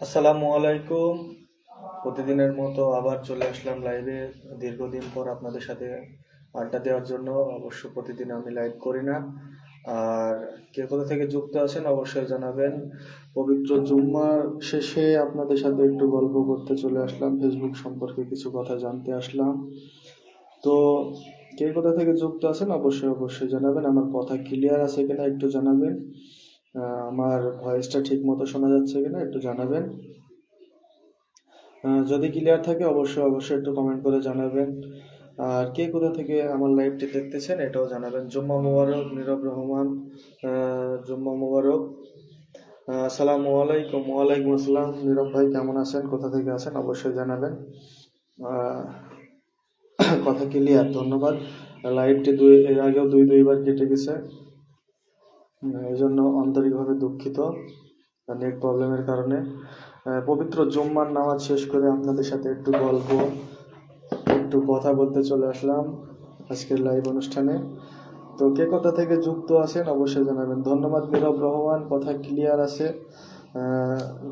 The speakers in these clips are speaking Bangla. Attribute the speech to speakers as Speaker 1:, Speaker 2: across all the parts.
Speaker 1: আসসালামু আলাইকুম। প্রতিদিনের মতো আবার চলে আসলাম লাইভে। দীর্ঘদিন পর আপনাদের সাথে আড্ডা দেওয়ার জন্য। অবশ্য প্রতিদিন আমি লাইভ করি না। আর কে কোথা থেকে যুক্ত আছেন অবশ্যই জানাবেন। পবিত্র জুম্মার শেষে আপনাদের সাথে একটু গল্প করতে চলে আসলাম, ফেসবুক সম্পর্কে কিছু কথা জানতে আসলাম। তো কে কোথা থেকে যুক্ত আছেন অবশ্যই অবশ্যই জানাবেন। আমার কথা ক্লিয়ার আছে কিনা একটু জানাবেন। আমার ভয়েসটা ঠিক মতো শোনা যাচ্ছে কিনা একটু জানাবেন। যদি ক্লিয়ার থাকে অবশ্যই অবশ্যই একটু কমেন্ট করে জানাবেন। আর কে কোথা থেকে আমার লাইভটি দেখতেছেন এটাও জানাবেন। জুম্মা মোবারক নীরব রহমান। জুম্মা মোবারক। আসসালামু আলাইকুম। ওয়ালাইকুম আসসালাম। নীরব ভাই কেমন আছেন, কোথা থেকে আছেন অবশ্যই জানাবেন। আহ, কথা ক্লিয়ার, ধন্যবাদ। লাইভটি এর আগেও দুইবার কেটে গেছে, এই জন্য আন্তরিকভাবে দুঃখিত নেট প্রবলেমের কারণে। পবিত্র জুম্মার নামাজ শেষ করে আপনাদের সাথে একটু গল্প একটু কথা বলতে চলে আসলাম আজকের লাইভ অনুষ্ঠানে। তো কে কোথা থেকে যুক্ত আছেন অবশ্যই জানাবেন। ধন্যবাদ নীরব রহমান, কথা ক্লিয়ার আছে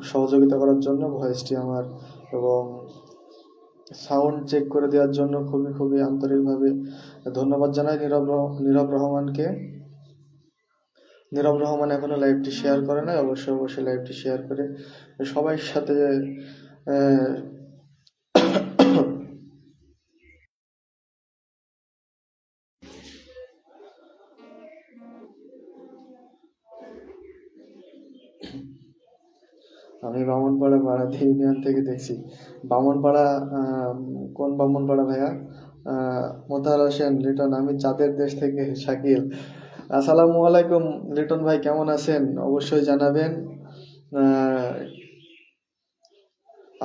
Speaker 1: সহযোগিতা করার জন্য ভয়েসটি আমার এবং সাউন্ড চেক করে দেওয়ার জন্য খুবই খুবই আন্তরিকভাবে ধন্যবাদ জানাই নীরব রহমানকে। নীরব রহমান এখনো লাইভটি শেয়ার করে নাই, অবশ্যই অবশ্যই লাইভটি শেয়ার করে সবাই সাথে আহ, আমি বামনপাড়া বারাদি ইউনিয়ন থেকে দেখছি। বামনপাড়া কোন বামনপাড়া ভাইয়া? মোতাহার হোসেন লিটন, আমি চাঁদের দেশ থেকে শাকিল। আসসালামু আলাইকুম লিটন ভাই, কেমন আছেন অবশ্যই জানাবেন। আহ,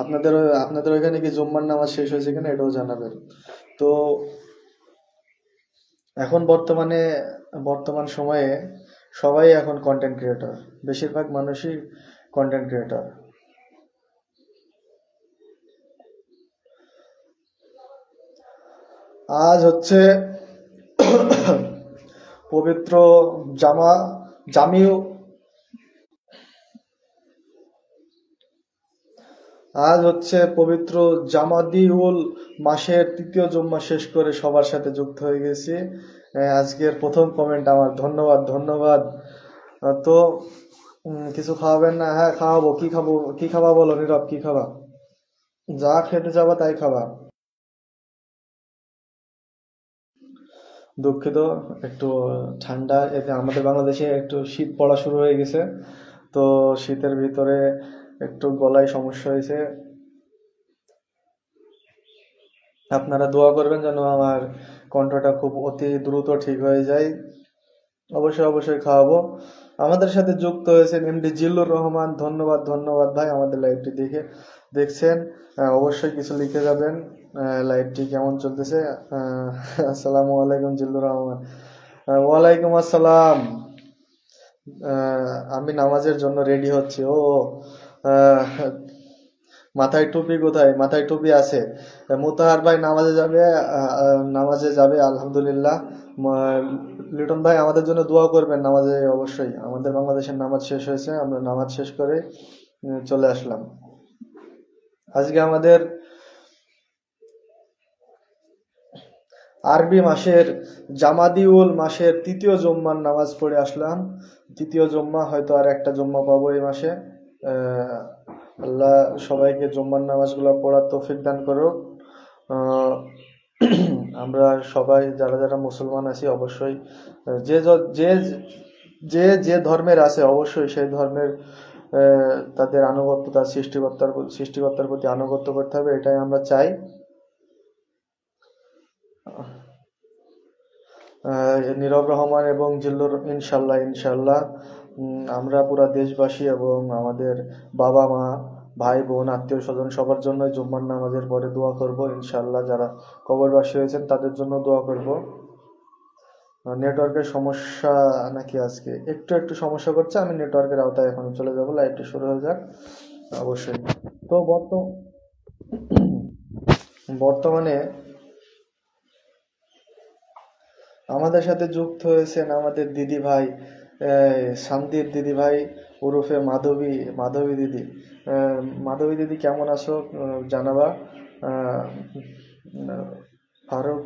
Speaker 1: আপনাদের আপনাদের ওইখানে কি জুম্মার নামাজ শেষ হয়েছে কিনা এটাও জানাবেন। তো এখন বর্তমান সময়ে সবাই এখন কন্টেন্ট ক্রিয়েটর, বেশিরভাগ মানুষই কন্টেন্ট ক্রিয়েটর। আজ হচ্ছে পবিত্র জামা জামিউ আজ হচ্ছে পবিত্র জামাদিউল মাসের তৃতীয় জুম্মা শেষ করে সবার সাথে যুক্ত হয়ে গেছি। আজকের প্রথম কমেন্ট আমার, ধন্যবাদ ধন্যবাদ। তো কিছু খাওয়াবেন না? হ্যাঁ খাওয়াবো। কি খাবো, কি খাবা বলো নীরব, কি খাবা? যা খেতে যাবা তাই খাবা। দুঃখিত, একটু ঠান্ডা, এতে আমাদের বাংলাদেশে একটু শীত পড়া শুরু হয়ে গেছে। তো শীতের ভিতরে একটু গলায় সমস্যা হয়েছে। আপনারা দোয়া করবেন যেন আমার কণ্ঠটা খুব অতি দ্রুত ঠিক হয়ে যায়। অবশ্যই অবশ্যই খাওয়াবো। আমাদের সাথে যুক্ত হয়েছেন এমডি জিল্লুর রহমান, ধন্যবাদ ধন্যবাদ ভাই আমাদের লাইভটি দেখছেন। অবশ্যই কিছু লিখে যাবেন। লাইভটি কেমন চলতেছে। আসসালামু আলাইকুম জিল্লুর রহমান। ওয়ালাইকুম আসসালাম। আমি নামাজের জন্য রেডি হচ্ছি। ও আহ, মাথায় টুপি কোথায়? মাথায় টুপি আছে। মোতাহার ভাই নামাজে যাবে। নামাজে যাবে আলহামদুলিল্লাহ। লিটন ভাই আমাদের জন্য দোয়া করবেন নামাজে। অবশ্যই আমাদের বাংলাদেশের নামাজ শেষ হয়েছে, আমরা নামাজ শেষ করে চলে আসলাম। আজকে আমাদের আরবি মাসের জামাদিউল মাসের তৃতীয় জুম্মার নামাজ পড়ে আসলাম। তৃতীয় জুম্মা, হয়তো আর একটা জুম্মা পাবো এই মাসে। আহ, আল্লাহ সবাইকে জুম্মার নামাজগুলো পড়ার তৌফিক দান করো। আহ, আমরা সবাই যারা যারা মুসলমান আছি অবশ্যই যে যে যে যে ধর্মের আছে অবশ্যই সেই ধর্মের তাদের আনুগত্য, তার সৃষ্টিকর্তার প্রতি আনুগত্য করতে হবে, এটাই আমরা চাই। নীরব রহমান এবং জিল্লুর, ইনশাল্লাহ ইনশাল্লাহ আমরা পুরা দেশবাসী এবং আমাদের বাবা মা ভাই বোন আত্মীয় স্বজন সবার জন্য জুম্মার নামাজের পরে দোয়া করব ইনশাল্লাহ। যারা কবরবাসী হয়েছেন তাদের জন্য দোয়া করব। নেটওয়ার্কের সমস্যা নাকি? আজকে একটু একটু সমস্যা করছে, আমি নেটওয়ার্কের আওতায় এখন চলে যাব, লাইভটি শুরু হয়ে যাক অবশ্যই। তো বর্তমানে আমাদের সাথে যুক্ত হয়েছেন আমাদের দিদি ভাই, শান্তির দিদি ভাই। ওরফে মাধবী, মাধবী দিদি। মাধবী দিদি কেমন আছো জানাবা। আহ, ফারুক,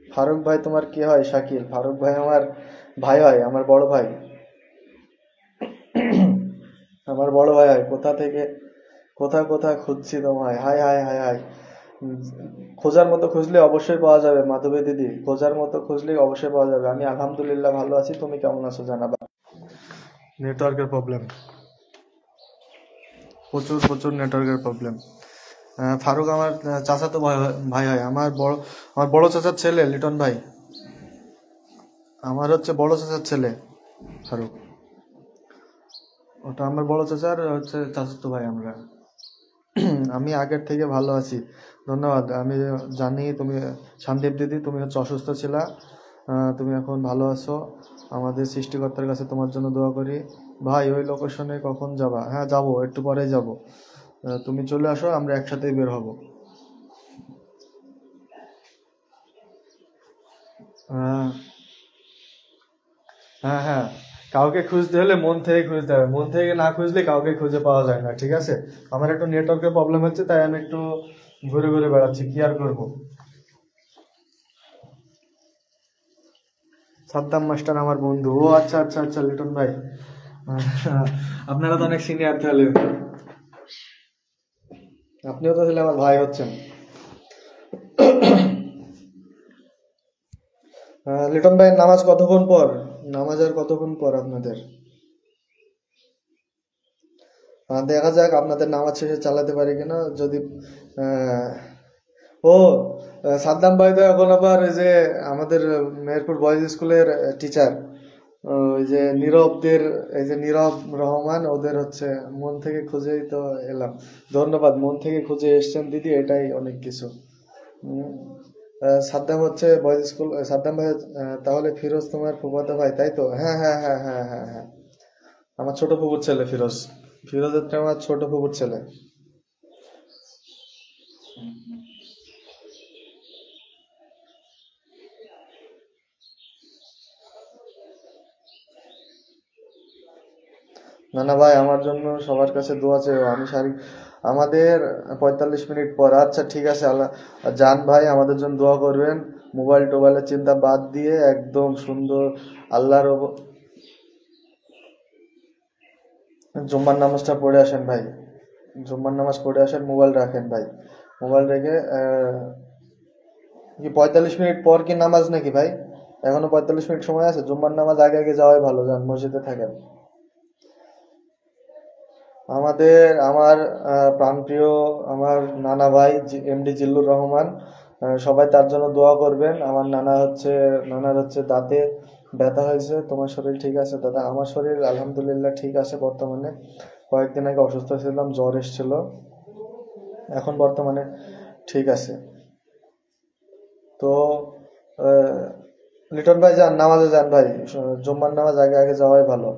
Speaker 1: ফারুক ভাই তোমার কি হয়? শাকিল, ফারুক ভাই আমার ভাই হয়, আমার বড় ভাই। আমার বড় ভাই হয়। কোথা থেকে, কোথা কোথা খুঁজছি তোমায়, হাই হাই হাই হাই। উম, খোঁজার মতো খুঁজলে অবশ্যই পাওয়া যাবে মাধবী দিদি, খোঁজার মতো খুঁজলে অবশ্যই পাওয়া যাবে। আমি আলহামদুলিল্লাহ ভালো আছি, তুমি কেমন আছো জানাবা। নেটওয়ার্কের প্রবলেম, প্রচুর প্রচুর নেটওয়ার্কের প্রবলেম। ফারুক আমার চাচাতো ভাই, ভাই হয়। আমার বড় চাচার ছেলে লিটন ভাই, আমার হচ্ছে বড় চাচার ছেলে ফারুক। ওটা আমার বড় চাচার হচ্ছে চাচাতো ভাই আমরা। আমি আগের থেকে ভালো আছি, ধন্যবাদ। আমি জানি তুমি, সন্দীপ দিদি, তুমি হচ্ছে অসুস্থ ছিলা, তুমি এখন ভালো আছো। আমাদের সৃষ্টিকর্তার কাছে তোমার জন্য দোয়া করি। ভাই ওই লোকেশনে কখন যাবা? হ্যাঁ যাবো, একটু পরেই যাবো। তুমি চলে আসো, আমরা একসাথেই বের হব। হ্যাঁ হ্যাঁ হ্যাঁ, কাউকে খুঁজতে হলে মন থেকে খুঁজতে হবে, মন থেকে না খুঁজলে কাউকে খুঁজে পাওয়া যায় না, ঠিক আছে? আমার একটু নেটওয়ার্কের প্রবলেম হচ্ছে, তাই আমি একটু ঘুরে ঘুরে বেড়াচ্ছি, কি আর করবো। সাদ্দাম মাস্টার আমার বন্ধু, ও আচ্ছা আচ্ছা আচ্ছা, লিটন ভাই। আপনারা তো অনেক সিনিয়র তাহলে, আপনিও তো তাহলে আমার ভাই হচ্ছেন। লিটন ভাই নামাজ কতক্ষণ পর? নামাজ আর কতক্ষণ পর আপনাদের? দেখা যাক আপনাদের নামাজ শেষে চালাতে পারি কিনা। যদি আহ, ও সাদ্দাম ভাই তো এখন আবার ওই যে আমাদের মেহেরপুর বয়েজ স্কুলের টিচার, ওই যে নীরবদের, এই যে নীরব রহমান, ওদের হচ্ছে মন থেকে খুঁজেই তো এলাম। ধন্যবাদ, মন থেকে খুঁজে এসছেন দিদি, এটাই অনেক কিছু। উম, সাদ্দাম হচ্ছে বয়েজ স্কুল, সাদ্দাম ভাই তাহলে ফিরোজ তোমার ফুফাতো ভাই, তাই তো? হ্যাঁ হ্যাঁ হ্যাঁ হ্যাঁ হ্যাঁ হ্যাঁ, আমার ছোট ফুফুর ছেলে ফিরোজ। ফিরোজ হচ্ছে আমার ছোট ফুফুর ছেলে। না না ভাই, আমার জন্য সবার কাছে দোয়া চেয়েও। আমি শারীরিক, আমাদের 45 মিনিট পর, আচ্ছা ঠিক আছে। আল্লাহ, জান ভাই আমাদের জন্য দোয়া করবেন। মোবাইল টোবাইলের চিন্তা বাদ দিয়ে একদম সুন্দর আল্লাহর জুম্মার নামাজটা পড়ে আসেন ভাই। জুম্মার নামাজ পড়ে আসেন, মোবাইল রাখেন ভাই। মোবাইল রেখে কি 45 মিনিট পর কি নামাজ নাকি ভাই? এখনো 45 মিনিট সময় আছে, জুম্মার নামাজ আগে আগে যাওয়াই ভালো, যান মসজিদে থাকেন। আমার প্রাণপ্রিয় আমার নানা ভাই এমডি জিল্লুর রহমান, সবাই তার জন্য দোয়া করবেন। আমার নানার হচ্ছে দাঁতে ব্যথা হয়েছে। তোমার শরীর ঠিক আছে দাদা? আমার শরীর আলহামদুলিল্লাহ ঠিক আছে বর্তমানে। কয়েকদিন আগে অসুস্থ ছিলাম, জ্বর এসেছিল, এখন বর্তমানে ঠিক আছে। তো আহ, লিটন ভাই যান, নামাজে যান ভাই। জুম্মার নামাজ আগে আগে যাওয়াই ভালো।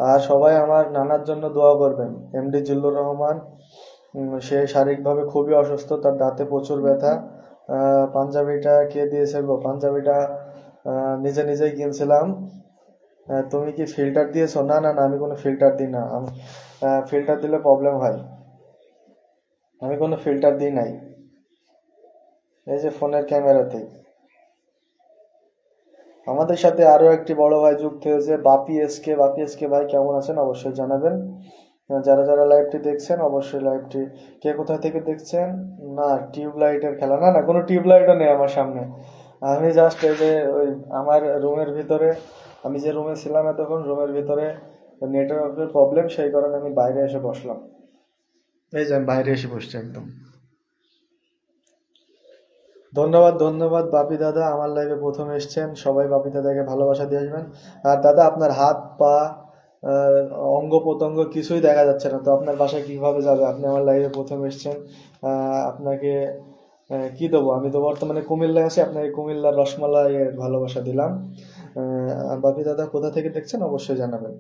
Speaker 1: আর সবাই আমার নানার জন্য দোয়া করবেন। এমডি জিল্লুর রহমান, সে শারীরিকভাবে খুবই অসুস্থ, তার দাঁতে প্রচুর ব্যথা। পাঞ্জাবিটা কে দিয়েছে গো? পাঞ্জাবিটা নিজে নিজেই কিনছিলাম। তুমি কি ফিল্টার দিয়েছো? না না না, আমি কোনো ফিল্টার দিই না। ফিল্টার দিলে প্রবলেম হয়, আমি কোনো ফিল্টার দিই নাই। এই যে ফোনের ক্যামেরাতেই। আমাদের সাথে আরো একটি বড় ভাই যুক্ত হয়েছে, বাপি এসকে। বাপি এসকে ভাই কেমন আছেন অবশ্যই জানাবেন। যারা যারা লাইভটি দেখছেন অবশ্যই লাইভটি, কে কোথা থেকে দেখছেন। না টিউব লাইটের খেলা, না না, কোনো টিউব লাইটও নেই আমার সামনে। আমি জাস্ট এই যে ওই আমার রুমের ভিতরে, আমি যে রুমে ছিলাম এতক্ষণ, রুমের ভিতরে নেটওয়ার্কের প্রবলেম, সেই কারণে আমি বাইরে এসে বসলাম। এই যে আমি বাইরে এসে বসছি একদম। ধন্যবাদ ধন্যবাদ বাপি দাদা, আমার লাইভে প্রথম এসেছেন। সবাই বাপি দাদাকে ভালোবাসা দিয়ে আসবেন। আর দাদা আপনার হাত পা, আহ, অঙ্গ প্রত্যঙ্গ কিছুই দেখা যাচ্ছে না, তো আপনার বাসায় কিভাবে যাবে? আপনি আমার লাইভে প্রথম এসেছেন। আপনাকে কি দেবো? আমি তো বর্তমানে কুমিল্লায় আছি, আপনাকে কুমিল্লার রসমালাই এর ভালোবাসা দিলাম। আর বাপি দাদা কোথা থেকে দেখছেন অবশ্যই জানাবেন।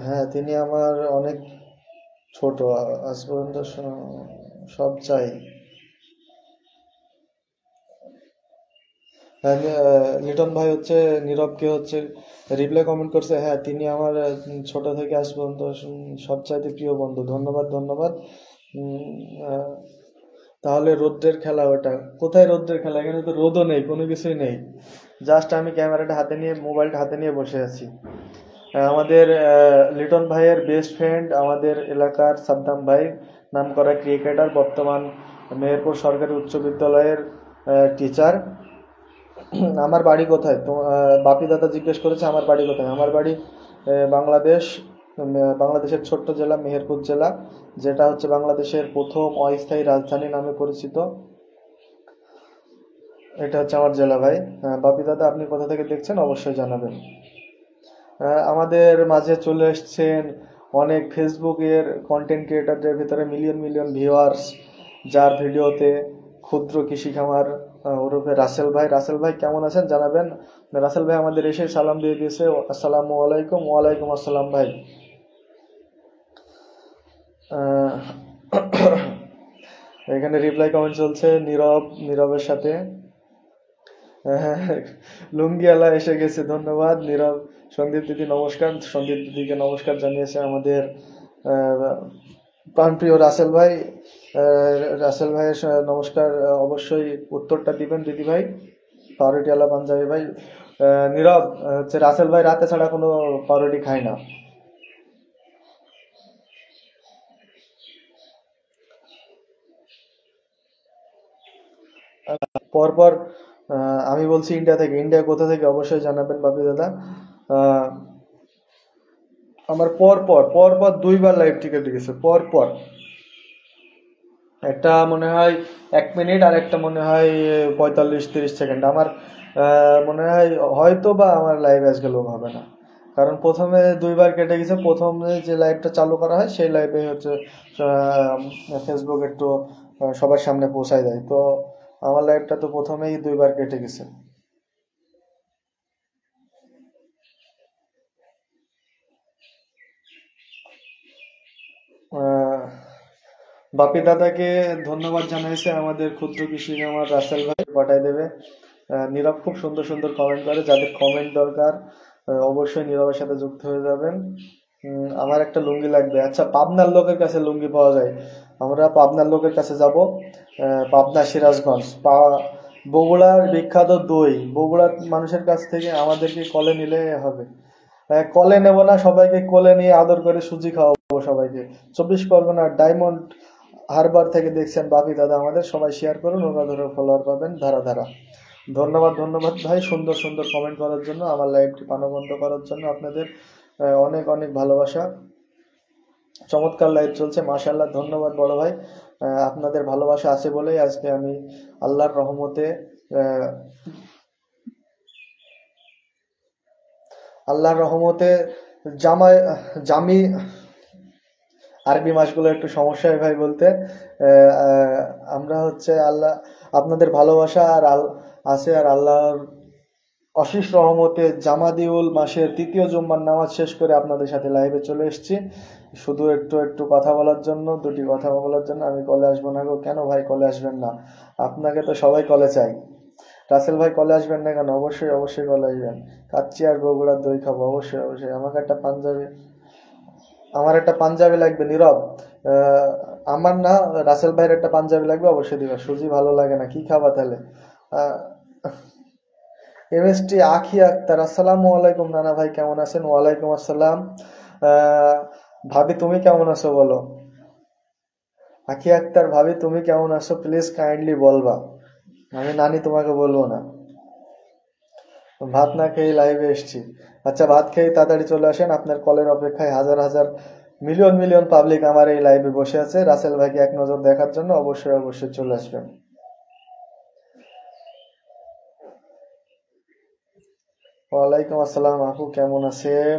Speaker 1: হ্যাঁ তিনি আমার অনেক ছোট, আজ পর্যন্ত সব চাই। লিটন ভাই হচ্ছে নীরবকে হচ্ছে রিপ্লাই কমেন্ট করছে, হ্যাঁ তিনি আমার ছোট থেকে আজ পর্যন্ত সবচাইতে প্রিয় বন্ধু, ধন্যবাদ ধন্যবাদ। উম, আহ, তাহলে রৌদ্রের খেলা ওটা, কোথায় রৌদ্রের খেলা? এখানে তো রোদও নেই, কোনো কিছুই নেই, জাস্ট আমি ক্যামেরাটা হাতে নিয়ে, মোবাইলটা হাতে নিয়ে বসে আছি। আমাদের লিটন ভাইয়ের বেস্ট ফ্রেন্ড, আমাদের এলাকার সাদ্দাম ভাই, নামকরা ক্রিকেটার, বর্তমান মেহেরপুর সরকারি উচ্চ বিদ্যালয়ের টিচার। আমার বাড়ি কোথায় তো বাপি দাদা জিজ্ঞেস করেছে আমার বাড়ি কোথায়। আমার বাড়ি বাংলাদেশ, বাংলাদেশের ছোট্ট জেলা মেহেরপুর জেলা, যেটা হচ্ছে বাংলাদেশের প্রথম অস্থায়ী রাজধানী নামে পরিচিত। এটা হচ্ছে আমার জেলা ভাই। বাপি দাদা আপনি কোথা থেকে দেখছেন অবশ্যই জানাবেন। আমাদের মাঝে চলে এসছেন অনেক ফেসবুকের কন্টেন্ট ক্রিয়েটারদের ভিতরে মিলিয়ন মিলিয়ন ভিউয়ার্স, যার ভিডিওতে ক্ষুদ্র কৃষি খামার ওরফে রাসেল ভাই। রাসেল ভাই কেমন আছেন জানাবেন। রাসেল ভাই আমাদের এসে সালাম দিয়ে দিয়েছে, আসসালামু আলাইকুম। ওয়ালাইকুম আসসালাম ভাই। আহ, এখানে রিপ্লাই কমেন্ট চলছে নীরবের সাথে। লুঙ্গিওয়ালা এসে গেছে, ধন্যবাদ নীরব। সন্দীপ দিদি নমস্কার, সন্দীপ দিদিকে নমস্কার জানিয়েছে আমাদের প্রাণপ্রিয় রাসেল ভাই। রাসেল ভাইয়ের নমস্কার, অবশ্যই উত্তরটা দিবেন দিদি ভাই। পাউরুটিওয়ালা পাঞ্জাবি ভাই। নীরব হচ্ছে রাসেল ভাই রাতে ছাড়া কোনো পাউরুটি খায় না। পরপর আমি বলছি ইন্ডিয়া থেকে। ইন্ডিয়া কোথা থেকে অবশ্যই জানাবেন বাপি দাদা। আহ, আমার পরপর পরপর দুইবার লাইভ টিকিট গেছে পরপর। একটা মনে হয় 1 মিনিট, আর একটা মনে হয় 45-30 সেকেন্ড। আমার মনে হয় হয়তো বা আমার লাইভ আজকে লোক হবে না, কারণ প্রথমে দুইবার কেটে গেছে। প্রথমে যে লাইভটা চালু করা হয় সেই লাইভে হচ্ছে ফেসবুক একটু সবার সামনে পৌঁছায় দেয়, তো আমার লাইভটা তো প্রথমেই দুইবার কেটে গেছে। আহ, বাপি দাদাকে ধন্যবাদ জানাইছে আমাদের ক্ষুদ্র কৃষি আমার রাসেল ভাই, পাঠাই দেবে। নীরব খুব সুন্দর সুন্দর কমেন্ট করে, যাদের কমেন্ট দরকার অবশ্যই নীরবের সাথে যুক্ত হয়ে যাবেন। আমার একটা লুঙ্গি লাগবে। আচ্ছা, পাবনার লোকের কাছে লুঙ্গি পাওয়া যায়, আমরা পাবনার লোকের কাছে যাব। পাবনা সিরাজগঞ্জ বগুড়ার বিখ্যাত দই, বগুড়ার মানুষের কাছ থেকে আমাদেরকে কলে নিলে হবে। কলে নেব না, সবাইকে কোলে নিয়ে আদর করে সুজি খাওয়াবো সবাইকে। 24 পরগনার ডায়মন্ড হারবার থেকে দেখছেন বাপি দাদা আমাদের, সবাই শেয়ার করুন, ওরা ধরে ফলোয়ার পাবেন ধারা ধারা। ধন্যবাদ ধন্যবাদ ভাই, সুন্দর সুন্দর কমেন্ট করার জন্য, আমার লাইভটি প্রাণবন্ত করার জন্য আপনাদের অনেক অনেক ভালোবাসা। চমৎকার লাইভ চলছে, মাশাআল্লাহ, ধন্যবাদ বড় ভাই। আপনাদের ভালোবাসা আছে বলেই আজকে আমি আল্লাহর রহমতে আহ, আল্লাহর রহমতে জামাই জামি আরবি মাসগুলো একটু সমস্যা হয় ভাই বলতে। আমরা হচ্ছে আল্লাহ, আপনাদের ভালোবাসা আর আছে, আর আল্লাহর অশেষ রহমতে জামাদিউল মাসের তৃতীয় জুম্মার নামাজ শেষ করে আপনাদের সাথে লাইভে চলে এসেছি, শুধু একটু একটু কথা বলার জন্য, দুটি কথা বলার জন্য। আমি কলে আসবো না গো। কেন ভাই কলে আসবেন না? আপনাকে তো সবাই কলে চাই। রাসেল ভাই কলে আসবেন না কেন? অবশ্যই অবশ্যই কলে আসবেন। কাচ্চি আর বগুড়ার দই খাবো, অবশ্যই অবশ্যই। আমার একটা পাঞ্জাবি লাগবে নীরব। আহ, আমার না, রাসেল ভাইয়ের একটা পাঞ্জাবি লাগবে, অবশ্যই দিবা। সুজি ভালো লাগে না, কি খাবা তাহলে? এমএসটি আখি আক্তার, আসসালামু আলাইকুম নানা ভাই, কেমন আছেন? ওয়ালাইকুম আসসালাম। আহ, ভাবি তুমি কেমন আছো বলো। আখি আক্তার ভাবি তুমি কেমন আছো প্লিজ কাইন্ডলি বলবা, আমি নানি তোমাকে বলবো না। ভাত না খেয়ে লাইভে এসছি। আচ্ছা, ভাত খেয়ে তাড়াতাড়ি চলে আসেন, আপনার কলের অপেক্ষায় হাজার হাজার মিলিয়ন মিলিয়ন পাবলিক আমার এই লাইভে বসে আছে রাসেল ভাইকে এক নজর দেখার জন্য। অবশ্যই অবশ্যই চলে আসবেন। ওয়ালাইকুম আসসালাম আপু, কেমন আছেন?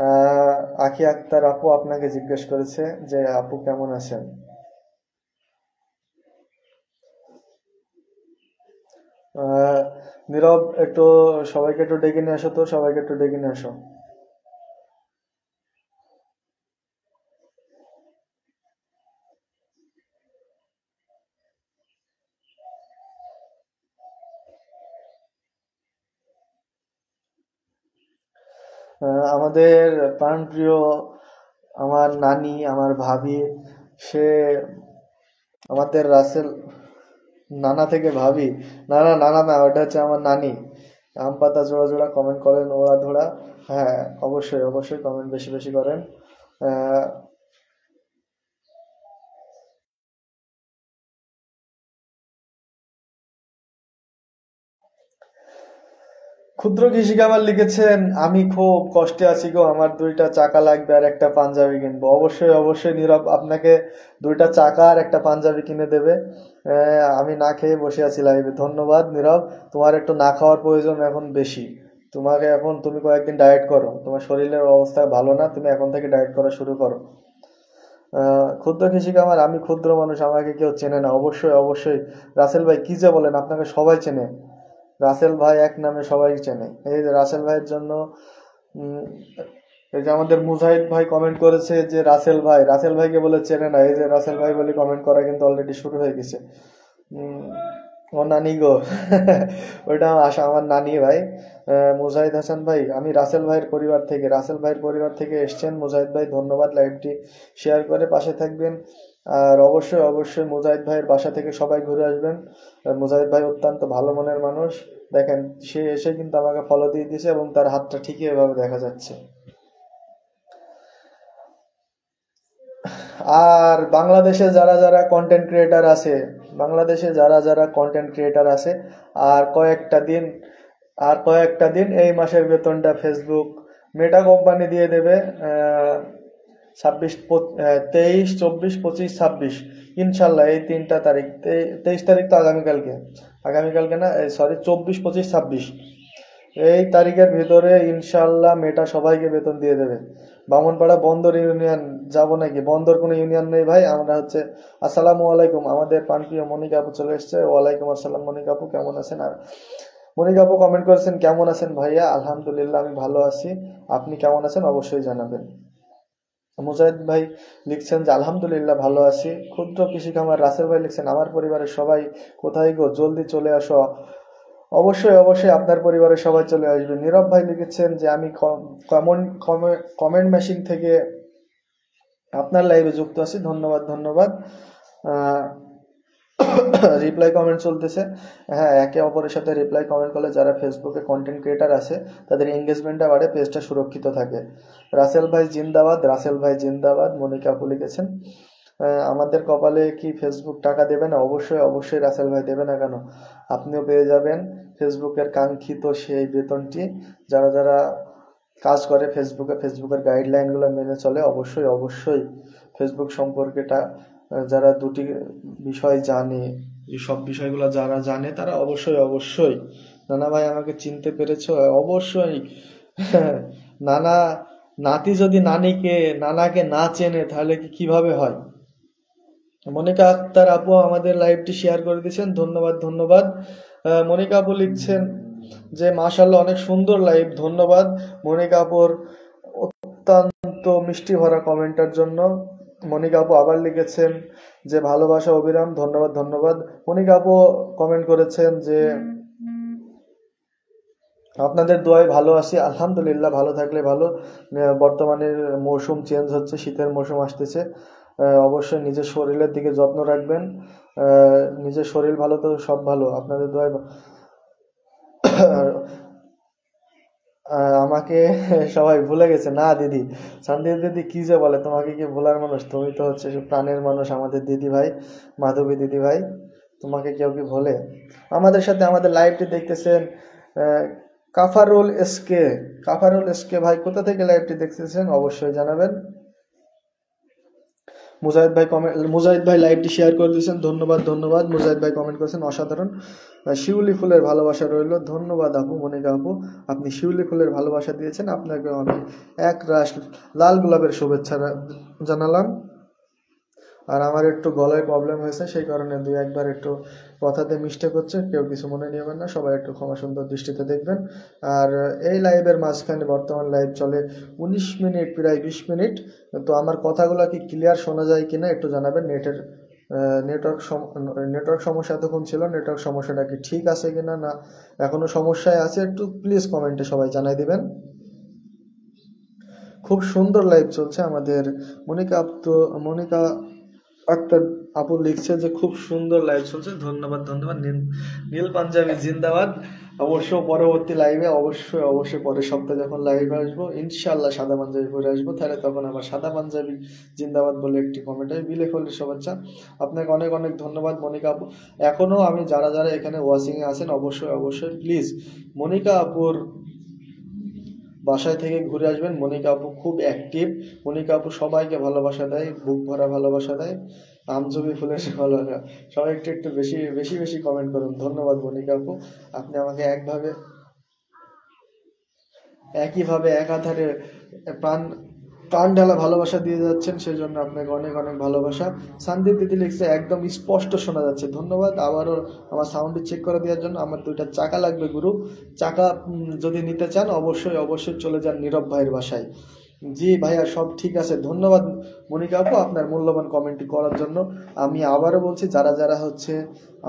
Speaker 1: আহ, আখি আক্তার আপু আপনাকে জিজ্ঞেস করেছে যে আপু কেমন আছেন। আহ, নীরব একটু সবাইকে একটু ডেকে নিয়ে আসো তো, সবাইকে একটু ডেকে নিয়ে আসো। আমাদের প্রাণপ্রিয় আমার নানি, আমার ভাবি, সে আমাদের রাসেল নানা থেকে ভাবি, নানা নানা না, ওটা হচ্ছে আমার নানি। আম পাতা জোড়া জোড়া কমেন্ট করেন ওরা ধরা। হ্যাঁ, অবশ্যই অবশ্যই কমেন্ট বেশি বেশি করেন। আহ, ক্ষুদ্র কৃষিকা আবার লিখেছেন, আমি খুব কষ্টে আছি গো, আমার দুইটা চাকা লাগবে আর একটা পাঞ্জাবি কিনবো। অবশ্যই অবশ্যই নীরব আপনাকে দুইটা চাকা আর একটা পাঞ্জাবি কিনে দেবে। আমি না খেয়ে বসে আছি লাইভে। ধন্যবাদ নীরব। তোমার একটু না খাওয়ার প্রয়োজন এখন বেশি। তোমাকে এখন তুমি কয়েকদিন ডায়েট করো, তোমার শরীরের অবস্থা ভালো না, তুমি এখন থেকে ডায়েট করা শুরু করো। ক্ষুদ্র কৃষিকা আমার, আমি ক্ষুদ্র মানুষ, আমাকে কেউ চেনে না। অবশ্যই অবশ্যই রাসেল ভাই, কি যে বলেন, আপনাকে সবাই চেনে। রাসেল ভাই এক নামে সবাই চেনে। এই যে রাসেল ভাইয়ের জন্য উম, এই যে আমাদের মুজাহিদ ভাই কমেন্ট করেছে যে রাসেল ভাই, রাসেল ভাইকে বলে চেনে না। এই যে রাসেল ভাই বলে কমেন্ট করা কিন্তু অলরেডি শুরু হয়ে গেছে। উম, ও নানি গো ওইটা আমার নানি ভাই। মুজাহিদ হাসান ভাই, আমি রাসেল ভাইয়ের পরিবার থেকে, রাসেল ভাইয়ের পরিবার থেকে এসছেন মুজাহিদ ভাই, ধন্যবাদ। লাইভটি শেয়ার করে পাশে থাকবেন। আর অবশ্যই অবশ্যই মুজাহিদ ভাইয়ের বাসা থেকে সবাই ঘুরে আসবেন। মুজাহিদ ভাই অত্যন্ত ভালো মনের মানুষ। দেখেন, সে এসে কিন্তু আমাকে ফলো দিয়ে দিয়েছে এবং তার হাতটা ঠিকই এভাবে দেখা যাচ্ছে। আর বাংলাদেশে যারা যারা কন্টেন্ট ক্রিয়েটার আছে, বাংলাদেশে যারা যারা কন্টেন্ট ক্রিয়েটার আছে, আর কয়েকটা দিন, আর কয়েকটা দিন এই মাসের বেতনটা ফেসবুক মেটা কোম্পানি দিয়ে দেবে। 23, 24, 25, 26 ইনশাল্লাহ এই 3টা তারিখ। 23 তারিখ তো আগামীকালকে, আগামীকালকে না, সরি, 24, 25, 26 এই তারিখের ভিতরে ইনশাল্লাহ মেটা সবাইকে বেতন দিয়ে দেবে। বামনপাড়া বন্দর ইউনিয়ন যাব নাকি? বন্দর কোনো ইউনিয়ন নেই ভাই, আমরা হচ্ছে। আসসালামু আলাইকুম, আমাদের প্রাণপ্রিয় মনিকা আপু চলে এসছে। ওয়ালাইকুম আসসালাম মনিকা আপু, কেমন আছেন? আর মনিকা আপু কমেন্ট করেছেন, কেমন আছেন ভাইয়া? আলহামদুলিল্লাহ আমি ভালো আছি, আপনি কেমন আছেন অবশ্যই জানাবেন। মুজাহিদ ভাই লিখছেন যে আলহামদুলিল্লাহ ভালো আছি। ক্ষুদ্র কৃষি খামার রাসেল ভাই লিখছেন, আমার পরিবারের সবাই কোথায় গো, জলদি চলে আসো। অবশ্যই অবশ্যই আপনার পরিবারের সবাই চলে আসবে। নীরব ভাই লিখেছেন যে আমি কমেন্ট মেশিন থেকে আপনার লাইভে যুক্ত আছি। ধন্যবাদ ধন্যবাদ। রিপ্লাই কমেন্ট চলতেছে। হ্যাঁ, একে অপরের সাথে রিপ্লাই কমেন্ট করলে যারা ফেসবুকে কন্টেন্ট ক্রিয়েটার আছে তাদের এঙ্গেজমেন্টটা বাড়ে, পেজটা সুরক্ষিত থাকে। রাসেল ভাই জিন্দাবাদ, রাসেল ভাই জিন্দাবাদ। মনিকা আপু লিখেছেন, আমাদের কপালে কি ফেসবুক টাকা দেবে না? অবশ্যই অবশ্যই রাসেল ভাই, দেবে না কেন? আপনিও পেয়ে যাবেন ফেসবুকের কাঙ্ক্ষিত সেই বেতনটি। যারা যারা কাজ করে ফেসবুকে, ফেসবুকের গাইডলাইনগুলো মেনে চলে, অবশ্যই অবশ্যই ফেসবুক সম্পর্কেটা যারা দুটি বিষয় জানে, এই সব বিষয়গুলো যারা জানে তারা অবশ্যই অবশ্যই। নানা ভাই আমাকে চিনতে পেরেছো? অবশ্যই। নানা, নাতি যদি নানাকে না চেনে তাহলে কিভাবে হয়? মনিকা আক্তার আপু আমাদের লাইভটি শেয়ার করে দিয়েছেন, ধন্যবাদ ধন্যবাদ। মনিকা আপু লিখছেন যে মাশাআল্লাহ অনেক সুন্দর লাইভ, ধন্যবাদ মনিকা আপুর অত্যন্ত মিষ্টি ভরা কমেন্টের জন্য। মনিকা আপু আবার লিখেছেন যে ভালোবাসা অবিরাম, ধন্যবাদ ধন্যবাদ। মনিকা আপু কমেন্ট করেছেন যে আপনাদের দোয়ায় ভালো আছি। আলহামদুলিল্লাহ, ভালো থাকলে ভালো। বর্তমানে মৌসুম চেঞ্জ হচ্ছে, শীতের মৌসুম আসতেছে। অবশ্যই নিজের শরীরের দিকে যত্ন রাখবেন। নিজের শরীর ভালো তো সব ভালো, আপনাদের দোয়ায়। আমাকে সবাই ভুলে গেছে না দিদি? শান্তি দিদি কি যে বলে, তোমাকে কি ভোলার মানুষ? তুমি তো হচ্ছে প্রাণের মানুষ, আমাদের দিদি ভাই, মাধবী দিদি ভাই। তোমাকে কেউ কি ভোলে? আমাদের সাথে আমাদের লাইভটি দেখতেছেন কাফারুল এসকে, কাফারুল এসকে ভাই, কোথা থেকে লাইভটি দেখতেছেন অবশ্যই জানাবেন। মুজাহিদ ভাই লাইভটি শেয়ার করে দিয়েছেন, ধন্যবাদ ধন্যবাদ। মুজাহিদ ভাই কমেন্ট করেছেন অসাধারণ, শিউলি ফুলের ভালোবাসা রইল। ধন্যবাদ আপু, মনিকা আপু, আপনি শিউলি ফুলের ভালোবাসা দিয়েছেন, আপনাকে আমি এক রাশ লাল গোলাপের শুভেচ্ছা জানালাম। আর আমার একটু গলায় প্রবলেম হয়েছে, সেই কারণে দুই একবার একটু কথাতে মিস্টেক হচ্ছে, কেউ কিছু মনে নেবেন না, সবাই একটু ক্ষমা সুন্দর দৃষ্টিতে দেখবেন। আর এই লাইভের মাঝখানে বর্তমান লাইভ চলে 19 মিনিট, প্রায় 20 মিনিট। তো আমার কথাগুলো কি ক্লিয়ার শোনা যায় কিনা একটু জানাবেন। নেটওয়ার্ক সমস্যা এতক্ষণ ছিল, নেটওয়ার্ক সমস্যাটা কি ঠিক আছে কিনা, না এখনো সমস্যায় আছে, একটু প্লিজ কমেন্টে সবাই জানাই দিবেন। খুব সুন্দর লাইভ চলছে। আমাদের মনিকা আক্তার আপু লিখছে যে খুব সুন্দর লাইভ চলছে, ধন্যবাদ ধন্যবাদ। নীল পাঞ্জাবি জিন্দাবাদ। অবশ্য পরবর্তী লাইভে অবশ্যই পরের সপ্তাহে যখন লাইভে আসবো ইনশাল্লাহ সাদা পাঞ্জাবি পরে আসবো, তাহলে তখন আবার সাদা পাঞ্জাবি জিন্দাবাদ বলে একটি কমেন্ট হয়। বিলে করলে শুভেচ্ছা। আপনাকে অনেক অনেক ধন্যবাদ মনিকা আপু। এখনো আমি যারা যারা এখানে ওয়াচিংয়ে আছেন অবশ্যই প্লিজ মনিকা আপুর বাসায় থেকে ঘুরে আসবেন। মনিকা আপু খুব অ্যাক্টিভ। মনিকা আপু সবাইকে ভালোবাসা দেয়, বুক ভরা ভালোবাসা দেয়, আমজবি ফুলের ভালোবাসা। সবাই একটু একটু বেশি বেশি বেশি কমেন্ট করুন। ধন্যবাদ মনিকা আপু, আপনি আমাকে একইভাবে একাধারে প্রাণ প্রাণ ঢালা ভালোবাসা দিয়ে যাচ্ছেন, সেজন্য আপনাকে অনেক অনেক ভালোবাসা। সন্দীপ দিদি লিখছে একদম স্পষ্ট শোনা যাচ্ছে, ধন্যবাদ। আবারও আমার সাউন্ডটি চেক করে দেওয়ার জন্য। আমার 2টা চাকা লাগবে গুরু, চাকা যদি নিতে চান অবশ্যই চলে যান নীরব ভাইয়ের বাসায়। জি ভাইয়া, সব ঠিক আছে। ধন্যবাদ মনিকা আপু আপনার মূল্যবান কমেন্টটি করার জন্য। আমি আবারও বলছি, যারা যারা হচ্ছে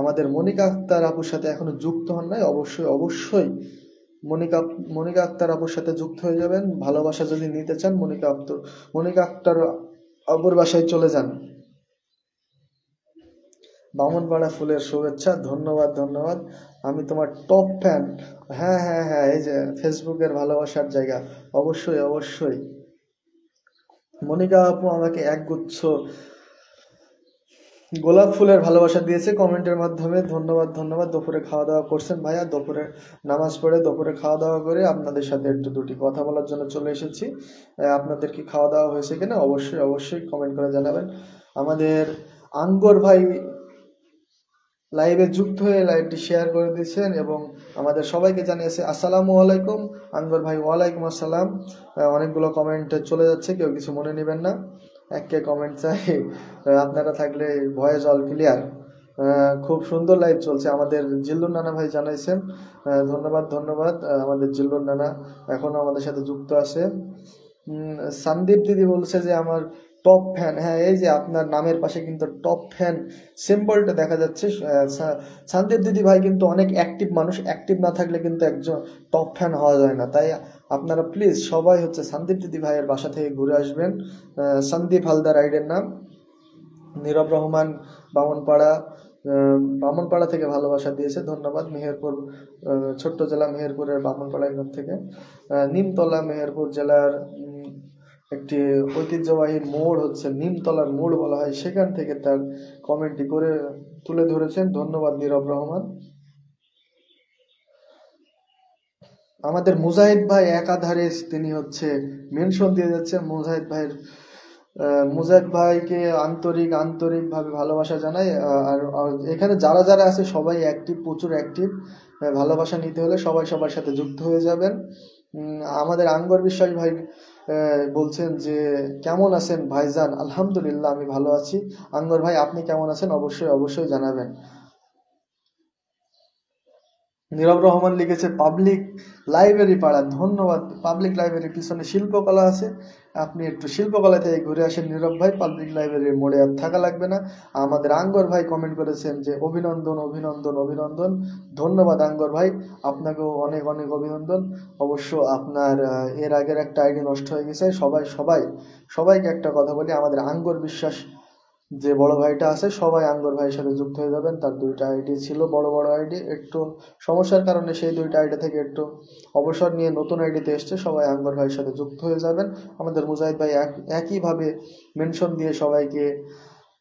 Speaker 1: আমাদের মনিকা আক্তার আপুর সাথে এখনো যুক্ত হন নাই অবশ্যই মনিকা আক্তার আপুর সাথে যুক্ত হয়ে যাবেন। ভালোবাসা যদি নিতে চান মনিকা আক্তার আপুর বাসায় চলে যান। বামনপাড়া ফুলের শুভেচ্ছা, ধন্যবাদ। আমি তোমার টপ ফ্যান। হ্যাঁ, এই যে ফেসবুকের ভালোবাসার জায়গা। অবশ্যই মনিকা আপু আমাকে একগুচ্ছ গোলাপ ফুলের ভালোবাসা দিয়েছে কমেন্টের মাধ্যমে। ধন্যবাদ। দুপুরে খাওয়া দাওয়া করছেন ভাইয়া? দুপুরে নামাজ পড়ে দুপুরে খাওয়া দাওয়া করে আপনাদের সাথে একটু দুটি কথা বলার জন্য চলে এসেছি। আপনাদের কি খাওয়া দাওয়া হয়েছে কিনা অবশ্যই কমেন্ট করে জানাবেন। আমাদের আঙ্গর ভাই লাইভে যুক্ত হয়ে লাইভটি শেয়ার করে দিয়েছেন এবং আমাদের সবাইকে জানিয়েছে আসসালামু আলাইকুম। আঙ্গর ভাই ওয়ালাইকুম আসসালাম। অনেকগুলো কমেন্ট চলে যাচ্ছে, কেউ কিছু মনে নেবেন না। একে কমেন্ট চাই, আপনারা থাকলে ভয়েস অল ক্লিয়ার। খুব সুন্দর লাইভ চলছে। আমাদের জিল্লুর নানা ভাই জানাইছেন, ধন্যবাদ। আমাদের জিল্লুর নানা এখনো আমাদের সাথে যুক্ত আছে। সন্দীপ দিদি বলছে যে আমার টপ ফ্যান। হ্যাঁ, এই যে আপনার নামের পাশে কিন্তু টপ ফ্যান সিম্বলটা দেখা যাচ্ছে। সন্দীপ দিদি ভাই কিন্তু অনেক অ্যাক্টিভ মানুষ, অ্যাক্টিভ না থাকলে কিন্তু একজন টপ ফ্যান হওয়া যায় না। তাই আপনারা প্লিজ সবাই হচ্ছে সন্দীপ দিদি ভাইয়ের বাসা থেকে ঘুরে আসবেন। সন্দীপ হালদার রাইডের নাম। নীরব রহমান বামনপাড়া থেকে ভালোবাসা দিয়েছে, ধন্যবাদ। মেহেরপুর ছোট্ট জেলা মেহেরপুরের বামনপাড়া থেকে। নিমতলা মেহেরপুর জেলার একটি ঐতিহ্যবাহী মোড় হচ্ছে নিমতলার মোড় বলা হয়, সেখান থেকে তার কমেন্টটি করে তুলে ধরেছেন, ধন্যবাদ নীরব রহমান। আমাদের মুজাহিদ ভাই একাধারে তিনি হচ্ছে মেনশন দিয়ে যাচ্ছে। মুজাহিদ ভাইকে আন্তরিকভাবে ভালোবাসা জানাই। আর এখানে যারা যারা আছে সবাই অ্যাক্টিভ, প্রচুর অ্যাক্টিভ। ভালোবাসা নিতে হলে সবাই সবার সাথে যুক্ত হয়ে যাবেন। আমাদের আঙ্গর বিশ্বাস ভাই বলছেন যে কেমন আছেন ভাইজান? আলহামদুলিল্লাহ, আমি ভালো আছি। আঙ্গর ভাই আপনি কেমন আছেন অবশ্যই জানাবেন। নীরব রহমান লিখেছে পাবলিক লাইব্রেরি পাড়া, ধন্যবাদ। পাবলিক লাইব্রেরির পিছনে শিল্পকলা আছে, আপনি একটু শিল্পকলা থেকে ঘুরে আসেন নীরব ভাই, পাবলিক লাইব্রেরির মোড়ে আর থাকা লাগবে না। আমাদের আঙ্গর ভাই কমেন্ট করেছেন যে অভিনন্দন। ধন্যবাদ আঙ্গর ভাই, আপনাকেও অনেক অনেক অভিনন্দন। অবশ্য আপনার এর আগের একটা আইডি নষ্ট হয়ে গেছে। সবাইকে একটা কথা বলি, আমাদের আঙ্গর বিশ্বাস যে বড় ভাইটা আছে সবাই আঙ্গর ভাইয়ের সাথে যুক্ত হয়ে যাবেন। তার 2টা আইডি ছিল, বড় আইডি, একটু সমস্যার কারণে সেই 2টা আইডি থেকে একটু অবসর নিয়ে নতুন আইডিতে এসছে। সবাই আঙ্গর ভাইয়ের সাথে যুক্ত হয়ে যাবেন। আমাদের মুজাহিদ ভাই একইভাবে মেনশন দিয়ে সবাইকে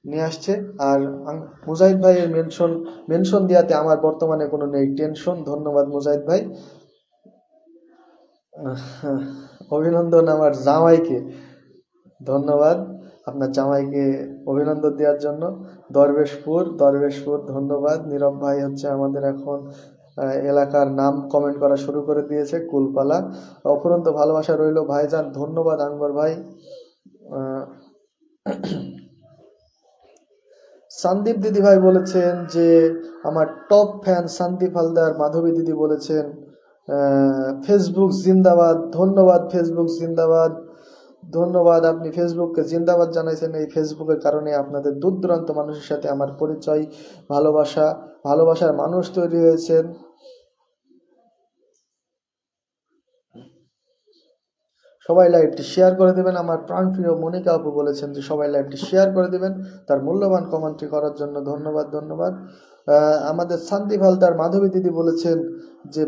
Speaker 1: নিয়ে আসছে। আর মুজাহিদ ভাইয়ের মেনশন দেওয়াতে আমার বর্তমানে কোনো নেই টেনশন। ধন্যবাদ মুজাহিদ ভাই। অভিনন্দন আমার জামাইকে, ধন্যবাদ আপনার জামাইকে অভিনন্দন দেওয়ার জন্য। দরবেশপুর, ধন্যবাদ। নীরব ভাই হচ্ছে আমাদের এখন এলাকার নাম কমেন্ট করা শুরু করে দিয়েছে, কুলপালা। অফুরন্ত ভালোবাসা রইল ভাইজান, ধন্যবাদ আঙ্গর ভাই। সন্দীপ দিদি ভাই বলেছেন যে আমার টপ ফ্যান সন্দীপ হালদার। মাধবী দিদি বলেছেন ফেসবুক জিন্দাবাদ, ধন্যবাদ। ফেসবুক জিন্দাবাদ, ধন্যবাদ। আপনি ফেসবুককে জিন্দাবাদ জানাইছেন। এই ফেসবুকের কারণে আপনাদের দূর দূরান্ত মানুষের সাথে আমার পরিচয়, ভালোবাসার মানুষ তৈরি হয়েছেন। সবাই লাইভটি শেয়ার করে দেবেন। আমার প্রাণপ্রিয় মনিকা আপু বলেছেন যে সবাই লাইভটি শেয়ার করে দেবেন, তার মূল্যবান কমেন্টটি করার জন্য ধন্যবাদ ধন্যবাদ। আমাদের শান্তি হালদার মাধবী দিদি বলেছেন যে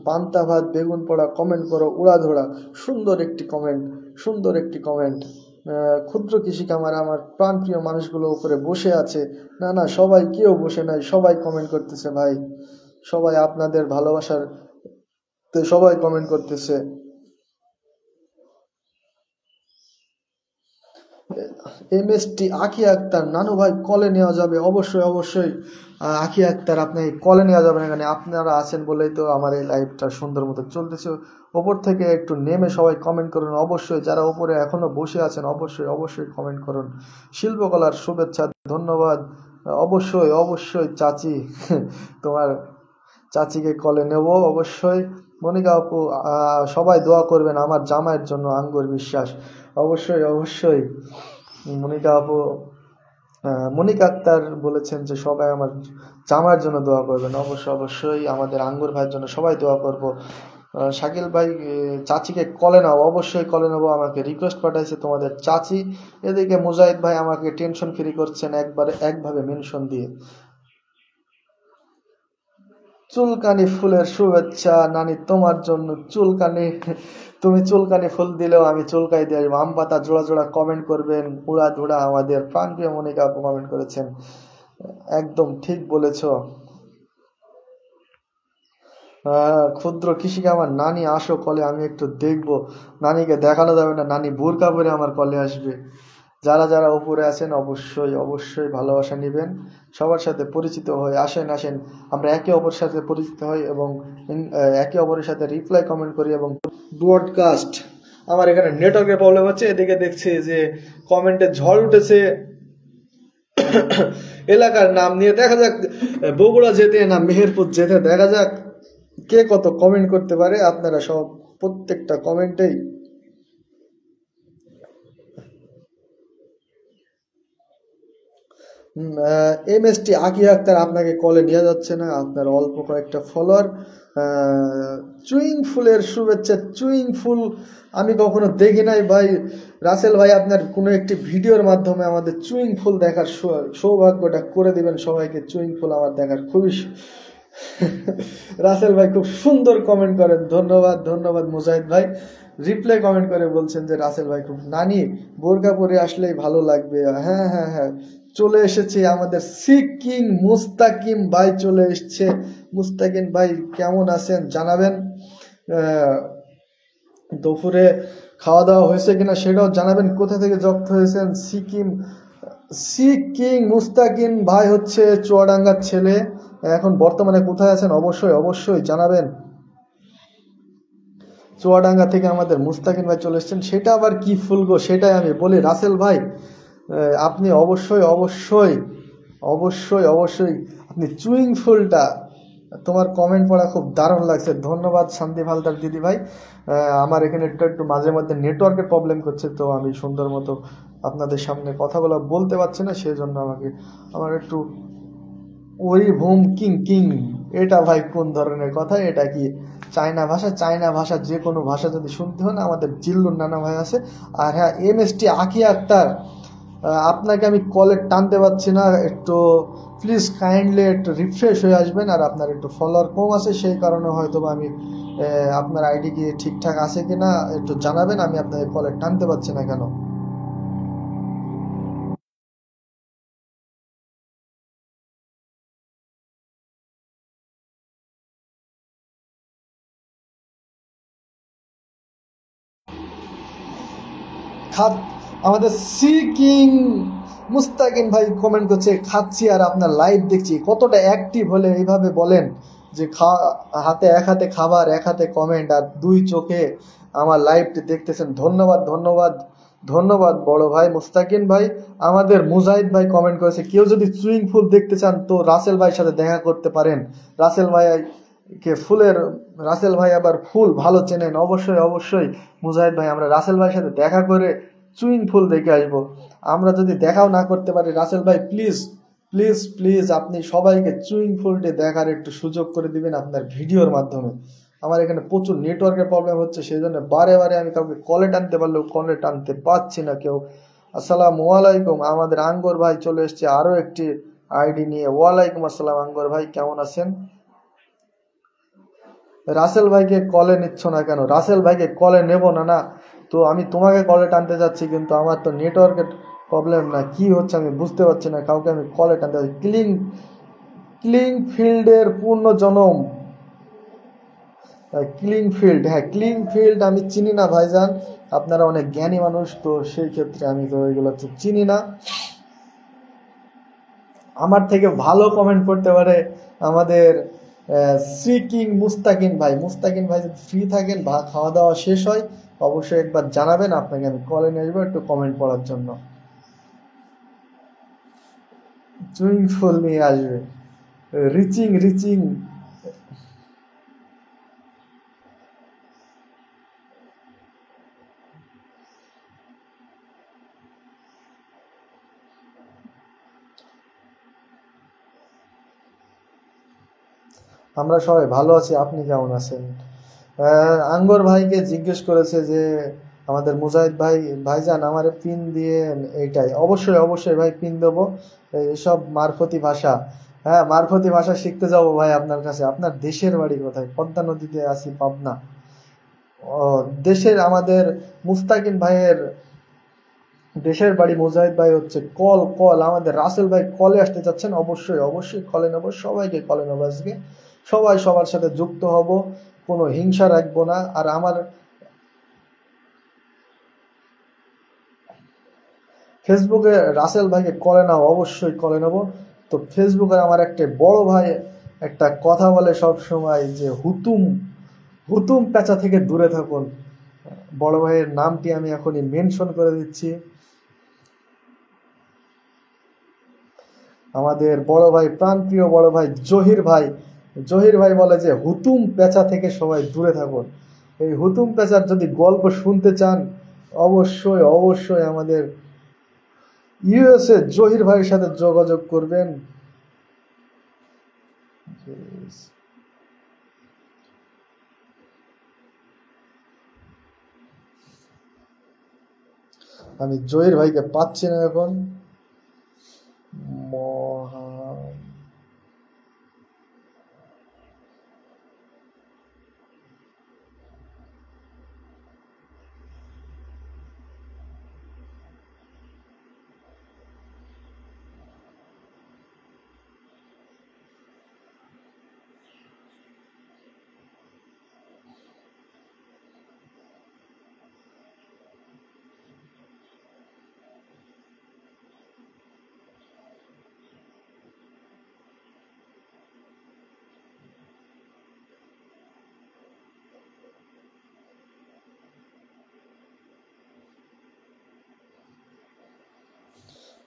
Speaker 1: পান্তা ভাত বেগুন পোড়া কমেন্ট করো উড়াধরা। সুন্দর একটি কমেন্ট, সুন্দর একটি কমেন্ট। ক্ষুদ্র কৃষি কামার আমার প্রাণপ্রিয় মানুষগুলো উপরে বসে আছে। না না, সবাই কেউ বসে নাই, সবাই কমেন্ট করতেছে ভাই, সবাই আপনাদের ভালোবাসার তো সবাই কমেন্ট করতেছে। MST আখি আক্তার, নানু ভাই কলে নেওয়া যাবে? অবশ্যই অবশ্যই আখি আক্তার, আপনি কলে নেওয়া যাবেন এখানে, আপনারা আছেন বলেই তো আমার এই লাইভটা সুন্দর মতো চলতেছে। ওপর থেকে একটু নেমে সবাই কমেন্ট করুন অবশ্যই, যারা ওপরে এখনো বসে আছেন অবশ্যই অবশ্যই কমেন্ট করুন। শিল্পকলার শুভেচ্ছা, ধন্যবাদ। অবশ্যই অবশ্যই চাচি, তোমার চাচিকে কলে নেব অবশ্যই। মনিকা আপু সবাই দোয়া করবেন আমার জামাইয়ের জন্য, আঙ্গুর বিশ্বাস। অবশ্যই অবশ্যই মনিকা আপু, মনিকা আক্তার বলেছেন যে সবাই আমার জামাইয়ের জন্য দোয়া করবেন। অবশ্যই অবশ্যই আমাদের আঙ্গুর ভাইয়ের জন্য সবাই দোয়া করব। শাকিল ভাই চাচিকে কলে নাও, অবশ্যই কলে নেবো, আমাকে রিকোয়েস্ট পাঠাইছে তোমাদের চাচি। এদিকে মুজাহিদ ভাই আমাকে টেনশন ফ্রি করছেন একভাবে মেনশন দিয়ে। চুলকানি ফুলের শুভেচ্ছা নানি তোমার জন্য। চুলকানি, তুমি চুলকানি ফুল দিলেও আমি চুলকাই দিয়ে আসবো। আম পাতা জোড়া জোড়া কমেন্ট করবেন উড়া ধুড়া। আমাদের প্রাণপ্রিয় মনিকা আপু কমেন্ট করেছেন, একদম ঠিক বলেছ। ক্ষুদ্র কৃষিকে আমার নানি আসো কলে, আমি একটু দেখবো। নানিকে দেখানো যাবে না, নানি বুরকা পরে আমার কলে আসবে। যারা যারা উপরে আছেন অবশ্যই অবশ্যই ভালোবাসা নেবেন, সবার সাথে পরিচিত হয়ে আসেন আসেন, আমরা একে অপরের সাথে পরিচিত হই এবং একে অপরের সাথে রিপ্লাই কমেন্ট করি এবং ব্রডকাস্ট। আমার এখানে নেটওয়ার্কের প্রবলেম হচ্ছে, এদিকে দেখছি যে কমেন্টে ঝড় উঠেছে এলাকার নাম নিয়ে। দেখা যাক বগুড়া যেতে না মেহেরপুর যেতে, দেখা যাক কে কত কমেন্ট করতে পারে। আপনারা সব প্রত্যেকটা কমেন্টেই MST আকি আক্তার, আপনাকে কলে নিয়ে যাচ্ছে না, আপনার অল্প কয়েকটা ফলোয়ার। চুইং ফুলের শুভেচ্ছা। চুইং ফুল আমি কখনো দেখি নাই ভাই। রাসেল ভাই আপনার কোনো একটি ভিডিওর মাধ্যমে আমাদের চুইং ফুল দেখার সৌভাগ্যটা করে দিবেন সবাইকে। চুইং ফুল আমার দেখার খুবই রাসেল ভাই খুব সুন্দর কমেন্ট করেন, ধন্যবাদ ধন্যবাদ। মুজাহিদ ভাই রিপ্লাই কমেন্ট করে বলছেন যে রাসেল ভাই খুব, নানি বোরকা পরে আসলেই ভালো লাগবে। হ্যাঁ হ্যাঁ হ্যাঁ, চলে এসেছে আমাদের সিকিং মুস্তাকিম ভাই চলে এসছে। মুস্তাকিম ভাই কেমন আছেন জানাবেন। দুপুরে খাওয়া দাওয়া হয়েছে কিনা সেটাও জানাবেন। কোথা থেকে যুক্ত হয়েছেন? সিকিং মুস্তাকিম ভাই হচ্ছে চুয়াডাঙ্গার ছেলে, এখন বর্তমানে কোথায় আছেন অবশ্যই অবশ্যই জানাবেন। চুয়াডাঙ্গা থেকে আমাদের মুস্তাকিম ভাই চলে এসেছেন। সেটা আবার কি ফুল গো, সেটাই আমি বলি। রাসেল ভাই আপনি অবশ্যই অবশ্যই অবশ্যই অবশ্যই আপনি চুইং ফুলটা, তোমার কমেন্ট পড়া খুব দারুণ লাগছে, ধন্যবাদ শান্তি হালদার দিদি ভাই। আমার এখানে একটু মাঝে মধ্যে নেটওয়ার্কের প্রবলেম করছে, তো আমি সুন্দর মতো আপনাদের সামনে কথাগুলো বলতে পারছি না, সেই জন্য আমার একটু ওই ভুম কিং কিং, এটা ভাই কোন ধরনের কথা? এটা কি চায়না ভাষা? চায়না ভাষা যে কোনো ভাষা যদি শুনতে হয় না, আমাদের জিল্লুর নানা ভাই আছে। আর হ্যাঁ, MST আকি আক্তার, আপনাকে আমি কলে টানতে পারছি না, একটু প্লিজ কাইন্ডলি একটু রিফ্রেশ হয়ে আসবেন। আর আপনার একটু ফলোয়ার কম আছে, সেই কারণে হয়তো আমি আপনার আইডি কি ঠিকঠাক আছে কি না একটু জানাবেন, আমি আপনাকে কলে টানতে পারছি না কেন। আমাদের সিকিং মুস্তাকিম ভাই কমেন্ট করছে খাচ্ছি আর আপনার লাইভ দেখছি। কতটা অ্যাক্টিভ হলে এইভাবে বলেন যে এক হাতে খাবার এক হাতে কমেন্ট আর দুই চোখে আমার লাইভটি দেখতেছেন। ধন্যবাদ ধন্যবাদ ধন্যবাদ বড় ভাই মুস্তাকিম ভাই। আমাদের মুজাহিদ ভাই কমেন্ট করেছে কেউ যদি সুইং ফুল দেখতে চান তো রাসেল ভাইয়ের সাথে দেখা করতে পারেন। রাসেল ভাই রাসেল ভাই আবার ফুল ভালো চেনেন। অবশ্যই অবশ্যই মুজাহিদ ভাই, আমরা রাসেল ভাইয়ের সাথে দেখা করে চুইং ফুল দেখে আসবো। আমরা যদি দেখাও না করতে পারি, রাসেল ভাই প্লিজ প্লিজ প্লিজ আপনি সবাইকে চুইং ফুলটি দেখার একটু সুযোগ করে দিবেন আপনার ভিডিওর মাধ্যমে। আমার এখানে প্রচুর নেটওয়ার্কের প্রবলেম হচ্ছে, সেই জন্য বারে বারে আমি কাউকে কলে টানতে পারলেও কলে টানতে পারছি না কেউ। আসসালামু আলাইকুম, আমাদের আঙ্গর ভাই চলে এসছে আরো একটি আইডি নিয়ে। ওয়ালাইকুম আসসালাম আঙ্গর ভাই, কেমন আছেন? রাসেল ভাইকে কলে নিচ্ছ না কেন? রাসেল ভাইকে কলে নেব না, না তো আমি তোমাকে কলে টানতে যাচ্ছি, কিন্তু আমার তো নেটওয়ার্কের প্রবলেম, না কি হচ্ছে আমি বুঝতে পারছি না, কাউকে আমি কলে টানতে যাচ্ছি। ক্লিং ফিল্ডের পূর্ণ জনম, ক্লিং ফিল্ড, হ্যাঁ ক্লিং ফিল্ড আমি চিনি না ভাইজান, আপনারা অনেক জ্ঞানী মানুষ, তো সেই ক্ষেত্রে আমি তো এগুলো তো চিনি না। আমার থেকে ভালো কমেন্ট করতে পারে আমাদের শ্রী কিং মুস্তাকিন ভাই। মুস্তাকিন ভাই যদি ফ্রি থাকেন বা খাওয়া দাওয়া শেষ হয় অবশ্যই একবার জানাবেন, আপনাকে আমি কলে নিয়ে আসবো একটু কমেন্ট পড়ার জন্য। সুইমিং পুল নিয়ে আসবে, রিচিং রিচিং। আমরা সবাই ভালো আছি, আপনি কেমন আছেন? আঙ্গর ভাইকে জিজ্ঞেস করেছে যে আমাদের মুজাহিদ ভাই, ভাইজান আমার পিন দিয়ে, এইটাই অবশ্যই অবশ্যই ভাই পিন দেবো। এইসব মারফতি ভাষা, হ্যাঁ মারফতি ভাষা শিখতে যাব ভাই আপনার কাছে। আপনার দেশের বাড়ি কোথায়? পদ্মা নদীতে আছি, পাবনা। ও, দেশের আমাদের মুস্তাকিন ভাইয়ের দেশের বাড়ি, মুজাহিদ ভাই হচ্ছে কল কল। আমাদের রাসেল ভাই কলে আসতে চাচ্ছেন, অবশ্যই অবশ্যই কলে নেবো, সবাইকে কলে নেবো আজকে। সবাই সবার সাথে যুক্ত হব, কোনো হিংসা রাখবো না। আর আমার ফেসবুকে রাসেল ভাইকে কলে নাও, অবশ্যই কলে নেব। তো ফেসবুকে আমার একটা বড় ভাই একটা কথা বলে সব সময় যে হুতুম হুতুম পেঁচা থেকে দূরে থাকুন। বড় ভাইয়ের নামটি আমি এখনই মেনশন করে দিচ্ছি। আমাদের বড় ভাই, প্রাণপ্রিয় বড় ভাই জহির ভাই, জহির ভাই বলে যে হুতুম পেঁচা থেকে সবাই দূরে থাকুন। এই হুতুম পেঁচার যদি গল্প শুনতে চান অবশ্যই অবশ্যই আমাদের ইউএসএ জহির ভাইয়ের সাথে যোগাযোগ করবেন। আমি জহির ভাইকে পাচ্ছি না এখন। মহা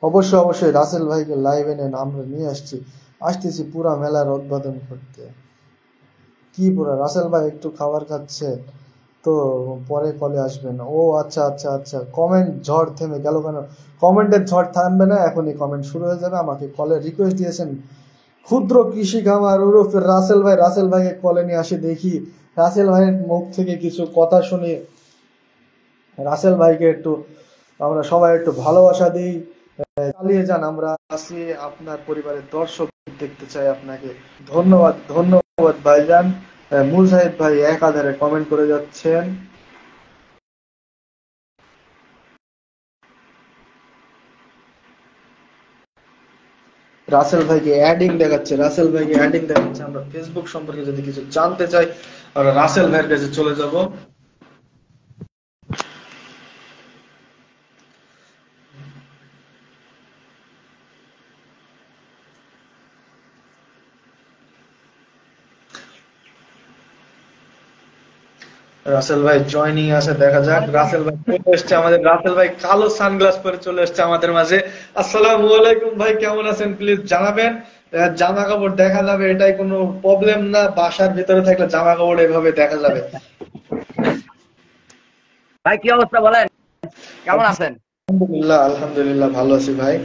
Speaker 1: অবশ্যই অবশ্যই রাসেল ভাইকে লাইভে নেন, আমরা নিয়ে আসতেছি পুরা মেলার উদ্বোধন করতে। কি পুরা রাসেল ভাই একটু খাবার খাচ্ছে তো পরে কলে আসবেন। ও আচ্ছা আচ্ছা আচ্ছা, কমেন্ট ঝড় থেমে গেল কেন? কমেন্টের ঝড় থামবে না, এখনই কমেন্ট শুরু হয়ে যাবে। আমাকে কলে রিকোয়েস্ট দিয়েছেন ক্ষুদ্র কৃষি খামার ওরফে রাসেল ভাই। রাসেল ভাইকে কলে নিয়ে আসি, দেখি রাসেল ভাইয়ের মুখ থেকে কিছু কথা শুনি। রাসেল ভাইকে একটু আমরা সবাই একটু ভালোবাসা দিই। চালিয়ে যান, আমরা আছি আপনার পরিবারের দর্শক, দেখতে চাই আপনাকে। ধন্যবাদ ধন্যবাদ ভাইজান। মুজাহিদ ভাই একাধারে কমেন্ট করে যাচ্ছেন। রাসেল ভাইকে অ্যাডিং দেখাচ্ছে, রাসেল ভাইকে অ্যাডিং দেখাচ্ছে। আমরা ফেসবুক সম্পর্কে যদি কিছু জানতে চাই আমরা রাসেল ভাইয়ের কাছে চলে যাব। রাসেল ভাই জয়নিং আছে, দেখা যাক। রাসেল ভাই চলে এসছে আমাদের, রাসেল ভাই কালো সানগ্লাস পরে চলে এসছে আমাদের মাঝে। আসসালামু আলাইকুম ভাই, কেমন আছেন প্লিজ জানাবেন। জামা কাপড় দেখা যাবে, এটাই কোনো প্রবলেম না, বাসার ভিতরে থাকলে জামা কাপড় এভাবে দেখা যাবে।
Speaker 2: ভাই কি অবস্থা বলেন, কেমন আছেন?
Speaker 1: আলহামদুলিল্লাহ আলহামদুলিল্লাহ ভালো আছি ভাই।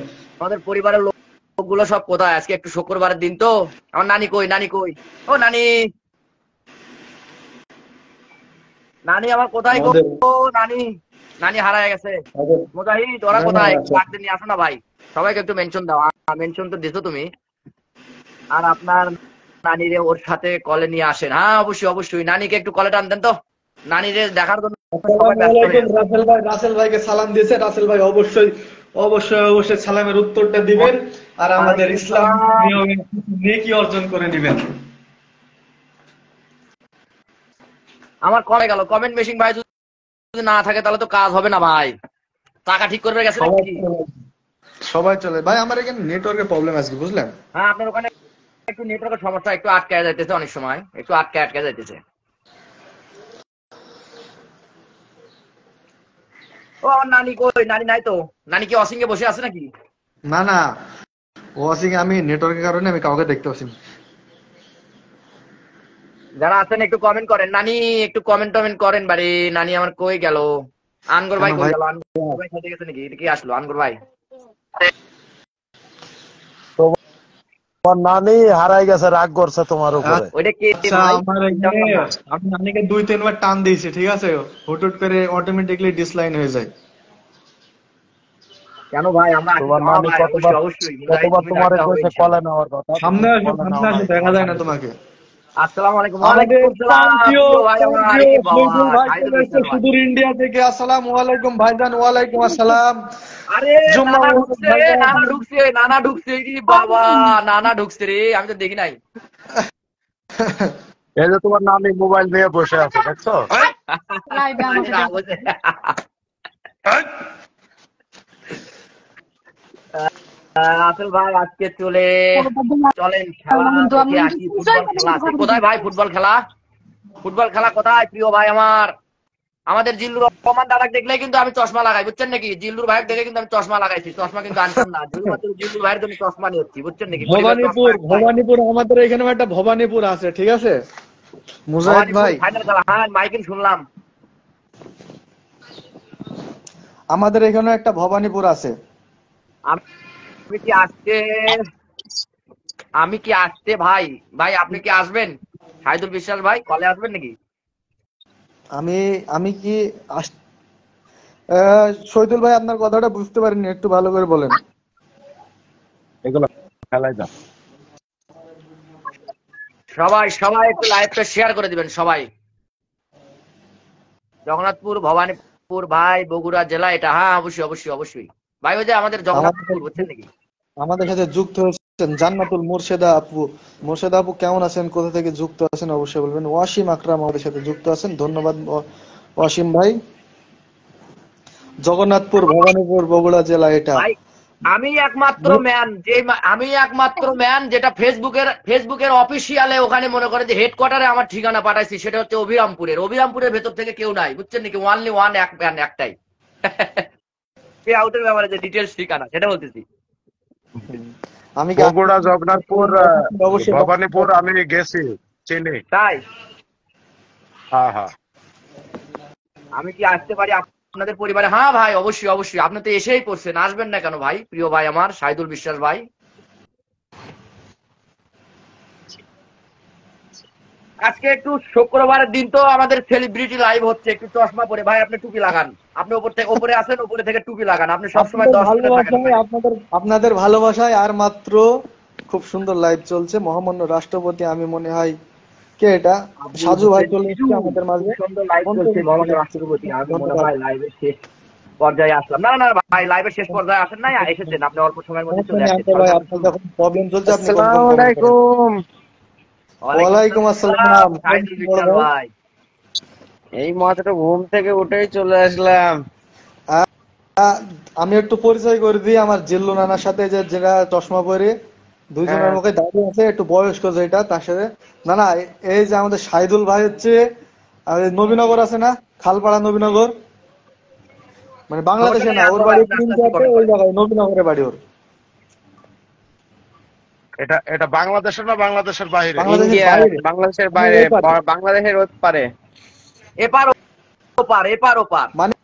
Speaker 2: আমাদের পরিবারের লোকগুলো সব কোথায়? আজকে একটু শুক্রবারের দিন তো। আমার নানি কই, নানি কই? ও নানি। নানি আমার কোথায় গো?
Speaker 1: আমাদের
Speaker 2: নানি, নানি হারায় গেছে।
Speaker 1: আমাদের
Speaker 2: মুজাহিদ ওরা
Speaker 1: না না
Speaker 2: কোথায়? একটু
Speaker 1: আচ্ছা
Speaker 2: ডাক দিয়ে নিয়ে আসো না ভাই। সবাইকে একটু মেনশন দাও। মেনশন তো দিছো তুমি। আর আপনার নানিরে ওর সাথে কলে নিয়ে আসেন। হ্যাঁ অবশ্যই অবশ্যই, নানিকে একটু কলে টান দেন তো। নানিরে দেখার জন্য সবাই
Speaker 1: আসসালামু
Speaker 2: ব্যস্ত হয়ে
Speaker 1: আলাইকুম।
Speaker 2: আছে।
Speaker 1: রাসেল ভাইকে সালাম দিয়েছে। রাসেল ভাই অবশ্যই অবশ্যই সালামের উত্তরটা দিবেন আর আমাদের
Speaker 2: ওয়ালাইকুম
Speaker 1: ইসলাম
Speaker 2: সালাম।
Speaker 1: নিয়মে নেকি অর্জন করে দিবেন।
Speaker 2: আমার কলে গেল কমেন্ট মেশিন ভাই, যদি না থাকে তাহলে তো কাজ হবে না ভাই। টাকা ঠিক করবে গেছে
Speaker 1: সবাই
Speaker 2: নাকি?
Speaker 1: চলে সবাই চলে ভাই, আমার এখানে নেটওয়ার্কের প্রবলেম আছে বুঝলেন।
Speaker 2: হ্যাঁ আপনার ওখানে একটু নেটওয়ার্কের সমস্যা, একটু আটকে যাইতেছে অনেক সময়, একটু আটকে যাইতেছে। ও আমার নানি কই? নানি নাই তো। নানি কি অসিংহে বসে আছে নাকি?
Speaker 1: না না, ওয়াসিং আমি নেটওয়ার্কের কারণে আমি কাউকে দেখতে পাচ্ছি না।
Speaker 2: যারা আছেন একটু কমেন্ট করেন। নানি একটু কমেন্ট টমেন্ট করেন বাড়ি। নানি আমার কই গেল? আনগর
Speaker 1: কেন
Speaker 2: ভাই কই
Speaker 1: ভাই?
Speaker 2: গেল? আনগর ভাই খেতে গেছে নাকি? এটা কি আসলো আনগর ভাই?
Speaker 3: তোমার নানি হারাই গেছে, রাগ করছে তোমার উপরে।
Speaker 2: ওইটা কে
Speaker 1: আচ্ছা,
Speaker 2: ভাই?
Speaker 1: আমার
Speaker 2: চিনতে
Speaker 1: এখানে
Speaker 2: পারলাম না।
Speaker 1: আমি নানিকে 2-3 বার টান দিয়েছি, ঠিক আছে, হুট করে অটোমেটিকলি ডিসলাইন হয়ে যায়।
Speaker 2: কেন ভাই? আমরা আছি
Speaker 3: তোমার
Speaker 2: তো। হ্যাঁ
Speaker 3: নানি
Speaker 2: ভাই
Speaker 3: কতবার
Speaker 2: অবশ্যই অবশ্যই। মুজাহিদ
Speaker 3: কতবার
Speaker 2: তুমি
Speaker 3: তোমার
Speaker 2: ডাকতে হবে
Speaker 3: কইছে কলে
Speaker 2: ইনশাল্লাহ।
Speaker 3: নেওয়ার কথা, তুমি
Speaker 1: সামনে
Speaker 3: তো
Speaker 1: আসো,
Speaker 3: কলে
Speaker 1: সামনে
Speaker 3: নেওয়া
Speaker 1: আসো,
Speaker 3: নাই
Speaker 1: দেখা
Speaker 3: তোমার
Speaker 1: যায় না
Speaker 3: নানিকে।
Speaker 1: তোমাকে।
Speaker 2: আসসালামু আলাইকুম।
Speaker 1: আমাদের
Speaker 2: ওয়ালাইকুম সালাম
Speaker 1: প্রান্তীয়
Speaker 2: প্রিয় ভাই আমার।
Speaker 1: প্রান্তীয়
Speaker 2: আরে বাবা,
Speaker 1: শহীদুল ভাই
Speaker 2: শাহিদুল
Speaker 1: চলে এসেছে
Speaker 2: বিশ্বাস ভাই।
Speaker 1: সুদূর ইন্ডিয়া থেকে। আসসালামু আলাইকুম ভাইজান। ওয়ালাইকুম আসসালাম।
Speaker 2: আরে
Speaker 1: জুম্মা
Speaker 2: নানা
Speaker 1: মোবারক
Speaker 2: ঢুকছে,
Speaker 1: ভাইজান।
Speaker 2: নানা ঢুকছে, নানা ঢুকছে কি বাবা। নানা ঢুকছে রে, আমি তো দেখি নাই।
Speaker 3: এই যে তোমার নানি মোবাইল নিয়ে বসে আছে, দেখছো?
Speaker 4: লাইভে আমাকে
Speaker 2: না
Speaker 4: দেখ।
Speaker 2: বুঝে। রাসেল ভাই আজকে চলেন খেলা
Speaker 4: কিন্তু আমি
Speaker 2: দেখে
Speaker 4: কিন্তু
Speaker 2: আসি।
Speaker 4: এনজয়
Speaker 2: ফুটবল
Speaker 4: করে
Speaker 2: খেলা
Speaker 4: কিন্তু
Speaker 2: আছে
Speaker 4: কথা
Speaker 2: কোথায় ভাই? ফুটবল খেলা, ফুটবল খেলা কোথায় প্রিয় ভাই আমার? আমাদের জিল্লুর রহমান দাদাকে দেখলে কিন্তু আমি চশমা লাগাই, বুঝছেন নাকি? জিল্লুর ভাইকে দেখে কিন্তু আমি চশমা লাগাইছি। চশমা কিন্তু আনতাম না, শুধুমাত্র জিল্লুর ভাইয়ের জন্য চশমা নিয়েছি, বুঝছেন নাকি? গরিবের চশমা একটাই।
Speaker 1: ভবানীপুর আমাদের এখানে একটা ভবানীপুর আছে, ঠিক আছে মুজাহিদ
Speaker 2: ভবানীপুর
Speaker 1: ভাই।
Speaker 2: ফাইনাল খেলা, হ্যাঁ মাইকিং শুনলাম।
Speaker 1: আমাদের এখানে একটা ভবানীপুর আছে।
Speaker 2: আমি কি আসতে আমি কি আসতে ভাই? ভাই আপনি কি আসবেন? শাহিদুল বিশ্বাস ভাই কলে আসবেন নাকি?
Speaker 1: আমি আমি কি শহীদুল ভাই, আপনার কথাটা বুঝতে পারিনি, একটু ভালো করে বলেন।
Speaker 3: এগুলো খেলাই দাও।
Speaker 2: সবাই সবাই একটু লাইভটা শেয়ার করে দিবেন সবাই। জগন্নাথপুর ভবানীপুর ভাই বগুড়া জেলা এটা। হ্যাঁ অবশ্যই অবশ্যই অবশ্যই ভাই। ওই যে আমাদের
Speaker 1: আমাদের
Speaker 2: জগন্নাথপুর, বুঝছেন
Speaker 1: সাথে
Speaker 2: নাকি?
Speaker 1: আমাদের সাথে যুক্ত হয়েছেন জান্নাতুল মুর্শেদা আপু। মুর্শেদা আপু কেমন আছেন, কোথা থেকে যুক্ত আছেন অবশ্যই বলবেন। ওয়াসিম আকরাম আমাদের সাথে যুক্ত আছেন, ধন্যবাদ ওয়াসিম ভাই। জগন্নাথপুর ভবানীপুর বগুড়া জেলা এটা।
Speaker 2: ভাই আমি একমাত্র ম্যান যেটা ফেসবুকের অফিসিয়ালে ওখানে মনে করে যে হেডকোয়ার্টারে আমার ঠিকানা পাঠাইছি, সেটা হচ্ছে অভিরামপুরের ভেতর থেকে কেউ নাই, বুঝছেন নাকি? ওয়ানলি ওয়ান, এক ম্যান, একটাই। পে আউটের ব্যাপারে যে ডিটেলস ঠিকানা সেটা বলতেছি।
Speaker 1: আমি কি
Speaker 3: বগুড়া, জগন্নাথপুর,
Speaker 1: অবশ্যই
Speaker 3: ভবানীপুর আমি গেছি, চিনি।
Speaker 2: তাই
Speaker 3: হ্যাঁ হ্যাঁ।
Speaker 2: আমি কি আসতে পারি আপনাদের পরিবারে? হ্যাঁ ভাই অবশ্যই অবশ্যই, আপনি তো এসেই পড়ছেন, আসবেন না কেন ভাই? প্রিয় ভাই আমার শাহিদুল বিশ্বাস ভাই, আজকে একটু শুক্রবারের দিন তো আমাদের সেলিব্রিটি লাইভ হচ্ছে। একটু চশমা পরে ভাই আপনি টুপি লাগান। আপনি উপরে আছেন, উপরে থেকে টুপি লাগান। আপনি সবসময়
Speaker 1: আপনাদের
Speaker 2: 10 মিটার থাকেন
Speaker 1: ভালোবাসায়
Speaker 2: ভাই।
Speaker 1: আপনাদের ভালোবাসায় আর মাত্র খুব সুন্দর লাইভ চলছে। মহামান্য রাষ্ট্রপতি, আমি মনে হয় কে এটা,
Speaker 2: আব্দুল
Speaker 1: সাজু ভাই
Speaker 2: হোসেন
Speaker 1: চলে
Speaker 2: জিজু,
Speaker 1: এসেছে আমাদের
Speaker 2: খুব
Speaker 1: মাঝে।
Speaker 2: সুন্দর লাইভ চলছে মহামান্য রাষ্ট্রপতি। আমি মনে
Speaker 1: ধন্যবাদ।
Speaker 2: হয় লাইভের শেষ পর্যায়ে আসলাম। না না না ভাই, লাইভের শেষ পর্যায়ে আসেন নাই, এসেছেন আপনি অল্প সময়ের মধ্যে
Speaker 1: সমস্যা
Speaker 2: চলে
Speaker 1: নেই
Speaker 2: আসছেন।
Speaker 1: আঙ্কেল ভাই,
Speaker 2: সর্বোচ্চ
Speaker 1: আপনার
Speaker 2: শুনুন।
Speaker 1: যখন প্রবলেম চলছে আপনি কোন কোন
Speaker 3: আসসালামু
Speaker 1: কমেন্ট করেন।
Speaker 3: আলাইকুম।
Speaker 2: ওয়ালাইকুম
Speaker 1: ওয়ালাইকুম
Speaker 2: আসসালাম
Speaker 1: আসসালাম।
Speaker 2: শাহিদুল
Speaker 1: বড়
Speaker 2: বিশ্বাস
Speaker 1: ভাই,
Speaker 2: ভাই।
Speaker 5: এই মাত্র ঘুম থেকে উঠেই চলে আসলাম।
Speaker 1: আহ, আমি একটু পরিচয় করে দিই আমার জিল্লু নানার সাথে, যে যেটা চশমা পরে দুইজনের
Speaker 5: হ্যাঁ,
Speaker 1: মুখে দাঁড়িয়ে আছে, একটু বয়স্ক যেটা, তার সাথে না না, এই যে আমাদের শাহিদুল ভাই হচ্ছে নবীনগর আছে না, খালপাড়া নবীনগর, মানে
Speaker 2: সমস্যা
Speaker 1: বাংলাদেশে
Speaker 2: নেই
Speaker 1: না, ওর
Speaker 2: আনন্দ ভাই,
Speaker 1: বাড়ি
Speaker 2: আপনি আস্তে আস্তে
Speaker 1: ইন্ডিয়াতে,
Speaker 2: কমেন্ট
Speaker 1: ওই
Speaker 2: করেন।
Speaker 1: জায়গায় নবীনগরে বাড়ি ওর।
Speaker 3: এটা এটা বাংলাদেশের না বাংলাদেশের বাইরে?
Speaker 1: বাংলাদেশের
Speaker 5: ইন্ডিয়া,
Speaker 1: বাইরে,
Speaker 5: বাংলাদেশের
Speaker 1: মানে
Speaker 5: বাইরে,
Speaker 1: এই পারে,
Speaker 5: বাংলাদেশের ওই পারে।
Speaker 2: এপার ওপার, এপার ওপার।
Speaker 1: মানে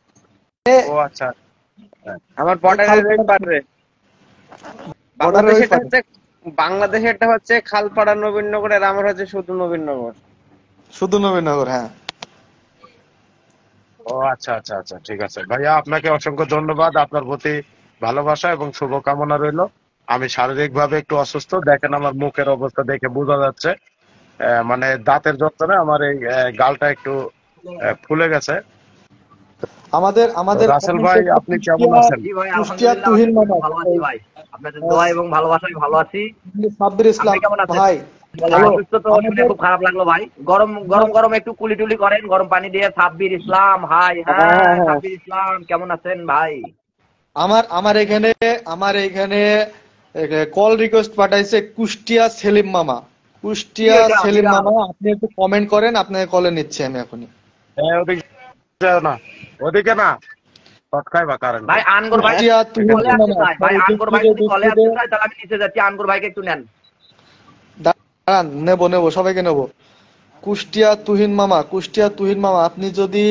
Speaker 3: ও আচ্ছা।
Speaker 5: আমার
Speaker 1: ওই
Speaker 5: বর্ডারের ওই
Speaker 1: খালপাড়া
Speaker 5: পারে।
Speaker 1: বর্ডারের ওই
Speaker 5: বাংলাদেশেরটা
Speaker 1: পারে,
Speaker 5: হচ্ছে বাংলাদেশেরটা হচ্ছে খালপাড়া নবীনগর, আর আমার হচ্ছে শুধু নবীনগর।
Speaker 1: শুধু নবীনগর, হ্যাঁ।
Speaker 3: ও আচ্ছা আচ্ছা আচ্ছা, ঠিক আছে ভাইয়া, আপনাকে অসংখ্য ধন্যবাদ। আপনার প্রতি ভালোবাসা এবং শুভকামনা রইলো। আমি শারীরিক ভাবে একটু অসুস্থ, দেখেন আমার মুখের অবস্থা দেখে বোঝা যাচ্ছে। মানে দাঁতের যন্ত্রণায় আমার এই গালটা একটু ফুলে গেছে।
Speaker 1: আমাদের
Speaker 3: তো
Speaker 1: আমাদের
Speaker 3: রাসেল
Speaker 1: comment
Speaker 3: ভাই,
Speaker 1: করছে
Speaker 3: আপনি কেমন আছেন?
Speaker 2: জি ভাই,
Speaker 1: কুষ্টিয়া
Speaker 2: আলহামদুলিল্লাহ আমি
Speaker 1: তুহিন
Speaker 2: একটু
Speaker 1: মামা,
Speaker 2: ভালো আছি ভাই। আপনাদের দোয়া এবং ভালোবাসায় ভালো আছি।
Speaker 1: সাব্বির
Speaker 2: আপনি
Speaker 1: ইসলাম
Speaker 2: কেমন আছেন?
Speaker 1: ভাই।
Speaker 2: বলেন,
Speaker 1: হ্যালো,
Speaker 2: অসুস্থ তো শুনে
Speaker 1: আমাদের
Speaker 2: খুব খারাপ লাগলো ভাই। গরম গরম গরম একটু কুলি টুলি করেন গরম পানি দিয়ে। সাব্বির ইসলাম, হাই, হ্যাঁ সাব্বির ইসলাম কেমন আছেন ভাই?
Speaker 1: আমার এখানে কল রিকোয়েস্ট পাঠাইছে কুষ্টিয়া সেলিম মামা।
Speaker 2: কি
Speaker 1: কুষ্টিয়া
Speaker 2: এটা
Speaker 1: সেলিম
Speaker 2: বিড়াল?
Speaker 1: মামা, আপনি একটু কমেন্ট করেন, আপনাকে কলে নিচ্ছি আমি এখনই।
Speaker 3: ওদিকে যাও না, ওদিকে না, শর্ট বা কারেন্টে।
Speaker 2: ভাই আনগর ভাই
Speaker 1: কুষ্টিয়া তুহিন
Speaker 2: কলে আসতে
Speaker 1: মামা,
Speaker 2: চাই ভাই,
Speaker 1: সরি
Speaker 2: আনগর ভাই
Speaker 1: দুঃখিত
Speaker 2: যদি কলে
Speaker 1: দুঃখিত।
Speaker 2: আসতে চাই তাহলে আমি নিচে যাচ্ছি। আনগর ভাইকে একটু নেন।
Speaker 1: দাঁড়ান, নেবো সবাইকে নেবো। কুষ্টিয়া তুহিন মামা, আপনি যদি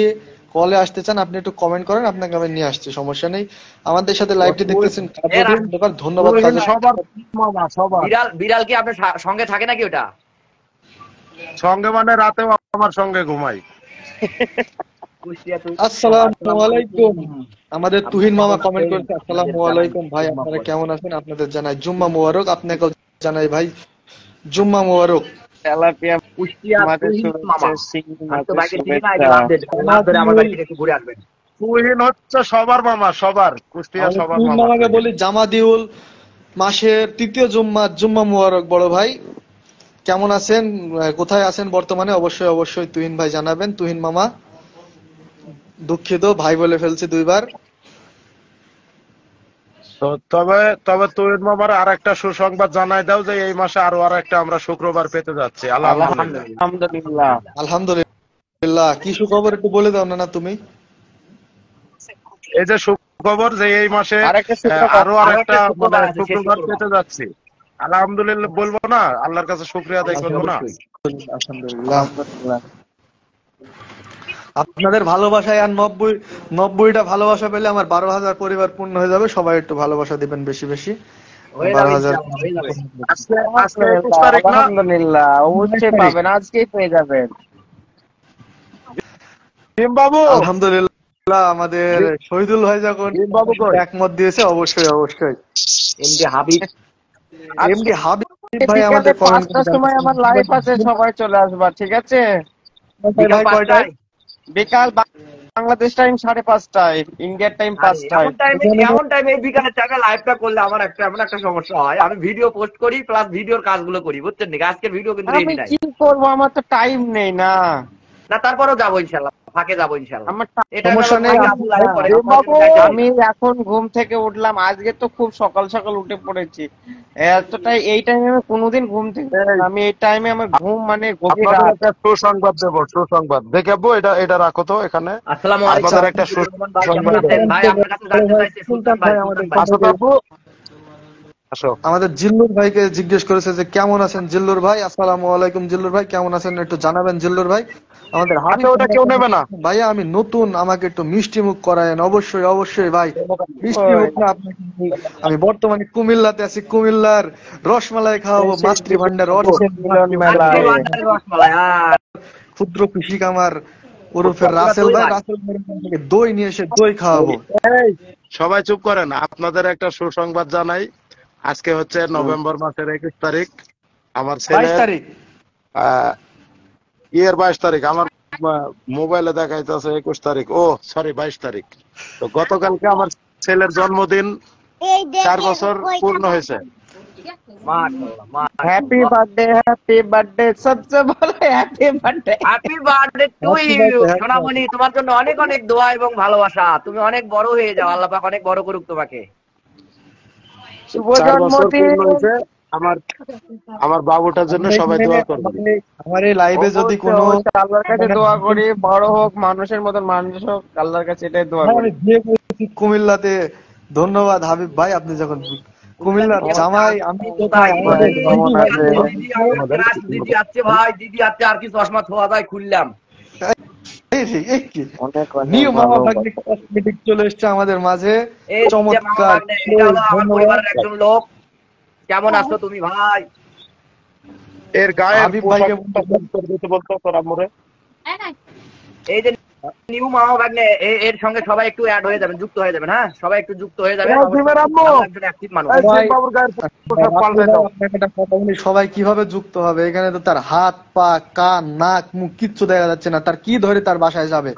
Speaker 1: কলে আসতে চান আপনি একটু কমেন্ট করেন, আপনাকে আমি নিয়ে আসছি, সমস্যা নেই। আমাদের সাথে লাইভটি দেখতেছেন
Speaker 2: এ
Speaker 1: কাজল
Speaker 2: রাস-
Speaker 1: দোকান, ধন্যবাদ
Speaker 3: তুহিন
Speaker 1: কাজল।
Speaker 3: সবার মামা, সবার
Speaker 2: বিড়াল বিড়াল কি আপনার সঙ্গে থাকে নাকি ওটা?
Speaker 3: সঙ্গে, মানে রাতেও আমার সঙ্গে ঘুমাই।
Speaker 2: কুষ্টিয়া তুই
Speaker 1: আসসালামু
Speaker 2: আসসালামু
Speaker 1: আলাইকুম।
Speaker 2: আলাইকুম।
Speaker 1: আমাদের
Speaker 2: আপনি
Speaker 1: তুহিন মামা
Speaker 2: কেমন
Speaker 1: কমেন্ট
Speaker 2: আছেন?
Speaker 1: করেছে
Speaker 2: আপনাদের
Speaker 1: আসসালামু
Speaker 2: জানাই
Speaker 1: আলাইকুম ভাই,
Speaker 2: জুম্মা
Speaker 1: আপনারা
Speaker 2: মোবারক।
Speaker 1: কেমন আছেন, আপনাদের জানাই জুম্মা মোবারক, আপনাকেও জানাই ভাই জুম্মা মোবারক।
Speaker 5: তেলাপিয়া
Speaker 2: কুষ্টিয়া
Speaker 5: মাঝে
Speaker 2: তুহিন
Speaker 5: শুভেচ্ছা,
Speaker 2: মামা।
Speaker 5: শিঙি
Speaker 2: আমি তো
Speaker 5: মাঝে
Speaker 2: বাইকে চিনি না,
Speaker 5: শুভেচ্ছা।
Speaker 2: এটা লাভ ধরে আমার
Speaker 1: জামাদিউল,
Speaker 2: বাড়ি থেকে একটু ঘুরে আসবেন।
Speaker 3: তুহিন হচ্ছে সবার মামা, সবার কুষ্টিয়া
Speaker 1: আমাদের
Speaker 3: সবার
Speaker 1: তুহিন
Speaker 3: মামা
Speaker 1: মামাকে
Speaker 3: তুহিন।
Speaker 1: বলি জামাদিউল, মাসের তৃতীয় জুম্মা মোবারক বড় ভাই। কেমন আছেন, কোথায় আছেন বর্তমানে, অবশ্যই তুহিন ভাই জানাবেন। তুহিন মামা, দুঃখিত ভাই বলে ফেলছি দুইবার।
Speaker 3: তো তবে তবে তুহিন মামার আর একটা সুসংবাদ জানাই দাও যে এই মাসে আর একটা আমরা শুক্রবার পেতে যাচ্ছি, আলহামদুলিল্লাহ।
Speaker 2: আলহামদুলিল্লাহ
Speaker 5: আলহামদুলিল্লাহ।
Speaker 2: আলহামদুলিল্লাহ।
Speaker 1: আলহামদুলিল্লাহ, কি সুখবর একটু বলে দাও না তুমি।
Speaker 3: এই যে সুখবর যে এই মাসে
Speaker 5: আরেকটা শুক্রবার।
Speaker 3: আরো
Speaker 2: আরো
Speaker 3: একটা
Speaker 2: একটা
Speaker 3: মানে
Speaker 2: শুক্রবার আছে, শেষ
Speaker 3: শুক্রবার
Speaker 2: শুক্রবার।
Speaker 3: পেতে যাচ্ছি, আলহামদুলিল্লাহ বলবো না, আল্লাহর কাছে শুকরিয়া আদায়
Speaker 2: অবশ্যই
Speaker 3: করবো না?
Speaker 2: অবশ্যই।
Speaker 1: আলহামদুলিল্লাহ,
Speaker 5: আলহামদুলিল্লাহ।
Speaker 1: আপনাদের ভালোবাসায় আর 90টা ভালোবাসা পেলে আমার 12,000 পরিবার পূর্ণ হয়ে যাবে। সবাই একটু ভালোবাসা দিবেন বেশি বেশি।
Speaker 2: হয়ে যাবে
Speaker 1: 12,000।
Speaker 2: ইনশাআল্লাহ, হয়ে যাবে।
Speaker 3: আজকে আজকে 21
Speaker 5: আলহামদুলিল্লাহ,
Speaker 3: তারিখ না?
Speaker 5: আলহামদুলিল্লাহ, অবশ্যই পাবেন, আজকেই পেয়ে যাবেন।
Speaker 3: ভীম বাবু,
Speaker 1: আলহামদুলিল্লাহ, আমাদের শহীদুল ভাই যখন
Speaker 3: ভীম বাবু কই?
Speaker 1: একমত দিয়েছে, অবশ্যই।
Speaker 2: এমডি হাবিব।
Speaker 1: এমডি হাবিব ভাই
Speaker 5: বিকালে
Speaker 1: আমাদের কমেন্ট
Speaker 5: 5টার সময় আমার লাইভ আছে, সবাই চলে আসবা, ঠিক আছে?
Speaker 2: বিকাল
Speaker 1: ভাই কয়টায়?
Speaker 2: 5টায়।
Speaker 5: বিকাল বাংলাদেশ টাইম 5:30টায়, ইন্ডিয়ার টাইম
Speaker 2: আরে
Speaker 5: 5টায়।
Speaker 2: এমন টাইমে এই বিকালের টাইমে লাইভটা করলে আমার এমন একটা সমস্যা হয়, আমি ভিডিও পোস্ট করি প্লাস ভিডিওর কাজগুলো করি, বুঝছেন নাকি? আজকের ভিডিও কিন্তু
Speaker 5: আমি
Speaker 2: রেডি নাই।
Speaker 5: কি করবো, আমার তো টাইম নেই না।
Speaker 2: না তারপরেও যাবো ইনশাআল্লাহ, ফাঁকে যাবো ইনশাআল্লাহ।
Speaker 5: আমার
Speaker 2: এটা
Speaker 1: সমস্যা নেই।
Speaker 2: ফাঁকে আপনি লাইভ করেন,
Speaker 3: ভীম বাবু,
Speaker 5: আমি এখন ঘুম থেকে উঠলাম, আজকে তো খুব সকাল সকাল উঠে পড়েছি। এতটাই এই টাইমে আমি কোনোদিন ঘুম থেকে উঠি না। আমি এই টাইমে আমার ঘুম মানে গভীর
Speaker 3: আপনাদের
Speaker 5: রাত।
Speaker 3: একটা সুসংবাদ দেবো, সুসংবাদ দেখাবো, এটা রাখো তো এখানে।
Speaker 2: আসসালামু
Speaker 1: আচ্ছা,
Speaker 2: আলাইকুম।
Speaker 3: আপনাদের একটা
Speaker 2: রহমান ভাই কেমন
Speaker 3: সুসংবাদ
Speaker 2: আছেন
Speaker 3: দেবো।
Speaker 2: ভাই? আপনার কাছে জানতে চাইছে সুলতান ভাই, সুলতান ভাই।
Speaker 3: আসো বাবু, আসো।
Speaker 1: আমাদের জিল্লুর ভাইকে জিজ্ঞেস করেছে যে কেমন আছেন জিল্লুর ভাই। আসসালামু আলাইকুম জিল্লুর ভাই, কেমন আছেন একটু জানাবেন জিল্লুর ভাই। আমাদের
Speaker 3: আচ্ছা,
Speaker 1: হাবিব
Speaker 3: ওটা কেউ নেবে না।
Speaker 1: ভাইয়া, আমি নতুন, আমাকে একটু মিষ্টি মুখ করায়েন, অবশ্যই ভাই। মিষ্টি মুখ না আপনাকে, আমি বর্তমানে কুমিল্লাতে আছি, কুমিল্লার রসমালাই খাওয়াবো, মাতৃভান্ডার
Speaker 5: মিলন মেলায়।
Speaker 2: রসমালাই আর
Speaker 1: ক্ষুদ্র কৃষি কামার ওরফে রাসেল ভাই, রাসেল ভাইয়ের কাছ থেকে দই নিয়ে এসে দই খাওয়াবো।
Speaker 3: এই, সবাই চুপ করেন, আপনাদের একটা সুসংবাদ জানাই। আজকে হচ্ছে নভেম্বর মাসের 21 তারিখ। আমার
Speaker 1: 22
Speaker 3: ছেলের
Speaker 1: তারিখ।
Speaker 3: 22 তারিখ, আমার মোবাইলে দেখাইতেছে 21 তারিখ, ও সরি 22 তারিখ। তো গতকালকে আমার ছেলের জন্মদিন, 4 বছর পূর্ণ হয়েছে।
Speaker 2: মাশাআল্লাহ,
Speaker 5: হ্যাপি বার্থডে, সবচেয়ে বড় happy birthday.
Speaker 2: Happy birthday to you সোনামণি, তোমার জন্য অনেক অনেক দোয়া এবং ভালোবাসা। তুমি অনেক বড় হয়ে যাও, আল্লাহ পাক অনেক বড় করুক তোমাকে।
Speaker 5: শুভ
Speaker 3: 4 বছর
Speaker 5: জন্মদিন।
Speaker 3: পূর্ণ হয়েছে। আমার আমার বাবুটার জন্য সবাই দোয়া করবেন।
Speaker 1: আমার এই লাইভে যদি কোনো
Speaker 5: অবশ্যই আল্লাহর কাছে দোয়া করি, বড় হোক, মানুষের মতন মানুষ হোক, আল্লাহর কাছে এটাই দোয়া
Speaker 1: হ্যাঁ,
Speaker 5: করি।
Speaker 1: আমি বিয়ে করেছি কুমিল্লাতে। ধন্যবাদ হাবিব ভাই, আপনি যখন কুমিল্লার জামাই, আমি কোথায়, আমাদের
Speaker 5: কেমন আছে?
Speaker 2: দিদি আসছে ভাই, দিদি আসছে, আর কি চশমা থোয়া যায় খুললাম।
Speaker 5: অনেক
Speaker 1: নিউ মামা
Speaker 5: ধন্যবাদ।
Speaker 1: ভাগ্নে কসমেটিক চলে এসেছে আমাদের মাঝে,
Speaker 2: এই যে মামা
Speaker 1: চমৎকার।
Speaker 2: ভাগ্নে, এটা হলো আমার পরিবারের একজন লোক। কেমন আছো তুমি ভাই?
Speaker 3: এর গায়ের
Speaker 1: হাবিব ভাইকে
Speaker 3: পোশাকটা বলতো তোর আম্মুরে।
Speaker 2: এই যে নিউ মামা ভাগ্নে এর সঙ্গে সবাই একটু অ্যাড হয়ে যাবেন, যুক্ত হয়ে যাবেন। হ্যাঁ, সবাই একটু যুক্ত হয়ে যাবেন।
Speaker 3: জিমের আম্মু,
Speaker 2: আমরা একজন অ্যাক্টিভ মানুষ।
Speaker 3: এই
Speaker 1: ভাই,
Speaker 3: জিম বাবুর গায়ের পোশাক
Speaker 1: রাসেল
Speaker 3: পাল্টে
Speaker 1: ভাই,
Speaker 3: দাও।
Speaker 1: আপনাকে একটা কথা বলি, সবাই কিভাবে যুক্ত হবে? এখানে তো তার হাত পা কান নাক মুখ কিচ্ছু দেখা যাচ্ছে না, তার কি ধরে তার বাসায় যাবে?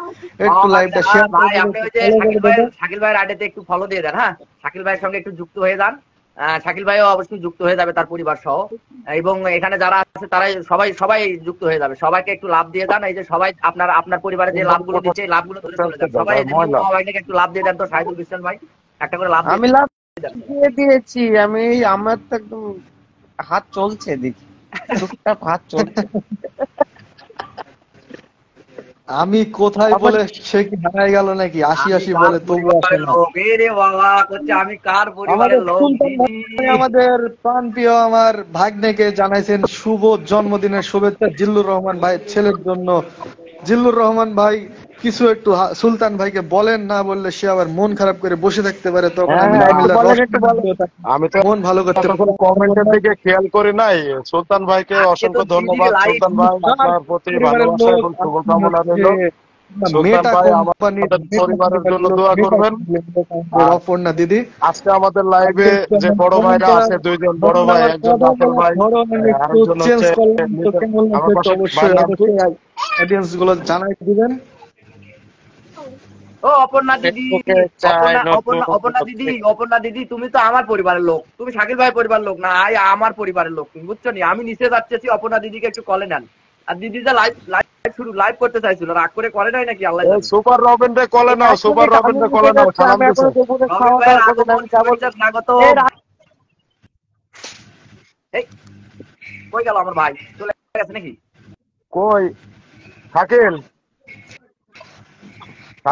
Speaker 1: একটু লাইভটা শেয়ার করে
Speaker 2: ভাই
Speaker 1: দেবেন,
Speaker 2: আপনি
Speaker 1: একটু
Speaker 2: ওই যে
Speaker 1: ফলো করে দেবেন।
Speaker 2: শাকিল ভাইয়ের আইডিতে একটু ফলো দিয়ে দেন। হ্যাঁ, শাকিল ভাইয়ের সঙ্গে একটু যুক্ত হয়ে যান। শাকিল ভাইও অবশ্যই যুক্ত হয়ে যাবে তার পরিবার সহ, এবং এখানে যারা আছে তারাই সবাই সবাই যুক্ত হয়ে যাবে। সবাইকে একটু লাভ দিয়ে দেন। এই যে সবাই আপনার পরিবারে যে লাভগুলো দিচ্ছে, এই লাভগুলো ধরে চলে যান সবাই। এই যে নিউ
Speaker 3: ময়লা।
Speaker 2: মামা ভাইকে একটু লাভ দিয়ে দেন তো, শাহিদুল বিশ্বাস ভাই একটা করে লাভ দিয়ে
Speaker 5: আমি লাভ দিয়ে দিয়েছি, আমার তো একদম হাত চলছে, দেখি টুকটাক হাত চলছে।
Speaker 1: আমি কোথায় বলে সে কি হারাই গেল নাকি? আসি আসি বলে তবু আসে না।
Speaker 2: লোক। এ রে বাবা, করছে আমি কার
Speaker 1: আমাদের
Speaker 2: পরিবারের লোক।
Speaker 1: সুলতান ভাই আমাদের প্রাণপ্রিয় আমার ভাগ্নেকে জানাইছেন শুভ জন্মদিনের শুভেচ্ছা জিল্লুর রহমান ভাইয়ের ছেলের জন্য। জিল্লুর রহমান ভাই কিছু একটু সুলতান ভাইকে বলেন, না বললে সে আবার মন খারাপ করে বসে থাকতে পারে, তখন আমি
Speaker 3: হ্যাঁ,
Speaker 1: বিসমিল্লাহ
Speaker 5: একটু বলেন।
Speaker 3: আমি তো
Speaker 1: মন ভালো করতে
Speaker 3: এতক্ষণ কমেন্টের দিকে খেয়াল করি নাই। সুলতান ভাইকে অসংখ্য ধন্যবাদ। সুলতান ভাই, আপনার প্রতি ভালোবাসা এবং শুভকামনা রইল। সুলতান
Speaker 1: মেটা
Speaker 3: ভাই,
Speaker 1: কোম্পানির
Speaker 3: আমাদের পরিবারের জন্য দোয়া করবেন। আর
Speaker 1: অপর্ণা দিদি,
Speaker 3: আজকে আমাদের লাইভে যে বড় ভাইরা আছে, দুইজন বড় ভাই, একজন রাসেল ভাই, আরেকজন
Speaker 1: চেঞ্জ
Speaker 3: হচ্ছে
Speaker 1: করলাম তো কেমন
Speaker 3: আমার
Speaker 1: লাগছে
Speaker 3: পাশে
Speaker 1: অবশ্যই
Speaker 3: ভাইয়ের নাম কি?
Speaker 1: অডিয়েন্স গুলো জানাই দিবেন।
Speaker 2: ও অপর্ণা দিদি,
Speaker 5: ফেসবুকে চাই নতুন
Speaker 2: অপর্ণা দিদি, তুমি তো আমার পরিবারের লোক। তুমি শাকিল ভাই পরিবারের লোক না, আমার পরিবারের লোক তুমি, বুঝছো নি? আমি নিচে যাচ্ছি, অপর্ণা দিদিকে একটু কলে নেন। আর দিদি যে লাইভ করতে চাইছিল, রাগ করে করে নাই নাকি আল্লাহ জানে।
Speaker 3: সুপার রবিন রে কলে নাও, সুপার রবিন রে কলে নাও, সালাম দিছে।
Speaker 2: রবিন ভাইয়ের আগমন, শুভেচ্ছা, স্বাগতম। এই কই গেল আমার ভাই? চলে গেছে নাকি?
Speaker 3: কই শাকিল?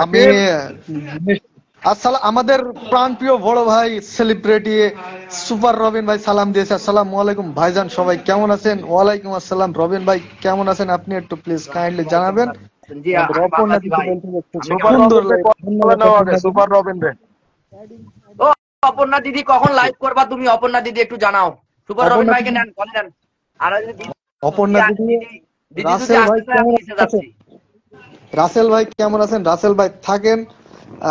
Speaker 1: আমি
Speaker 3: শাকিল,
Speaker 1: আসসালাম, আমাদের প্রাণপ্রিয় বড় ভাই সেলিব্রিটি সুপার রবিন ভাই সালাম দিয়েছে। আসসালামু আলাইকুম ভাইজান, সবাই কেমন আছেন? ওয়ালাইকুম আসসালাম। রবিন ভাই কেমন আছেন? আপনি একটু প্লিজ কাইন্ডলি জানাবেন।
Speaker 2: জি,
Speaker 1: আমাদের
Speaker 2: আমি ভালো
Speaker 1: অপর্ণা
Speaker 2: আছি
Speaker 1: দিদি
Speaker 2: ভাই।
Speaker 1: বলতে যাচ্ছে,
Speaker 2: আপনি
Speaker 3: সুপার
Speaker 2: কেমন
Speaker 1: সুন্দর
Speaker 3: রবিন রে
Speaker 1: লাগে।
Speaker 3: কলে
Speaker 1: ধন্যবাদ
Speaker 3: নাও আগে,
Speaker 1: অপর্ণা দিদি।
Speaker 3: সুপার রবিন রে।
Speaker 2: ও অপর্ণা দিদি, কখন লাইভ করবা তুমি? অপর্ণা দিদি একটু জানাও। সুপার রবিন
Speaker 1: অপর্ণা
Speaker 2: ভাইকে
Speaker 1: দিদি,
Speaker 2: নেন, কলে নেন। আর ওই যে
Speaker 1: অপর্ণা দিদি,
Speaker 2: দিদি যদি
Speaker 1: রাসেল ভাই
Speaker 2: আসতে চায়, আমি
Speaker 1: কেমন
Speaker 2: নিচে
Speaker 1: আছেন?
Speaker 2: যাচ্ছি।
Speaker 1: রাসেল ভাই কেমন আছেন? রাসেল ভাই থাকেন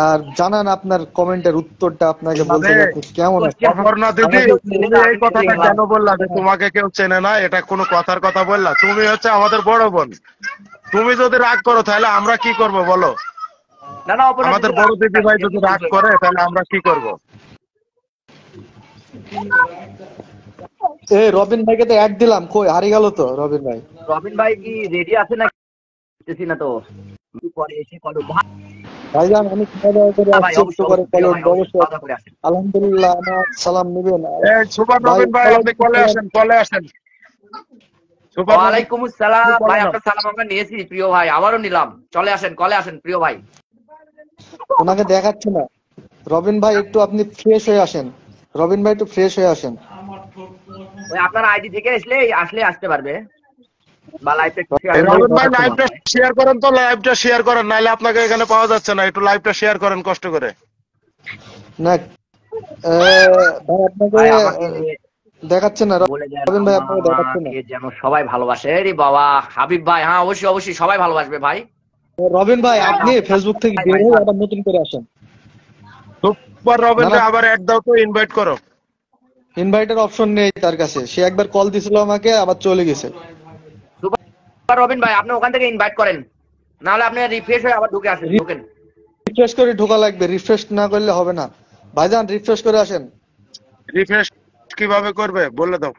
Speaker 1: আর জানান আপনার কমেন্টের উত্তরটা, আপনাকে বলতে
Speaker 3: মানে
Speaker 1: যাচ্ছি কেমন আছেন
Speaker 3: অপর্ণা দিদি,
Speaker 1: আমাদের।
Speaker 3: তুমি এই কথাটা কেন বললা যে তোমাকে কেউ চেনে না? এটা কোনো কথার কথা বললা? তুমি হচ্ছে আমাদের বড় বোন। তুমি যদি রাগ করো তাহলে আমরা কি করব বলো?
Speaker 2: না না, অপর্ণা
Speaker 3: আমাদের
Speaker 2: দিদি
Speaker 3: বড় দিদি ভাই যদি রাগ করে তাহলে আমরা কি করব?
Speaker 1: এই রবিন ভাইকে তো অ্যাড দিলাম, কই হারিয়ে গেল তো রবিন ভাই।
Speaker 2: রবিন ভাই কি রেডি আছে না? দেখতেছি না তো। পরে এসে কল ভাই।
Speaker 1: ভাইজান আমি খাওয়া দাওয়া করে
Speaker 2: ভাই
Speaker 1: আসছি, একটু
Speaker 2: অবশ্যই
Speaker 1: পরে
Speaker 2: প্রিয়
Speaker 1: কলেজ
Speaker 2: ভাই, অবশ্যই
Speaker 1: অবশ্যই।
Speaker 2: খাওয়া দাওয়া করে আসেন।
Speaker 1: আলহামদুলিল্লাহ, আমার সালাম নেবেন
Speaker 3: এই সুপার
Speaker 1: ভাই।
Speaker 3: রবিন ভাই, আপনি কলে আসেন, কলে আসেন। সুপার রবিন
Speaker 2: ওয়ালাইকুম আসসালাম
Speaker 3: কলে
Speaker 2: ভাই,
Speaker 3: নাও।
Speaker 2: আপনার সালাম আমরা নিয়েছি প্রিয় ভাই, আবারও নিলাম। চলে আসেন, কলে আসেন প্রিয় ভাই।
Speaker 1: ওনাকে দেখাচ্ছে না। রবিন ভাই একটু আপনি ফ্রেশ হয়ে আসেন। রবিন ভাই একটু ফ্রেশ হয়ে আসেন।
Speaker 2: ওই আপনার আইডি থেকে আসলে আসতে পারবে, বা লাইভটা একটু শেয়ার
Speaker 3: এই
Speaker 2: করে
Speaker 3: রবিন ভাই,
Speaker 2: দিন।
Speaker 3: লাইভটা শেয়ার করেন তো, লাইভটা শেয়ার করেন, নাইলে আপনাকে এখানে পাওয়া যাচ্ছে না। একটু লাইভটা শেয়ার করেন কষ্ট করে।
Speaker 1: না ভাই আপনাকে
Speaker 2: ভাই আমাকে
Speaker 1: দেখাচ্ছে না।
Speaker 2: বলে দেন
Speaker 1: রবিন ভাই আপনাকে দেখাচ্ছে না।
Speaker 2: আমাকে যেন সবাই ভালোবাসে। রে বাবা হাবিব ভাই, হ্যাঁ অবশ্যই অবশ্যই সবাই ভালোবাসবে ভাই।
Speaker 1: রবিন ভাই আপনি ফেসবুক থেকে বের হয়ে আবার নতুন করে আসেন।
Speaker 3: সুপার রবিন
Speaker 1: না,
Speaker 3: রে
Speaker 1: না।
Speaker 3: আবার অ্যাড দাও তো, ইনভাইট করো।
Speaker 1: ইনভাইটের অপশন নেই তার কাছে, সে একবার কল দিছিল আমাকে, আবার চলে গেছে।
Speaker 2: সুপার রবিন ভাই, আপনি ওখান থেকে ইনভাইট করেন, নাহলে আপনি রিফ্রেশ হয়ে আবার ঢুকে আসেন, ঢুকেন।
Speaker 1: রিফ্রেশ করে ঢোকা লাগবে, রিফ্রেশ না করলে হবে না। ভাইজান রিফ্রেশ করে আসেন।
Speaker 3: রিফ্রেশ কিভাবে করবে বলে দাও।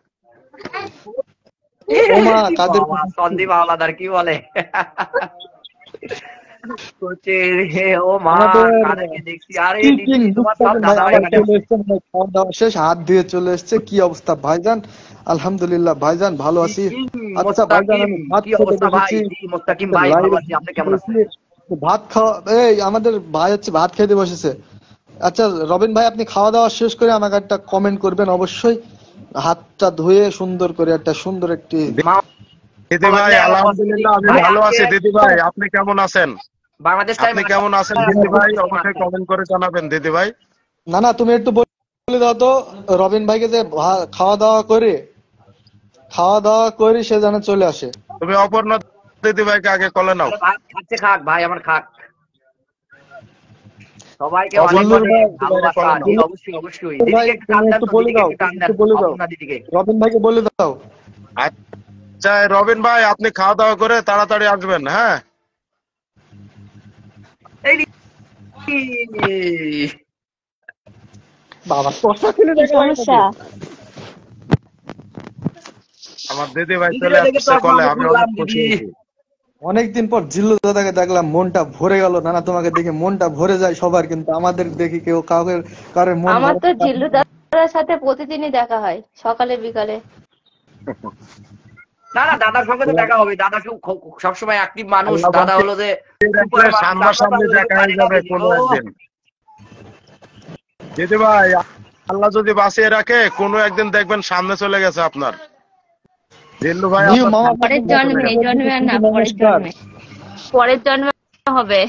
Speaker 1: ওমা কাদের
Speaker 2: বাবা, সন্দীপ আওলাদার কি বলে? করছে রে, ও মা, কাদেরকে দেখছি। আরে দিদি, তোমার সব দাদা ভাই এখানে আছে।
Speaker 1: খাওয়া দাওয়া শেষ, হাত দিয়ে চলে এসছে। কি অবস্থা ভাইজান? আলহামদুলিল্লাহ ভাইজান ভালো আছি। আচ্ছা ভাইজান আমি ভাত
Speaker 2: কি
Speaker 1: খেতে
Speaker 2: অবস্থা ভাই?
Speaker 1: বসেছি।
Speaker 2: জি মোস্তাকিম ভাই, ভালো আছি, আপনি কেমন আছেন?
Speaker 1: ভাত খাওয়া, এই আমাদের ভাই হচ্ছে ভাত খেতে বসেছে। আচ্ছা রবিন ভাই আপনি খাওয়া দাওয়া শেষ করে আমাকে একটা কমেন্ট করবেন অবশ্যই, হাতটা ধুয়ে সুন্দর করে একটা সুন্দর একটি।
Speaker 3: দিদি ভাই আলহামদুলিল্লাহ আমি
Speaker 2: ভাই,
Speaker 3: ভালো আছি।
Speaker 2: আজকে
Speaker 3: দিদি ভাই আপনি কেমন আছেন?
Speaker 2: বাংলাদেশ টাইম
Speaker 3: আপনি কেমন আছেন দিদি ভাই? অবশ্যই কমেন্ট করে জানাবেন দিদি ভাই।
Speaker 1: না না তুমি একটু বলে দাও তো রবিন ভাইকে যে খাওয়া দাওয়া করে সে যেন চলে আসে।
Speaker 3: তুমি অপর্ণা দিদি ভাইকে আগে কলে নাও।
Speaker 2: আরে ভাই খাচ্ছে খাক ভাই আমার খাক। সবাইকে অনেক
Speaker 1: জিল্লুর
Speaker 2: অনেক
Speaker 1: ভাই,
Speaker 2: ভালোবাসা। জি
Speaker 1: জিল্লুর
Speaker 2: অবশ্যই অবশ্যই।
Speaker 1: ভাই
Speaker 2: দিদিকে একটু টান
Speaker 1: তুমি
Speaker 2: দেন
Speaker 1: একটু
Speaker 2: তো,
Speaker 1: বলে
Speaker 2: দিদিকে
Speaker 1: দাও,
Speaker 2: একটু টান
Speaker 1: তুমি
Speaker 2: দেন,
Speaker 1: একটু বলে দাও,
Speaker 2: অপর্ণা দিদিকে।
Speaker 1: রবিন ভাইকে বলে দাও।
Speaker 3: আচ্ছা রবিন ভাই, আপনি খাওয়া দাওয়া করে তাড়াতাড়ি আসবেন, হ্যাঁ?
Speaker 2: এই রে।
Speaker 1: বাবা কষ্ট করে
Speaker 4: কি
Speaker 1: দেখে লাগে
Speaker 4: সমস্যা?
Speaker 1: নাকি?
Speaker 3: আমার দিদি ভাই চলে
Speaker 2: দিদিরে দেখে
Speaker 3: আসছে
Speaker 2: চশমা
Speaker 3: কলে, আমি
Speaker 2: খুললাম
Speaker 3: অনেক খুশি
Speaker 2: দিদি।
Speaker 3: হয়েছি।
Speaker 1: অনেকদিন পর জিল্লু দাদাকে দেখলাম, মনটা ভরে গেল। না না, তোমাকে দেখে মনটা ভরে যায় সবার, কিন্তু আমাদের দেখি কেউ কাউকে কারোর মন
Speaker 4: আমার
Speaker 1: ভরে
Speaker 4: তো
Speaker 1: না।
Speaker 4: জিল্লু দাদার সাথে প্রতিদিনই দেখা হয়, সকালে বিকালে।
Speaker 2: না না, দাদার সঙ্গে তো দেখা হবে। দাদা সবসময় অ্যাক্টিভ মানুষ।
Speaker 3: আল্লাহ
Speaker 2: দাদা
Speaker 3: বাঁচিয়ে
Speaker 2: হলো যে
Speaker 3: রাখলে
Speaker 2: সুপার মানুষ। আমরা তো আর
Speaker 3: সামনাসামনি
Speaker 2: ওরকম
Speaker 3: দেখা
Speaker 2: পারি
Speaker 3: হয়ে
Speaker 2: না
Speaker 3: যাবে
Speaker 2: দিদি।
Speaker 3: কোনো
Speaker 2: ও
Speaker 3: একদিন। দিদি ভাই, আল্লাহ যদি বাঁচিয়ে রাখে কোনো একদিন দেখবেন সামনে চলে গেছে আপনার জিল্লু ভাই,
Speaker 1: নিউ
Speaker 3: আপনার
Speaker 1: মামা
Speaker 3: সামনে
Speaker 1: ভাগ্নে
Speaker 4: পরের
Speaker 3: চলে
Speaker 4: জন্মে, এই
Speaker 3: গেছে।
Speaker 4: জন্মে আর না, পরের
Speaker 1: নমস্কার।
Speaker 4: জন্মে। পরের জন্মে হবে।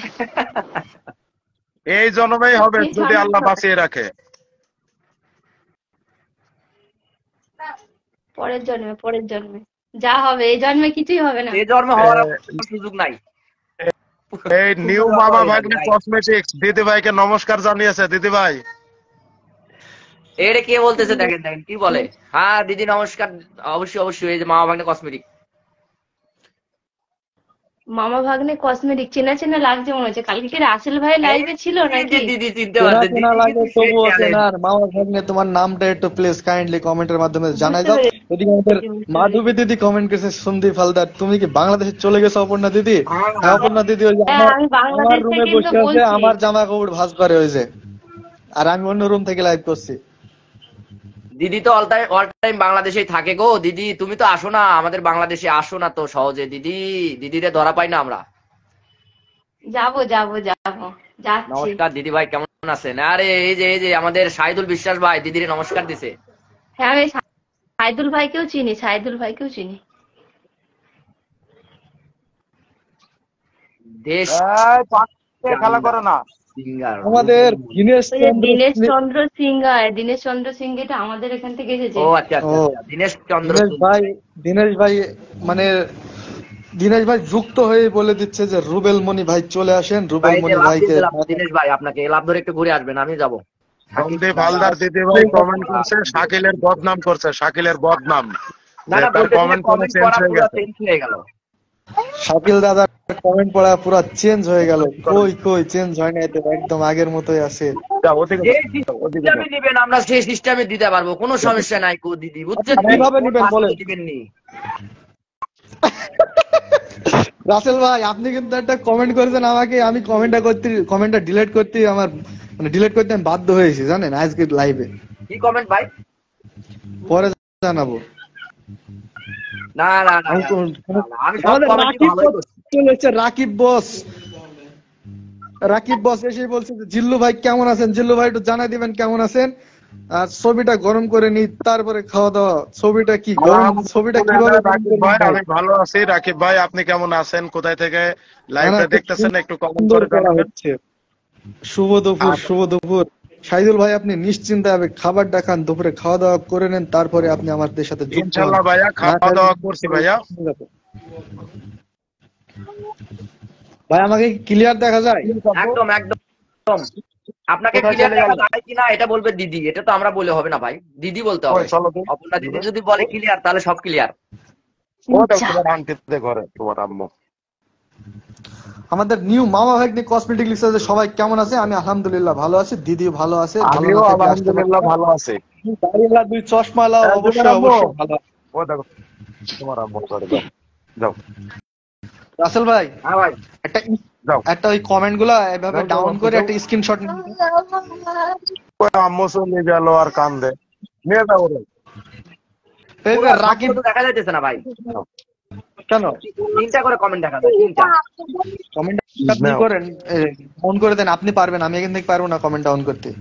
Speaker 3: এই জন্মেই হবে
Speaker 4: এই
Speaker 3: যদি
Speaker 4: জন্মে
Speaker 3: আল্লাহ
Speaker 4: হবে।
Speaker 3: বাঁচিয়ে রাখে।
Speaker 4: পরের জন্মে, পরের জন্মে যা হবে, এই জন্মে কিছুই হবে না।
Speaker 2: এ জন্মে হওয়ার আর সুযোগ নাই।
Speaker 3: এই
Speaker 2: পূর্ণ
Speaker 3: নিউ
Speaker 2: জন্ম
Speaker 3: মামা
Speaker 2: হয়ে যাবে
Speaker 3: ভাগ্নে
Speaker 2: ভাই।
Speaker 3: কসমেটিক্স দিদি ভাইকে নমস্কার জানিয়েছে। দিদি ভাই,
Speaker 2: এরে কে বলতেছে দেখেন দেখেন কি বলে। হ্যাঁ দিদি নমস্কার। অবশ্যই অবশ্যই। এই যে মামা ভাগ্নে কসমেটিক।
Speaker 4: মামা ভাগ্নে কসমেটিক চেনা চেনা লাগছে মনে হচ্ছে। কালকে কি রাসেল ভাই লাইভে ছিল
Speaker 2: এই যে
Speaker 4: নাকি?
Speaker 2: দিদি চিনতে
Speaker 1: চেনা
Speaker 2: পারছে।
Speaker 1: চেনা
Speaker 2: দিদি
Speaker 1: লাগে
Speaker 2: কিন্তু সেই
Speaker 1: তবুও
Speaker 2: ট্যালেন্ট।
Speaker 1: চেনার। মামা ভাগ্নে তোমার নামটা একটু প্লিজ কাইন্ডলি কমেন্টের মাধ্যমে জানাই
Speaker 4: বুঝতে
Speaker 1: দাও।
Speaker 4: পেরেছি,
Speaker 1: এদিকে আমাদের
Speaker 4: বুঝতে
Speaker 1: মাধবী
Speaker 4: পেরেছি।
Speaker 1: দিদি কমেন্ট করেছে, সন্দীপ হালদার তুমি কি বাংলাদেশে চলে গেছো অপর্ণা দিদি?
Speaker 2: হ্যাঁ
Speaker 1: হ্যাঁ
Speaker 2: হ্যাঁ।
Speaker 1: অপর্ণা দিদি, ওই যে
Speaker 4: হ্যাঁ,
Speaker 1: আমার
Speaker 4: আমি
Speaker 1: আমার
Speaker 4: বাংলাদেশ
Speaker 1: রুমে
Speaker 4: থেকেই তো
Speaker 1: বসে আছে,
Speaker 4: বলছি।
Speaker 1: আমার জামা কাপড় ভাঁজ করে হয়েছে, আর আমি অন্য রুম থেকে লাইভ করছি।
Speaker 2: দিদি তো অল টাইম বাংলাদেশেই থাকে গো। দিদি তুমি তো আসো না আমাদের বাংলাদেশে, আসো না তো সহজে দিদি। দিদিরে ধরা পাই না আমরা।
Speaker 4: যাবো যাবো যাবো, যাচ্ছি।
Speaker 2: নমস্কার দিদি ভাই, কেমন আছেন? আরে এই যে আমাদের শাহিদুল বিশ্বাস ভাই দিদিরে নমস্কার দিছে।
Speaker 4: হ্যাঁ, আমি সাইদুল ভাইকেও চিনি, সাইদুল ভাইকেও চিনি।
Speaker 2: দেশ
Speaker 3: এই পাশে খেলা করে না।
Speaker 2: সিঙ্গার
Speaker 1: আমাদের দীনেশ
Speaker 4: ওই যে
Speaker 1: চন্দ্র
Speaker 4: দীনেশ চন্দ্র সিংহ, দীনেশ চন্দ্র সিংহ এটা আমাদের এখান থেকে এসেছে।
Speaker 2: ও আচ্ছা
Speaker 1: ও
Speaker 2: আচ্ছা আচ্ছা, দীনেশ চন্দ্র
Speaker 1: দীনেশ
Speaker 2: সিং।
Speaker 1: ভাই, দীনেশ ভাই মানে দীনেশ ভাই যুক্ত হয়ে বলে দিচ্ছে যে রুবেল মনি ভাই চলে আসেন,
Speaker 2: ভাই
Speaker 1: রুবেল
Speaker 2: যে
Speaker 1: মনি
Speaker 2: লাভ দিয়ে
Speaker 1: ভাইকে।
Speaker 2: দিলাম দীনেশ ভাই আপনাকে, লাভ ধরে একটু ঘুরে আসবেন, আমি যাবো।
Speaker 3: সন্দীপ হালদার দিদি ভাই কমেন্ট করছে, শাকিলের বদনাম করছে, শাকিলের বদনাম,
Speaker 2: না
Speaker 3: যে
Speaker 2: না,
Speaker 3: তার
Speaker 2: বলতেছি যে
Speaker 3: কমেন্ট করে
Speaker 2: কমেন্ট
Speaker 3: চেঞ্জ
Speaker 2: করা
Speaker 3: হয়ে
Speaker 2: পুরো
Speaker 3: গেছে।
Speaker 2: চেঞ্জ হয়ে গেল।
Speaker 1: শাকিল দাদার কমেন্ট পড়া পুরো চেঞ্জ হয়ে গেল। কই কই চেঞ্জ হয় না, এতে একদম আগের মতোই আছে।
Speaker 3: যাও, ওদিকে
Speaker 2: যে
Speaker 3: যাও, ওদিকে
Speaker 2: সিস্টেমে
Speaker 3: যাও।
Speaker 2: দিবেন আমরা সেই সিস্টেমে দিতে পারবো, কোনো সমস্যা নাই কো দিদি, বুঝছেন?
Speaker 1: আপনি কিভাবে
Speaker 2: কোন
Speaker 1: নিবেন বলেন?
Speaker 2: ভাষাতে দিবেন নি।
Speaker 1: রাসেল ভাই, আপনি কিন্তু একটা কমেন্ট করেছেন আমাকে, আমি কমেন্টটা ডিলিট করতে আমার মানে ডিলিট করতে আমি বাধ্য হয়েছি জানেন, আজকে লাইভে।
Speaker 2: কি কমেন্ট ভাই?
Speaker 1: পরে জানাবো।
Speaker 2: না না না
Speaker 1: আমি
Speaker 2: না,
Speaker 1: তো-
Speaker 2: না, আমি সব
Speaker 1: আমাদের
Speaker 2: কমেন্টই
Speaker 1: রাকিব
Speaker 2: ভালোই
Speaker 1: বস
Speaker 2: করছি।
Speaker 1: চলে এসেছে, রাকিব বস এসে বলছে যে জিল্লু ভাই কেমন আছেন? জিল্লু ভাই একটু জানাই দিবেন কেমন আছেন। আর ছবিটা গরম করে নি, তারপরে খাওয়া দাওয়া। ছবিটা কি গরম, ছবিটা কিভাবে গরম
Speaker 3: রাকিব
Speaker 1: করবেন
Speaker 3: ভাই,
Speaker 1: ভাই?
Speaker 3: আমি ভালো আছি। রাকিব ভাই, আপনি কেমন আছেন? কোথায় থেকে
Speaker 1: না না,
Speaker 3: লাইভটা
Speaker 1: খুব
Speaker 3: দেখতেছেন একটু কমেন্ট
Speaker 1: সুন্দর
Speaker 3: করে
Speaker 1: করা
Speaker 3: জানাবেন।
Speaker 1: হচ্ছে। শুভ দুপুর, শুভ দুপুর। শাহিদুল ভাই, আপনি নিশ্চিন্তে ভাবে খাবারটা খান, দুপুরে খাওয়া দাওয়া করে নেন, তারপরে আপনি আমাদের সাথে যুক্ত হন।
Speaker 3: ইনশাল্লাহ ভাইয়া,
Speaker 1: না
Speaker 3: খাওয়া
Speaker 1: খেলে-
Speaker 3: দাওয়া করছি ভাইয়া।
Speaker 1: ভাই আমাকে ক্লিয়ার দেখা যায়?
Speaker 2: একদম একদম। আপনাকে
Speaker 3: কোথায়
Speaker 2: ক্লিয়ার
Speaker 3: চলে
Speaker 2: দেখা
Speaker 3: গেল?
Speaker 2: যায় কিনা এটা বলবে দিদি, এটা তো আমরা বলে হবে না ভাই, দিদি বলতে
Speaker 3: ওই
Speaker 2: হবে।
Speaker 3: চলো তো।
Speaker 2: অপর্ণা দিদি যদি বলে ক্লিয়ার তাহলে সব ক্লিয়ার।
Speaker 3: ও দেখো তোমার আন্টিতে ঘরে, তোমার আম্মু।
Speaker 1: আমাদের নিউ মামা ভাগ্নি কসমেটিক লিখছে যে সবাই কেমন আছে? আমি আলহামদুলিল্লাহ ভালো আছি, দিদিও ভালো আছে। ভালো
Speaker 3: আমিও
Speaker 1: না থাকলে আসতে
Speaker 3: আলহামদুলিল্লাহ
Speaker 1: পারবেন।
Speaker 3: ভালো আছি।
Speaker 1: দাড়িওয়ালা দুই চশমাওয়ালা
Speaker 3: তোমার
Speaker 1: অবশ্যই
Speaker 3: আম্মু,
Speaker 1: অবশ্যই ভালো আছে।
Speaker 3: ও দেখো তোমার আম্মুর ঘরে, যাও যাও
Speaker 1: রাসেল ভাই,
Speaker 2: হ্যাঁ ভাই।
Speaker 1: একটা
Speaker 3: যাও।
Speaker 1: একটা ওই কমেন্ট গুলা এভাবে
Speaker 3: যাও,
Speaker 1: ডাউন
Speaker 3: যাও,
Speaker 1: করে
Speaker 3: যাও।
Speaker 1: একটা স্ক্রিনশট
Speaker 3: ওই আম্মু চলে গেল আর কান্দে, নিয়ে যাও ওরে।
Speaker 2: পুরো
Speaker 1: রাকিব
Speaker 2: সবগুলো তো দেখা যাইতেছে না ভাই।
Speaker 1: কেন
Speaker 2: তিনটা করে কমেন্ট দেখা যায়, তিনটা।
Speaker 1: কমেন্ট আপনি
Speaker 3: নাও।
Speaker 1: করেন, অন করে দেন, আপনি পারবেন, আমি এখান থেকে পারবো না কমেন্ট ডাউন করতে।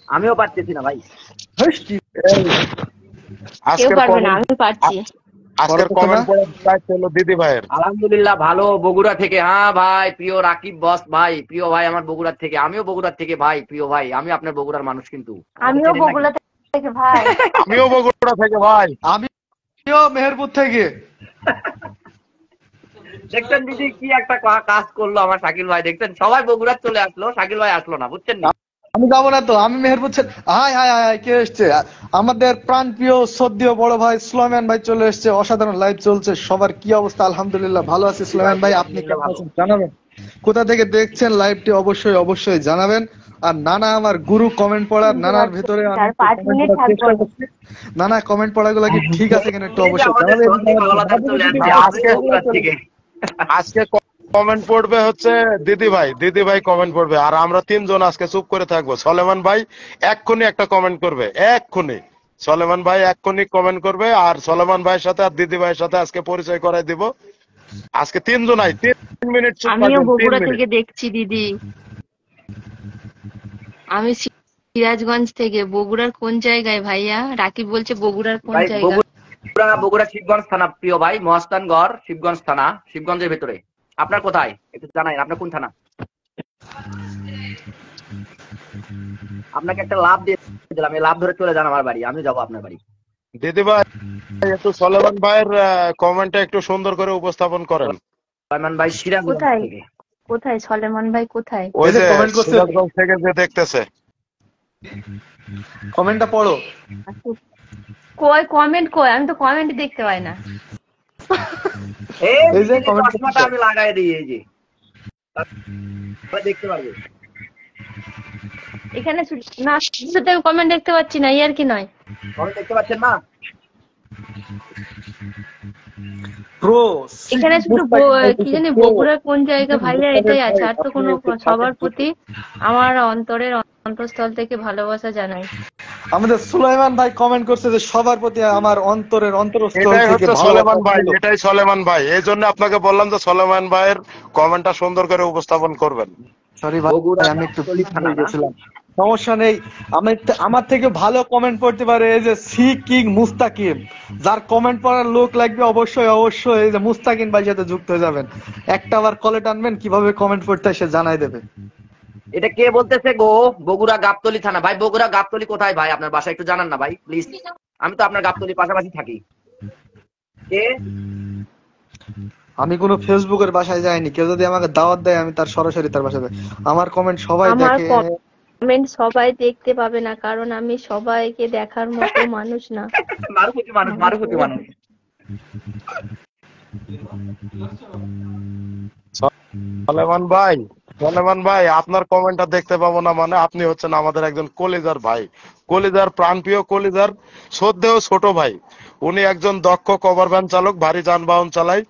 Speaker 2: আমিও পারতেছি না ভাই।
Speaker 1: হেস, কি
Speaker 3: এই,
Speaker 4: কেউ
Speaker 3: আজকের
Speaker 4: পারবে না,
Speaker 3: কমেন্ট,
Speaker 4: আমি পারছি।
Speaker 3: আজকের
Speaker 1: করো তো
Speaker 3: কমেন্ট
Speaker 1: না?
Speaker 3: পড়ে দায়িত্ব হলো দিদি ভাইয়ের।
Speaker 2: আলহামদুলিল্লাহ ভালো, বগুড়া থেকে। হ্যাঁ ভাই, প্রিয় রাকিব বস ভাই, প্রিয় ভাই আমার বগুড়ার থেকে। আমিও বগুড়ার থেকে ভাই, প্রিয় ভাই, আমি আপনার বগুড়ার মানুষ কিন্তু।
Speaker 4: আমিও
Speaker 2: চেনেন নাকি?
Speaker 4: বগুড়া থেকে ভাই।
Speaker 3: আমিও বগুড়া থেকে ভাই।
Speaker 1: আমিও মেহেরপুর থেকে।
Speaker 2: দেখছেন দিদি কি একটা কাজ করলো আমার শাকিল ভাই, দেখছেন সবাই বগুড়া চলে আসলো, শাকিল ভাই আসলো না, বুঝছেন নি?
Speaker 1: আমি যাবো না তো, আমি মেহেরপুর ছেড়ে হাই হাই হাই হাই, কে এসছে? আমাদের প্রাণপ্রিয় শ্রদ্ধেয় বড় ভাই সুলাইমান ভাই চলে এসছে। অসাধারণ লাইভ চলছে। সবার কি অবস্থা? আলহামদুলিল্লাহ ভালো আছি সুলাইমান ভাই, আপনি কেমন
Speaker 2: ভালো।
Speaker 1: আছেন জানাবেন। কোথা থেকে দেখছেন লাইভটি অবশ্যই অবশ্যই জানাবেন। আর নানা আমার গুরু কমেন্ট পড়ার, নানার ভিতরে আমি
Speaker 4: আর
Speaker 1: একটু
Speaker 4: 5
Speaker 1: comment
Speaker 4: মিনিট
Speaker 1: পড়ার
Speaker 4: থাকবো
Speaker 1: চেষ্টা
Speaker 4: না।
Speaker 1: করছি। নানা কমেন্ট পড়াগুলো কি ঠিক আছে কিনা একটু
Speaker 2: এই যে
Speaker 1: অবশ্যই
Speaker 2: আমাদের
Speaker 1: জানাবেন।
Speaker 2: সন্দীপ হাওলাদার চলে আসছে
Speaker 3: ভাই,
Speaker 2: আমাদের বগুড়া থেকে।
Speaker 3: আজকে কমেন্ট পড়বে হচ্ছে দিদি ভাই কমেন্ট পড়বে, আর আমরা তিনজন আজকে চুপ করে থাকবো। সলেমান ভাই এক্ষুনি একটা কমেন্ট করবে, এক্ষুনি সলেমান ভাই এক্ষুনি কমেন্ট করবে, আর সলেমান ভাইয়ের সাথে আর দিদি ভাইয়ের সাথে আজকে পরিচয় করাই দিব। আজকে তিনজনাই 3 মিনিট চুপ
Speaker 4: আমিও
Speaker 3: থাকবেন, 3
Speaker 4: বগুড়া
Speaker 3: মিনিট।
Speaker 4: থেকে দেখছি দিদি। আমি সিরাজগঞ্জ থেকে। বগুড়ার কোন জায়গায় ভাইয়া? রাকিব বলছে বগুড়ার কোন
Speaker 2: ভাই
Speaker 4: জায়গা?
Speaker 2: বগুড়া শিবগঞ্জ থানা প্রিয় ভাই, মহাস্থানগড় শিবগঞ্জ থানা, শিবগঞ্জের ভেতরে। আপনার কোথায় একটু জানাই, আপনার কোন থানা? আপনাকে একটা লাভ দিয়ে দিলাম, এই লাভ ধরে চলে যান আমার বাড়ি, আমি যাবো আপনার বাড়ি।
Speaker 3: দিদি ভাই একটু সলেমান ভাইয়ের কমেন্টটা একটু সুন্দর করে উপস্থাপন করেন।
Speaker 2: সলমান ভাই সিরাজগঞ্জ
Speaker 4: কোথায়?
Speaker 2: থেকে।
Speaker 4: কোথায় সলেমান ভাই কোথায়?
Speaker 3: ওই
Speaker 1: এই যে
Speaker 3: যে
Speaker 1: কমেন্ট করছে,
Speaker 3: সিরাজগঞ্জ থেকে যে দেখতেছে।
Speaker 1: কমেন্টটা পড়ো।
Speaker 4: কই কমেন্ট কই? আমি তো কমেন্ট দেখতে পাই না।
Speaker 1: এই যে
Speaker 2: এই
Speaker 1: কমেন্ট
Speaker 2: চশমাটা আমি লাগাই দিই, এই যে তাহলে দেখতে পারবে।
Speaker 4: এখানে না, শুধু কমেন্ট দেখতে পাচ্ছি না, ইয়ার কি নয়।
Speaker 2: কমেন্ট দেখতে পাচ্ছেন না?
Speaker 1: প্রো
Speaker 4: এখানে শুধু কি জানি বগুড়ার কোন জায়গা ভাইয়া এটাই আছে, আর তো কোনো। সবার প্রতি আমার অন্তরের অন্তঃস্থল থেকে ভালোবাসা জানাই।
Speaker 1: আমাদের সুলাইমান ভাই কমেন্ট করছে যে সবার প্রতি আমার অন্তরের অন্তরস্থল
Speaker 3: এটাই
Speaker 1: থেকে
Speaker 3: হচ্ছে
Speaker 1: ভালোবাসা
Speaker 3: সলেমান ভাই,
Speaker 1: রইলো।
Speaker 3: এটাই সলেমান ভাই। এই জন্য আপনাকে বললাম যে সলেমান ভাইয়ের কমেন্টটা সুন্দর করে উপস্থাপন করবেন।
Speaker 1: সরি ভাই,
Speaker 2: বগুড়া
Speaker 1: আমি একটু
Speaker 2: গাবতলী
Speaker 1: বিজি
Speaker 2: থানা
Speaker 1: হয়ে
Speaker 2: না?
Speaker 1: গেছিলাম। সমস্যা নেই। আমার থেকে ভালো কমেন্ট পড়তে পারে এই যে সি কিং মুস্তাকিম। যার কমেন্ট পড়ার লোক লাগবে অবশ্যই অবশ্যই এই যে মুস্তাকিম ভাই সাথে যুক্ত হয়ে যাবেন। একটা আবার কলে টানবেন, কিভাবে কমেন্ট পড়তে হয় সে জানাই দেবে।
Speaker 2: এটা কে বলতেছে গো? বগুড়া গাবতলী থানা। ভাই বগুড়া গাবতলী কোথায় ভাই? আপনার বাসা একটু জানান না ভাই প্লিজ। আমি তো আপনার গাবতলীর পাশাপাশি থাকি। কে?
Speaker 1: আমি কোনো ফেসবুকের বাসায় যাইনি। কেউ যদি আমাকে দাওয়াত দেয় আমি তার সরাসরি তার বাসায় যাই। আমার কমেন্ট সবাই
Speaker 4: আমার
Speaker 1: দেখে।
Speaker 4: কমেন্ট সবাই দেখতে পাবে না, কারণ আমি সবাইকে দেখার মতো মানুষ না।
Speaker 2: মারুফতি মানুষ।
Speaker 3: সলেমান ভাই আপনার কমেন্টটা দেখতে পাবো না মানে আপনি হচ্ছেন আমাদের একজন কলিজার ভাই, কলিজার প্রাণপ্রিয়, কলিজার শ্রদ্ধেয় ছোট ভাই। উনি একজন দক্ষ কভার ভ্যান চালক, ভারী যানবাহন চালায়।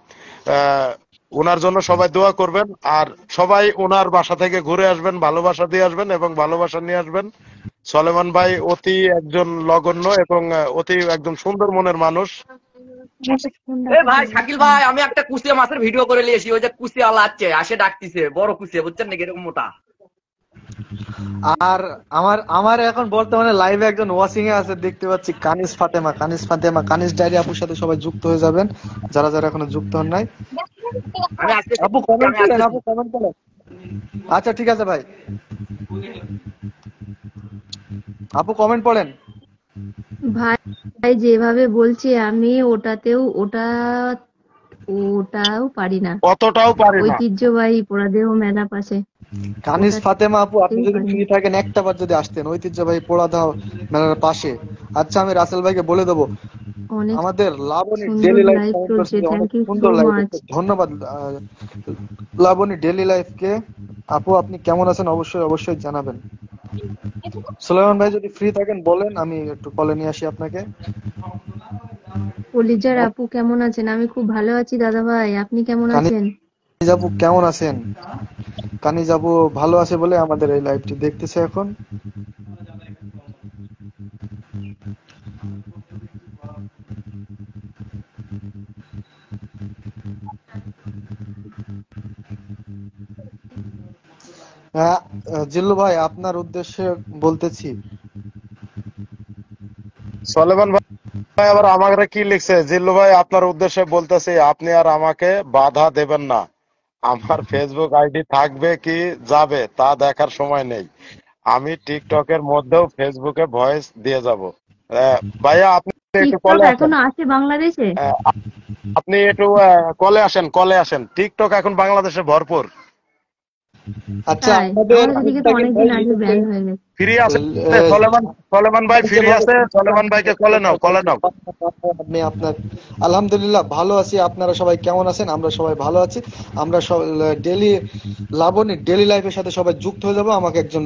Speaker 3: ওনার জন্য সবাই দোয়া করবেন, আর সবাই ওনার বাসা থেকে ঘুরে আসবেন, ভালোবাসা দিয়ে আসবেন এবং ভালোবাসা নিয়ে আসবেন। সলেমান ভাই অতি একজন নগণ্য এবং অতি একদম সুন্দর মনের মানুষ।
Speaker 2: এ ভাই শাকিল ভাই, আমি একটা কুচিয়া মাছের ভিডিও করে নিয়েছি, ওই যে কুচিয়া লাচ্ছে আসে ডাকতিছে, বড় কুচিয়া, বুঝছেন নাকি, এরকম মোটা।
Speaker 1: আর আমার আমার এখন বর্তমানে লাইভে একজন ওয়াচিং এ আছে দেখতে পাচ্ছি, কানিস ডায়রি আপুর সাথে সবাই যুক্ত হয়ে যাবেন যারা যারা এখনো যুক্ত হন নাই।
Speaker 2: আমি আজকে
Speaker 1: আপু কমেন্ট করেন, আপু কমেন্ট করেন। আচ্ছা ঠিক আছে ভাই, আপু কমেন্ট পড়েন।
Speaker 4: ভাই যেভাবে বলছি আমি ওটাও পারি না।
Speaker 3: অতটাও পারি না।
Speaker 4: ঐতিহ্যবাহী পোড়াদেহ মেলা পাশে।
Speaker 1: কানিস ফাতেমা আপু, আপনি যদি
Speaker 4: পারি
Speaker 1: ফ্রি থাকেন একটা বার যদি আসতেন ঐতিহ্যবাহী পোড়া দাও মেলার পাশে। আচ্ছা আমি রাসেল ভাইকে বলে দেবো।
Speaker 4: অনেক
Speaker 1: আমাদের লাবণী
Speaker 4: সুন্দর
Speaker 1: ডেলি লাইফ
Speaker 4: লাইভ
Speaker 1: কমেন্ট
Speaker 4: চলছে,
Speaker 1: করছে, অনেক
Speaker 4: থ্যাংক ইউ
Speaker 1: সুন্দর
Speaker 4: সো
Speaker 1: লাইভ।
Speaker 4: মাচ।
Speaker 1: ধন্যবাদ লাবণী ডেলি লাইফ কে। আপু আপনি কেমন আছেন অবশ্যই অবশ্যই জানাবেন। সুলাইমান ভাই যদি ফ্রি থাকেন বলেন, আমি একটু কলে নিয়ে আসি আপনাকে।
Speaker 4: কলিজার আপু কেমন আছেন? আমি খুব ভালো আছি দাদা ভাই, আপনি কেমন আছেন?
Speaker 1: কানিজ আপু কেমন আছেন? কানিজ আপু ভালো আছে বলে আমাদের এই লাইভটি দেখতেছে এখন। হ্যাঁ, জিল্লু ভাই আপনার উদ্দেশ্যে বলতেছি।
Speaker 3: সলেমান ভাই আবার আমাকে কি লিখছে? জিল্লু ভাই আপনার উদ্দেশ্যে বলতেছি, আপনি আর আমাকে বাধা দেবেন না। আমার ফেসবুক আইডি থাকবে কি যাবে তা দেখার সময় নেই। আমি টিকটকের মধ্যেও ফেসবুকে ভয়েস দিয়ে যাব। ভাইয়া আপনি একটু
Speaker 4: টিকটক
Speaker 3: কলে আসেন।
Speaker 4: এখনো আছে বাংলাদেশে?
Speaker 3: আপনি একটু কলে আসেন, টিকটক এখন বাংলাদেশে ভরপুর।
Speaker 1: আচ্ছা,
Speaker 4: তাই
Speaker 1: আমাদের
Speaker 4: আমাদের এদিকে তো
Speaker 1: মুস্তাকিন
Speaker 4: অনেকদিন
Speaker 1: ভাই
Speaker 4: আগে ব্যান হয়ে গেছে।
Speaker 3: ফ্রি আছে
Speaker 1: আহ,
Speaker 3: সলেমান ভাই,
Speaker 1: এই যে
Speaker 3: ফ্রি
Speaker 1: বলে
Speaker 3: আছে, সলেমান ভাইকে কলে নাও।
Speaker 1: আপনি আপনার আলহামদুলিল্লাহ ভালো আছি। আপনারা সবাই কেমন আছেন? আমরা সবাই ভালো আছি। আমরা সব ডেলি লাবণী ডেলি লাইফের সাথে সবাই যুক্ত হয়ে যাব। আমাকে একজন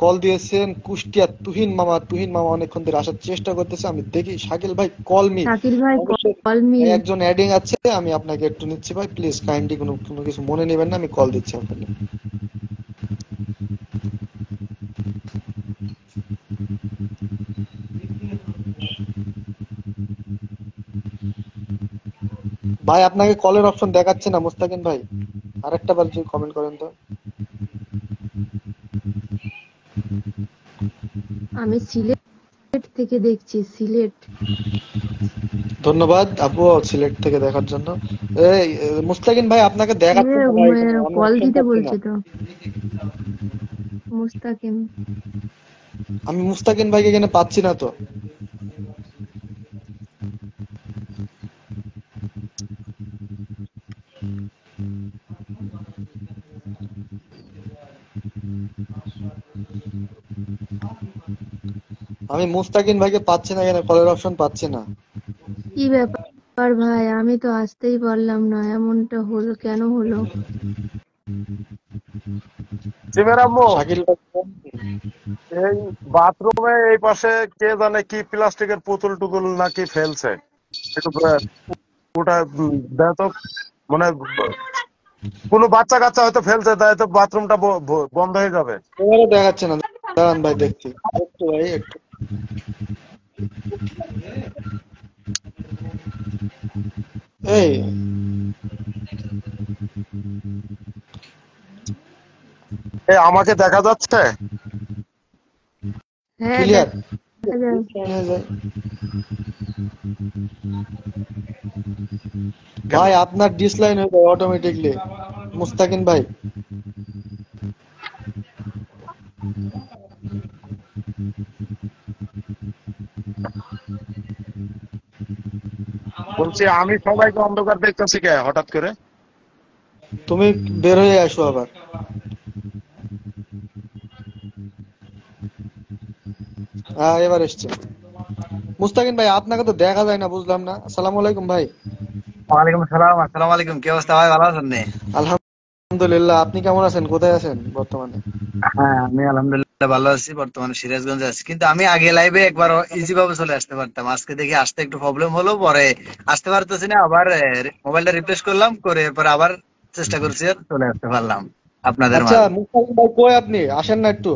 Speaker 1: কল দিয়েছেন কুষ্টিয়া তুহিন মামা অনেকক্ষণ ধরে আসার চেষ্টা করতেছে। আমি দেখি শাকিল ভাই কল মি,
Speaker 4: শাকিল ভাই
Speaker 1: অবশ্যই
Speaker 4: কল মি।
Speaker 1: একজন অ্যাডিং আছে, আমি আপনাকে একটু নিচ্ছি ভাই, প্লিজ কাইন্ডলি কোনো কোনো কিছু মনে নেবেন না, আমি কল দিচ্ছি আপনাকে। ভাই আপনাকে কলের অপশন দেখাচ্ছে না মুস্তাকিন ভাই, আরেকটা বার যদি কমেন্ট করেন তো।
Speaker 4: আমি সিলেট থেকে দেখছি, সিলেট।
Speaker 1: ধন্যবাদ আপু সিলেক্ট থেকে দেখার জন্য। এই মুস্তাকিন ভাই আপনাকে দেখাচ্ছে না ভাই, আমি
Speaker 4: কল
Speaker 1: অপশন
Speaker 4: দিতে
Speaker 1: পাচ্ছি না।
Speaker 4: বলছে তো মুস্তাকিম।
Speaker 1: আমি মুস্তাকিন ভাইকে এখানে পাচ্ছি না তো। আমি মুস্তাকিন ভাইকে পাচ্ছি না, এখানে কলের অপশন পাচ্ছি না।
Speaker 4: কি ব্যাপার ভাই, আমি তো আসতেই পারলাম না, এমনটা হলো কেন হলো?
Speaker 3: সিমের আম্মু,
Speaker 1: শাকিল ভাই
Speaker 3: এই বাথরুমে এই পাশে কে জানে কি প্লাস্টিকের পুতুল টুতুল নাকি ফেলছে, একটু ওটা দেয় তো, মানে কোনো বাচ্চা কাচ্চা হয়তো ফেলছে, তাই তো বাথরুমটা বন্ধ হয়ে যাবে।
Speaker 1: এবারে দেখাচ্ছে না, দাঁড়ান ভাই দেখছি একটু ভাই একটু। এই
Speaker 3: আমাকে দেখা যাচ্ছে?
Speaker 4: হ্যাঁ
Speaker 1: ক্লিয়ার
Speaker 4: দেখা যায়।
Speaker 1: ভাই আপনার ডিসলাইন হয়ে যায় অটোমেটিকলি মুস্তাকিন ভাই।
Speaker 3: বলছি আমি সবাইকে অন্ধকার দেখতেছি কে হঠাৎ করে?
Speaker 1: তুমি বের হয়ে আসো আবার। হ্যাঁ এবার এসছে। মুস্তাকিন ভাই আপনাকে তো দেখা যায় না, বুঝলাম না। আসসালামু আলাইকুম ভাই।
Speaker 6: ওয়ালাইকুম সালাম। আসসালামু আলাইকুম। কি অবস্থা ভাই, ভালো আছেন নে?
Speaker 1: আলহামদুলিল্লাহ, আপনি কেমন আছেন? কোথায় আছেন বর্তমানে?
Speaker 6: হ্যাঁ আমি আলহামদুলিল্লাহ ভালো আছি, বর্তমানে সিরাজগঞ্জে আছি। কিন্তু আমি আগে লাইভে একবার ইজি ভাবে চলে আসতে পারতাম, আজকে দেখি আসতে একটু প্রবলেম হলো, পরে আসতে পারতেছি না। আবার মোবাইলটা রিফ্রেশ করলাম, করে পরে আবার চেষ্টা করছি, আর চলে আসতে পারলাম আপনাদের
Speaker 1: আচ্ছা
Speaker 6: মাঝে।
Speaker 1: মুস্তাকিন ভাই কই আপনি? আসেন না একটু।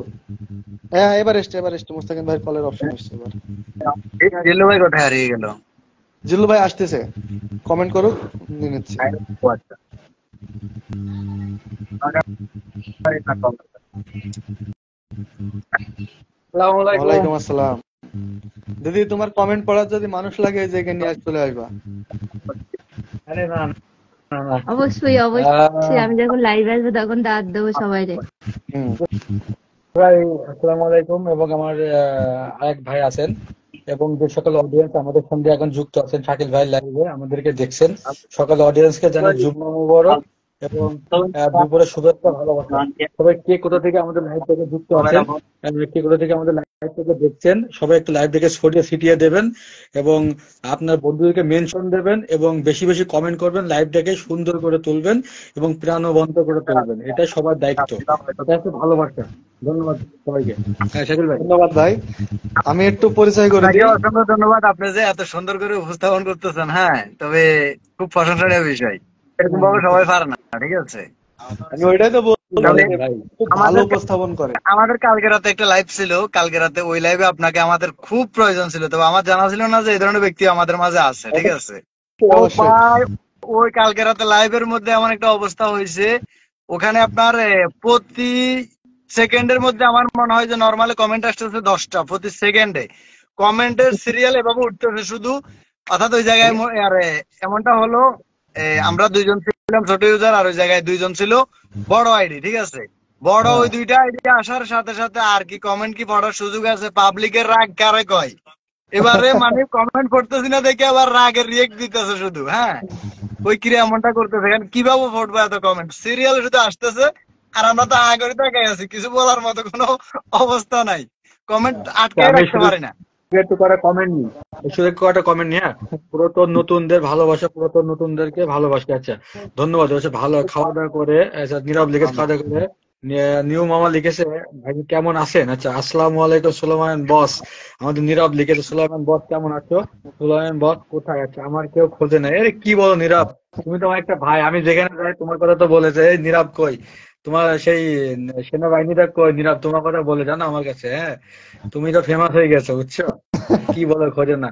Speaker 1: হ্যাঁ এবার এসছে মুস্তাকিন ভাইয়ের কলের অপশন এসছে এবার।
Speaker 6: জিল্লু ভাই কোথায় হারিয়ে গেল?
Speaker 1: জিল্লু ভাই আসতেছে, কমেন্ট করুক, নিয়ে নিচ্ছে।
Speaker 6: ও আচ্ছা। আসসালামু আলাইকুম।
Speaker 1: ওয়ালাইকুম আসসালাম। দিদি তোমার কমেন্ট পড়ার যদি মানুষ লাগে এই যে এখানে নিয়ে চলে আসবা।
Speaker 6: আরে না না না।
Speaker 4: অবশ্যই অবশ্যই, আমি যখন লাইভ আসবো তখন দাঁত দেবো সবাই রে।
Speaker 1: হুম।
Speaker 7: ভাই আসসালামু আলাইকুম। এবং আমার আরেক ভাই আছেন, এবং যে সকল অডিয়েন্স আমাদের সঙ্গে এখন যুক্ত আছেন শাকিল ভাই লাইভে আমাদেরকে দেখছেন, সকল অডিয়েন্সকে জানাই জুম্মা মুবারক এবং দুপুরে শুভেচ্ছা ভালোবাসা। সবাই কে কোথা থেকে আমাদের লাইভ থেকে যুক্ত আছেন, কে কোথা থেকে আমাদের লাইভ থেকে দেখছেন, সবাই একটু লাইভ থেকে ছড়িয়ে ছিটিয়ে দেবেন এবং আপনার বন্ধুদেরকে মেনশন দেবেন এবং বেশি বেশি কমেন্ট করবেন, লাইভটাকে সুন্দর করে তুলবেন এবং প্রাণবন্ত করে তুলবেন। এটাই সবার দায়িত্ব, এটা হচ্ছে ভালোবাসা। ধন্যবাদ সবাইকে। হ্যাঁ শাকিল ভাই।
Speaker 1: ধন্যবাদ ভাই। আমি একটু পরিচয় করে
Speaker 6: আপনাকে
Speaker 1: দিই।
Speaker 6: অসংখ্য ধন্যবাদ, আপনি যে এত সুন্দর করে উপস্থাপন করতেছেন। হ্যাঁ, তবে খুব প্রশংসনীয় বিষয়, এরকম ভাবে সবাই পারে না, ঠিক আছে?
Speaker 1: আমি ওইটাই তো
Speaker 6: তবে
Speaker 1: বললাম,
Speaker 7: ভাই
Speaker 1: খুব ভালো
Speaker 6: আমাদের
Speaker 1: উপস্থাপন করে।
Speaker 6: আমাদের কালকে রাতে একটা লাইভ ছিল, কালকে রাতে ওই লাইভে আপনাকে আমাদের খুব প্রয়োজন ছিল, তবে আমার জানা ছিল না যে এই ধরনের ব্যক্তি আমাদের মাঝে আছে, ঠিক আছে? তো
Speaker 1: অবশ্যই।
Speaker 6: ভাই, ওই কালকে রাতে লাইভের মধ্যে এমন একটা অবস্থা হয়েছে, ওখানে আপনার প্রতি সেকেন্ডের মধ্যে আমার মনে হয় যে নর্মালি কমেন্ট আসতেছে 10টা প্রতি সেকেন্ডে। কমেন্টের সিরিয়াল এভাবে উঠতেছে শুধু, অর্থাৎ ওই জায়গায় এমনটা হলো, আমরা দুইজন ছিলাম ছোট ইউজার, আর ওই জায়গায় দুইজন ছিল বড় আইডি, ঠিক আছে? বড় ওই দুইটা আইডি আসার সাথে সাথে আর কি কমেন্ট কি পড়ার সুযোগ আছে? পাবলিকের রাগ কারে কয়? এবারে মানে কমেন্ট পড়তেছি না দেখে আবার রাগের রিয়েক্ট দিতেছে শুধু। হ্যাঁ, ওই ক্রিয়া এমনটা করতেছে, কারণ কিভাবে পড়বো এত কমেন্ট, সিরিয়াল শুধু আসতেছে আর আমরা তো আগে তাকাই আছি, কিছু বলার মতো কোনো অবস্থা নাই, কমেন্ট আটকাই
Speaker 7: আমি
Speaker 6: রাখতে
Speaker 7: শুধু
Speaker 6: পারি না।
Speaker 7: একটু কটা কমেন্ট নিই, শুধু একটু কটা কমেন্ট নিয়ে, হ্যাঁ। পুরাতন নতুনদের ভালোবাসা, পুরাতন নতুনদেরকে ভালোবাসা। আচ্ছা, ধন্যবাদ। হচ্ছে ভালো খাওয়া দাওয়া করে। আচ্ছা, নীরব লিখেছে খাওয়া দাওয়া করে। নিউ মামা লিখেছে ভাই কেমন আছেন। আচ্ছা, আসসালামু আলাইকুম সুলাইমান বস। আমাদের নীরব লিখেছে সুলাইমান বস কেমন আছো। সুলাইমান বস কোথায় আছে, আমার কেউ খোঁজে নাই। আরে কি বলো নীরব, তুমি তো আমার একটা ভাই, আমি যেখানে যাই তোমার কথা তো বলেছে। এই নীরব কই, তোমার সেই সেনাবাহিনীটা কই, নীরব তোমার কথা বলে জানো আমার কাছে। হ্যাঁ, তুমি তো ফেমাস হয়ে গেছো বুঝছো, কি বলো খোঁজে না।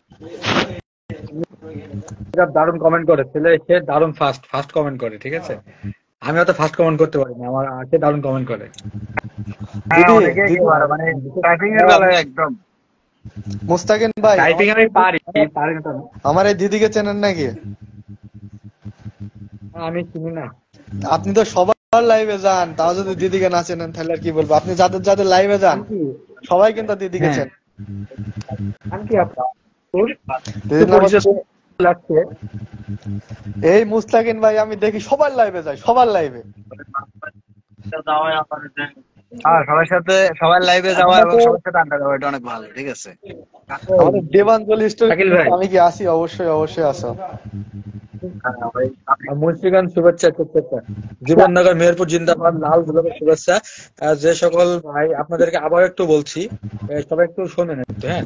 Speaker 7: নীরব দারুণ কমেন্ট করে, ছেলে সে দারুণ ফাস্ট ফাস্ট কমেন্ট করে, ঠিক আছে। আমি অত ফাস্ট কমেন্ট করতে পারি না, আমার সে দারুণ কমেন্ট করে।
Speaker 6: হ্যাঁ,
Speaker 1: দিদি
Speaker 6: অনেকে
Speaker 1: দিদি
Speaker 6: মানে টাইপিং এর বেলায় একদম।
Speaker 1: মুস্তাকিন ভাই,
Speaker 7: টাইপিং আমি পারি, পারি না তো আমি।
Speaker 1: আমার এই দিদিকে চেনেন নাকি?
Speaker 7: আমি চিনি না।
Speaker 1: আপনি তো সবার লাইভে যান, তাও যদি দিদিকে না চেনেন তাহলে আর কি বলবো। আপনি যাদের যাদের লাইভে যান
Speaker 7: আমি কি,
Speaker 1: সবাই কিন্তু দিদিকে
Speaker 7: হ্যাঁ,
Speaker 1: চেনেন।
Speaker 7: আমি কি আপনার
Speaker 1: দিদির নাম
Speaker 7: পরিচয়
Speaker 1: হচ্ছে-
Speaker 7: লাগছে।
Speaker 1: এই মুস্তাকিন ভাই, আমি দেখি সবার লাইভে যাই, সবার লাইভে।
Speaker 6: হ্যাঁ, সবার লাইভে যাওয়া এবং সবার সাথে আড্ডা দেওয়া, এটা অনেক ভালো, ঠিক আছে।
Speaker 1: আমাদের দেবাঞ্জলি স্টোরি,
Speaker 7: শাকিল ভাই,
Speaker 1: আমি কি আসি? অবশ্যই অবশ্যই আসো।
Speaker 7: মুন্সিগঞ্জ শুভেচ্ছা, শুভেচ্ছা। জীবননগর মেহেরপুর জিন্দাবাদ, লাল গোলাপের শুভেচ্ছা। যে সকল ভাই, আপনাদেরকে আবার একটু বলছি, সবাই একটু শোনেন একটু, হ্যাঁ।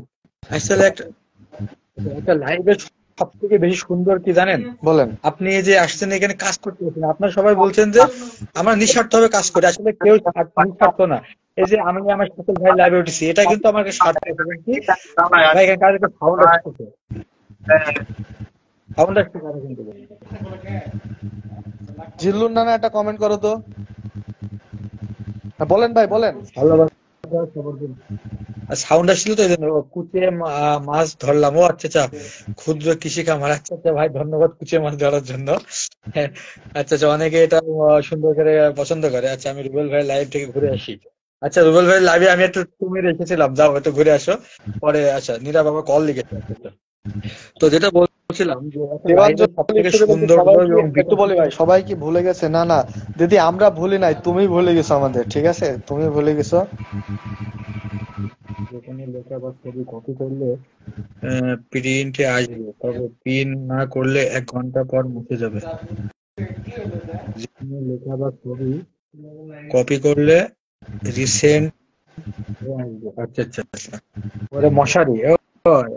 Speaker 7: আসলে একটা একটা লাইভের সব থেকে বেশি সুন্দর কি জানেন,
Speaker 1: বলেন।
Speaker 7: আপনি এই যে আসছেন এখানে কাজ করতে পারছেন, আপনারা সবাই বলছেন যে আমরা নিঃস্বার্থ ভাবে কাজ করি, আসলে কেউ নিঃস্বার্থ না। এই যে আমি আমার সকল ভাই লাইভে উঠেছি, এটা কিন্তু আমার একটা স্বার্থ আছে, কি ভাই এখানে কাজ একটা সাউন্ড আসতেছে, সাউন্ড আসতে পারে কিন্তু।
Speaker 1: জিল্লুর নানা একটা কমেন্ট করো তো। হ্যাঁ, বলেন ভাই বলেন।
Speaker 7: সাউন্ড আসছিল তো এই জন্য। কুচে মাছ ধরলাম, ও আচ্ছা আচ্ছা, ক্ষুদ্র কৃষি খামার। আচ্ছা আচ্ছা ভাই, ধন্যবাদ কুচে মাছ ধরার জন্য। হ্যাঁ, আচ্ছা আচ্ছা, অনেকে এটা সুন্দর করে পছন্দ করে। আচ্ছা, আমি রুবেল ভাই লাইভ থেকে ঘুরে আসি। আচ্ছা, রুবেল ভাই লাইভে আমি একটু তুমি রেখেছিলাম, যাও একটু ঘুরে আসো পরে। আচ্ছা, নীরব বাবা কল লিখেছে। আচ্ছা, আচ্ছা। তো যেটা বলছিলাম যে লাইভের সব থেকে
Speaker 1: দেবাঞ্জলি
Speaker 7: সৌন্দর্য
Speaker 1: সবাই কি,
Speaker 7: এবং
Speaker 1: একটু বলি ভাই, সবাই কি ভুলে গেছে? না না দিদি, আমরা ভুলি নাই, তুমি ভুলে গেছো আমাদের, ঠিক আছে? তুমি ভুলে গেছো।
Speaker 7: যেখানে লেখা বা ছবি কপি করলে প্রিন্টে আসবে, তবে পিন না করলে 1 ঘন্টা পর মুছে যাবে। যেখানে লেখা বা ছবি কপি করলে রিসেন্ট আসবে। আচ্ছা আচ্ছা আচ্ছা। ওরে মশারি, ও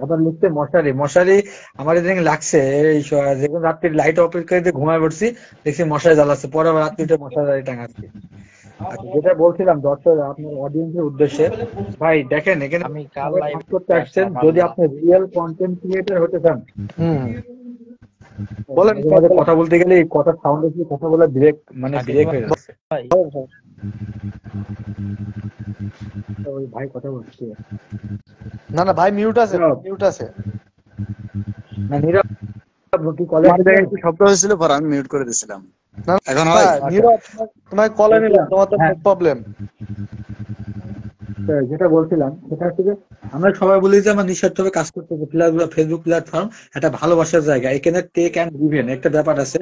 Speaker 7: আবার লিখতে মশারি, মশারি আমার এদিকে লাগছে। এই যেদিন রাত্রি লাইট অফ করে দিয়ে ঘুমায় পড়ছি, দেখছি মশারি জ্বালাচ্ছে, পরে আবার রাত্রিতে মশারি টাঙাচ্ছি। আচ্ছা, যেটা বলছিলাম দর্শক আপনার অডিয়েন্সের উদ্দেশ্যে, ভাই দেখেন এখানে
Speaker 5: আমি কাল
Speaker 7: সবাই কাজ করতে আসছেন, যদি আপনি রিয়েল কন্টেন্ট ক্রিয়েটর হতে চান,
Speaker 1: হুম, বলেন
Speaker 7: মাঝে মাঝে কথা বলতে গেলে এই কথা সাউন্ড এসে কথা বলে ব্রেক, মানে ব্রেক হয়ে যাচ্ছে। তো ওই ভাই কথা বলছে
Speaker 1: না না ভাই, মিউট আছে,
Speaker 7: নীরব।
Speaker 1: মিউট আছে।
Speaker 7: না, নীরব কি কলে
Speaker 6: আমার জায়গায় একটু শব্দ হয়েছিল, পর আমি মিউট করে দিয়েছিলাম।
Speaker 1: না
Speaker 6: এখন
Speaker 1: না,
Speaker 6: হয়?
Speaker 1: নীরব, তোমার কলে নিলাম, তোমার তো
Speaker 7: হ্যাঁ।
Speaker 1: প্রবলেম।
Speaker 7: যেটা বলছিলাম সেটা হচ্ছে যে আমরা সবাই বলি যে আমরা নিঃস্বার্থভাবে কাজ করতে হবে। ফেসবুক প্ল্যাটফর্ম একটা ভালোবাসার জায়গা, এখানে টেক অ্যান্ড গিভেন একটা ব্যাপার আছে।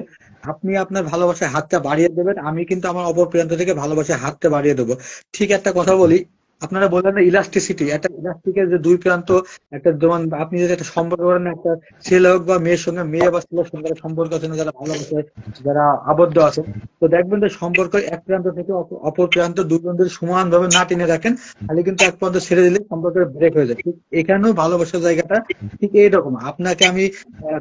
Speaker 7: আপনি আপনার ভালোবাসার হাতটা বাড়িয়ে দেবেন, আমি কিন্তু আমার অপর প্রান্ত থেকে ভালোবাসার হাতটা বাড়িয়ে দেবো। ঠিক একটা কথা বলি, আপনারা বললেন না ইলাস্টিসিটি, একটা ইলাস্টিকের যে দুই প্রান্ত, একটা যেমন আপনি যদি একটা সম্পর্ক করেন, একটা ছেলে হোক বা মেয়ের সঙ্গে, মেয়ে বা ছেলের সঙ্গে একটা সম্পর্ক আছে না, যারা ভালোবাসে, যারা আবদ্ধ আছে, তো দেখবেন যে সম্পর্কের এক প্রান্ত থেকে অপর প্রান্ত দুই প্রান্ত সমানভাবে না টেনে রাখেন, তাহলে কিন্তু এক প্রান্ত ছেড়ে দিলে সম্পর্কের ব্রেক হয়ে যায়। ঠিক এখানেও ভালোবাসার জায়গাটা ঠিক এইরকম। আপনাকে আমি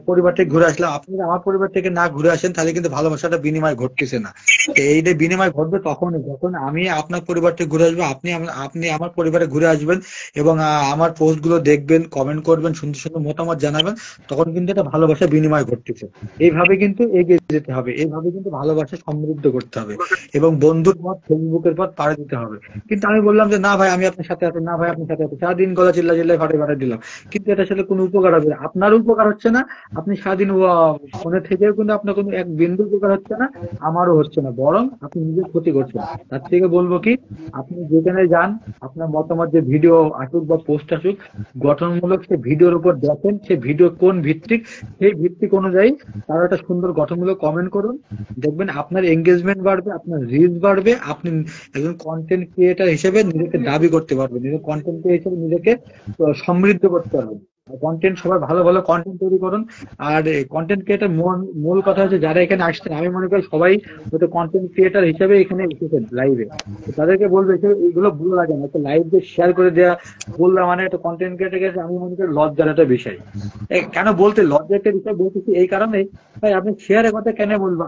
Speaker 7: পরিবার থেকে ঘুরে আসলাম, আপনি যদি আমার পরিবার থেকে না ঘুরে আসেন, তাহলে কিন্তু ভালোবাসাটা বিনিময় ঘটতেছে না। তো এইটা বিনিময় ঘটবে তখনই যখন আমি আপনার পরিবার থেকে ঘুরে আসবো, আপনি আমার পরিবারে ঘুরে আসবেন এবং আমার পোস্ট গুলো দেখবেন, কমেন্ট করবেন, সুন্দর সুন্দর মতামত জানাবেন, তখন কিন্তু এটা ভালোবাসা বিনিময় ঘটতেছে। এইভাবে কিন্তু এগিয়ে যেতে হবে, এইভাবে কিন্তু ভালোবাসা সমৃদ্ধ করতে হবে এবং বন্ধুর পথ, ফেসবুকের পথ পাড়ে দিতে হবে। কিন্তু আমি বললাম যে না ভাই আমি আপনার সাথে আছি, না ভাই আপনার সাথে আছি, সারাদিন গলা চিল্লা চিল্লাই ফাটাই দিলাম, কিন্তু এটা আসলে কোনো উপকার হবে না। আপনার উপকার হচ্ছে না, আপনি সারাদিন ফোনে থেকেও কিন্তু আপনার কোনো এক বিন্দু উপকার হচ্ছে না, আমারও হচ্ছে না, বরং আপনি নিজের ক্ষতি করছেন। তার থেকে বলবো কি, আপনি যেখানে যান আপনার মতামত, যে ভিডিও আসুক বা পোস্ট আসুক, গঠনমূলক সে ভিডিওর উপর দেখেন, সে ভিডিও কোন ভিত্তিক, সেই ভিত্তিক অনুযায়ী তার একটা সুন্দর গঠনমূলক কমেন্ট করুন। দেখবেন আপনার এঙ্গেজমেন্ট বাড়বে, আপনার রিচ বাড়বে, আপনি একজন কন্টেন্ট ক্রিয়েটার হিসেবে নিজেকে দাবি করতে পারবেন, নিজের কন্টেন্ট ক্রিয়েটার হিসেবে নিজেকে সমৃদ্ধ করতে পারবেন। কন্টেন্ট, সবাই ভালো ভালো কন্টেন্ট তৈরি করুন। আর কন্টেন্ট ক্রিয়েটার মূল কথা হচ্ছে, যারা এখানে আসছেন আমি মনে করি সবাই হয়তো কন্টেন্ট ক্রিয়েটার হিসেবে এখানে এসেছেন লাইভে, তাদেরকে বলবো এগুলো ভুল লাগে না, একটা লাইভ শেয়ার করে দেওয়া বললাম মানে একটা কন্টেন্ট ক্রিয়েটার কাছে আমি মনে করি লজ্জার একটা বিষয়। কেন বলতে লজ্জার একটা বিষয় বলতেছি এই কারণে, ভাই আপনি শেয়ারের কথা কেন বলবো,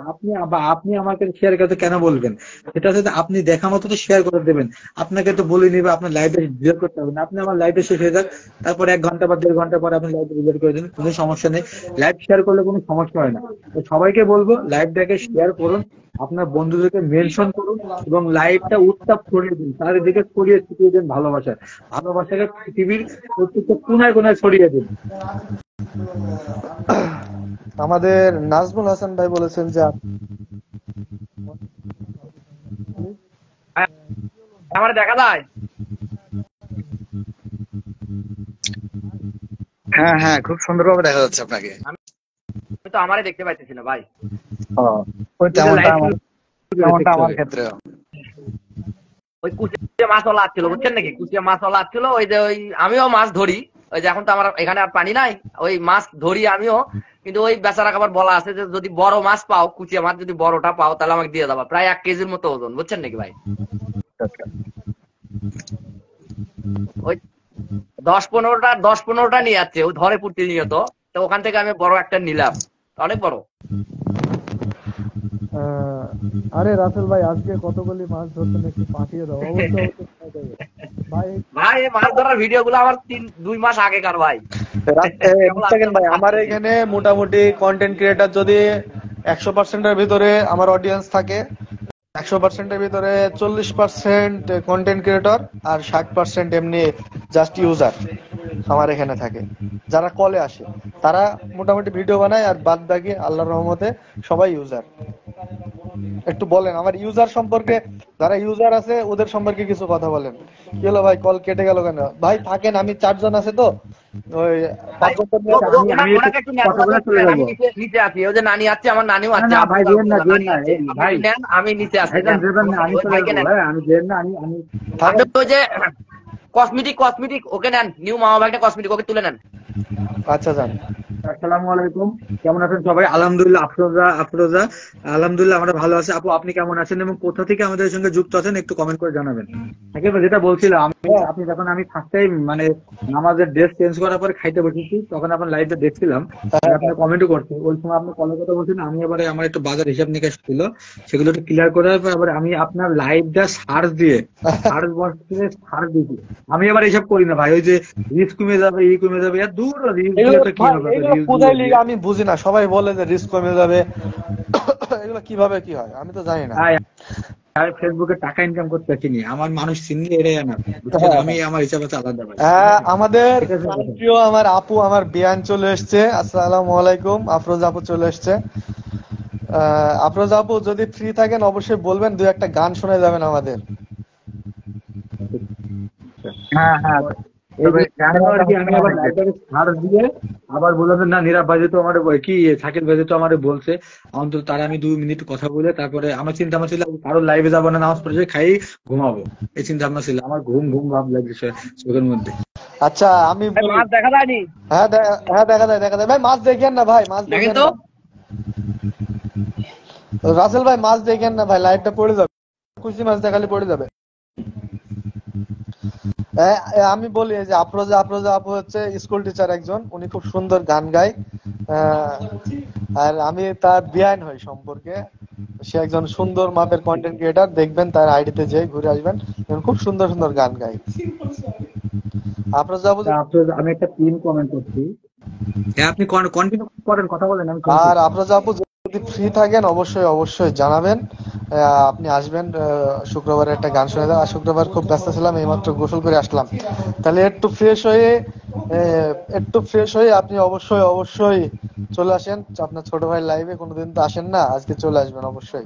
Speaker 7: আপনি আমাকে শেয়ারের কথা কেন বলবেন? সেটা হচ্ছে আপনি দেখা মতো তো শেয়ার করে দেবেন, আপনাকে তো বলে নিবে আপনার লাইভে ডিলিট করতে হবে না। আপনি আমার লাইভে শেষ হয়ে যাক, তারপর 1 ঘন্টা বা 1.5 ঘন্টা পরে আপনি লাইভে ডিলিট করে দিন, কোনো সমস্যা নেই। লাইভ শেয়ার করলে কোনো সমস্যা হয় না। তো সবাইকে বলবো লাইভটাকে শেয়ার করুন, আপনার বন্ধুদেরকে মেনশন করুন এবং লাইভটা উত্তাপ ছড়িয়ে দিন, চারিদিকে ছড়িয়ে দিন ভালোবাসাকে পৃথিবীর প্রত্যেকটা কোনায় কোনায় ছড়িয়ে দিন।
Speaker 1: আমাদের নাজমুল হাসান ভাই বলেছেন যে
Speaker 2: আমার দেখা যায়।
Speaker 6: হ্যাঁ হ্যাঁ, খুব সুন্দরভাবে দেখা যাচ্ছে আপনাকে।
Speaker 2: আমি তো আমারে দেখতে পাইতেছি না ভাই।
Speaker 6: ওই তেমনটা আমার ক্ষেত্রে।
Speaker 2: ওই কুচিয়া মাছওয়ালা আসছিল, বুঝছেন নাকি? কুচিয়া মাছওয়ালা আসছিল, ওই যে ওই আমিও মাছ ধরি, ওই যে এখন তো আমার এখানে আর পানি নাই, ওই মাছ ধরি আমিও, কিন্তু ওই বেচারা আবার বলা আছে যে যদি বড় মাছ পাও, কুচিয়া মাছ যদি বড়টা পাও তাহলে আমাকে দিয়ে দেবা, প্রায় 1 কেজির মতো ওজন, বুঝছেন নাকি ভাই? ওই 10-15টা নিয়ে যাচ্ছে, ও ধরে প্রতিনিয়ত, তো ওখান থেকে আমি বড় একটা নিলাম, অনেক বড়।
Speaker 1: আরে রাসেল ভাই, আজকে কতগুলি মাছ ধরতেন একটু পাঠিয়ে দাও
Speaker 2: ভাই এই মাছ ধরার ভিডিও গুলো আমার 2 মাস আগেকার ভাই।
Speaker 1: ভাই আমার এখানে মোটামুটি কন্টেন্ট ক্রিয়েটার যদি 100% এর ভিতরে আমার অডিয়েন্স থাকে, 100% এর ভিতরে 40% কন্টেন্ট ক্রিয়েটর আর 60% এমনি জাস্ট ইউজার আমার এখানে থাকে। যারা কলে আসে তারা মোটামুটি ভিডিও বানায়, আর বাদ বাকি আল্লাহর রহমতে সবাই ইউজার। একটু বলেন আমার ইউজার সম্পর্কে, যারা ইউজার আছে ওদের সম্পর্কে কিছু কথা বলেন। কি হলো ভাই, কল কেটে গেল কেন? ভাই থাকেন, আমি 4 জন আছে তো, ওই 5 জন
Speaker 2: ওনাকে একটু নিচে আছি, ওই যে নানি আছে, আমার নানিও আছে,
Speaker 7: ভাই ভাই
Speaker 2: নেন, আমি নিচে আছি।
Speaker 7: আমি
Speaker 2: ওই যে কসমেটিক ওকে নেন, নিউ মামা ভাইটা কসমেটিক, ওকে তুলে নেন।
Speaker 1: আচ্ছা যান।
Speaker 7: আসসালামু আলাইকুম, কেমন আছেন সবাই? আলহামদুলিল্লাহ। আফরোজা আলহামদুলিল্লাহ আমরা ভালো আছি। আপু আপনি কেমন আছেন এবং কোথা থেকে আমাদের সঙ্গে যুক্ত আছেন একটু কমেন্ট করে জানাবেন। যেটা বলছিলাম আপনি যখন আমি ফার্স্ট টাইম মানে নামাজের ড্রেস চেঞ্জ করার পরে খাইতে বসেছি, তখন আপনার লাইভটা দেখছিলাম, আপনি কমেন্টও করছেন, ওই সময় আপনি কলের কথা বলছেন। আমি এবারে আমার একটু বাজার হিসাব নিকাশ ছিল, সেগুলো একটু ক্লিয়ার করার পর এবার আমি আপনার লাইভটা সার্চ দিয়েছি। আমি এবার এইসব করি না ভাই, ওই যে রিস্ক কমে যাবে, কমে যাবে, আর দূর
Speaker 1: আমি বুঝি না, সবাই বলে যে রিস্ক কমে যাবে, এগুলো কিভাবে কি হয় আমি তো জানি না।
Speaker 7: আমি ফেসবুকে টাকা ইনকাম করতে আসিনি, আমার মানুষ চিনলে এটাই না, আমি আমার হিসাব আছে আলাদা ভাই।
Speaker 1: আমাদের প্রিয় আমার আপু, আমার বিয়ান চলে এসছে। আসসালামু আলাইকুম, আফরোজা আপু চলে এসছে। আফরোজা আপু যদি ফ্রি থাকেন অবশ্যই বলবেন, 2-1টা গান শোনা যাবেন আমাদের।
Speaker 7: হ্যাঁ হ্যাঁ, আমি আবার লাইভটাকে ছাড় দিয়ে আবার বললাম না, নীরব ভাই তো আমার কি শাকিল ভাই তো আমার বলছে অন্তত তারা আমি 2 মিনিট কথা বলে তারপরে আমার চিন্তা ভাবনা ছিল কারোর লাইভে যাবো না, নামাজ পড়ে খাই ঘুমাবো, এই চিন্তা ভাবনা ছিল আমার। ঘুম ভাব লাগছে চোখের মধ্যে।
Speaker 1: আচ্ছা আমি
Speaker 2: মাছ দেখা যায়নি?
Speaker 1: হ্যাঁ দেখা যায় ভাই, মাছ দেখেন না ভাই, মাছ দেখেন তো। রাসেল ভাই মাছ দেখেন না ভাই, লাইভটা পড়ে যাবে, কুচি মাছ দেখালে পড়ে যাবে। আমি বলি যে আফরোজা আপু হচ্ছে স্কুল টিচার একজন, উনি খুব সুন্দর গান গায়, আর আমি তার বিয়ান হই সম্পর্কে। সে একজন সুন্দর মাপের কন্টেন্ট ক্রিয়েটার, দেখবেন তার আইডিতে যেয়ে ঘুরে আসবেন, খুব সুন্দর সুন্দর গান গায়। আফরোজা আপু,
Speaker 7: আমি একটা পিন কমেন্ট করছি, আপনি কন্টিনিউ করেন, কথা বলেন।
Speaker 1: আর আফরোজা আপু যদি ফ্রি থাকেন অবশ্যই জানাবেন, আপনি আসবেন। শুক্রবারে একটা গান শুনে দেন, আর শুক্রবার খুব ব্যস্ত ছিলাম, এইমাত্র গোসল করে আসলাম, তাহলে একটু ফ্রেশ হয়ে আপনি অবশ্যই চলে আসেন। আপনার ছোট ভাই লাইভে কোনোদিন তো আসেন না, আজকে চলে আসবেন অবশ্যই।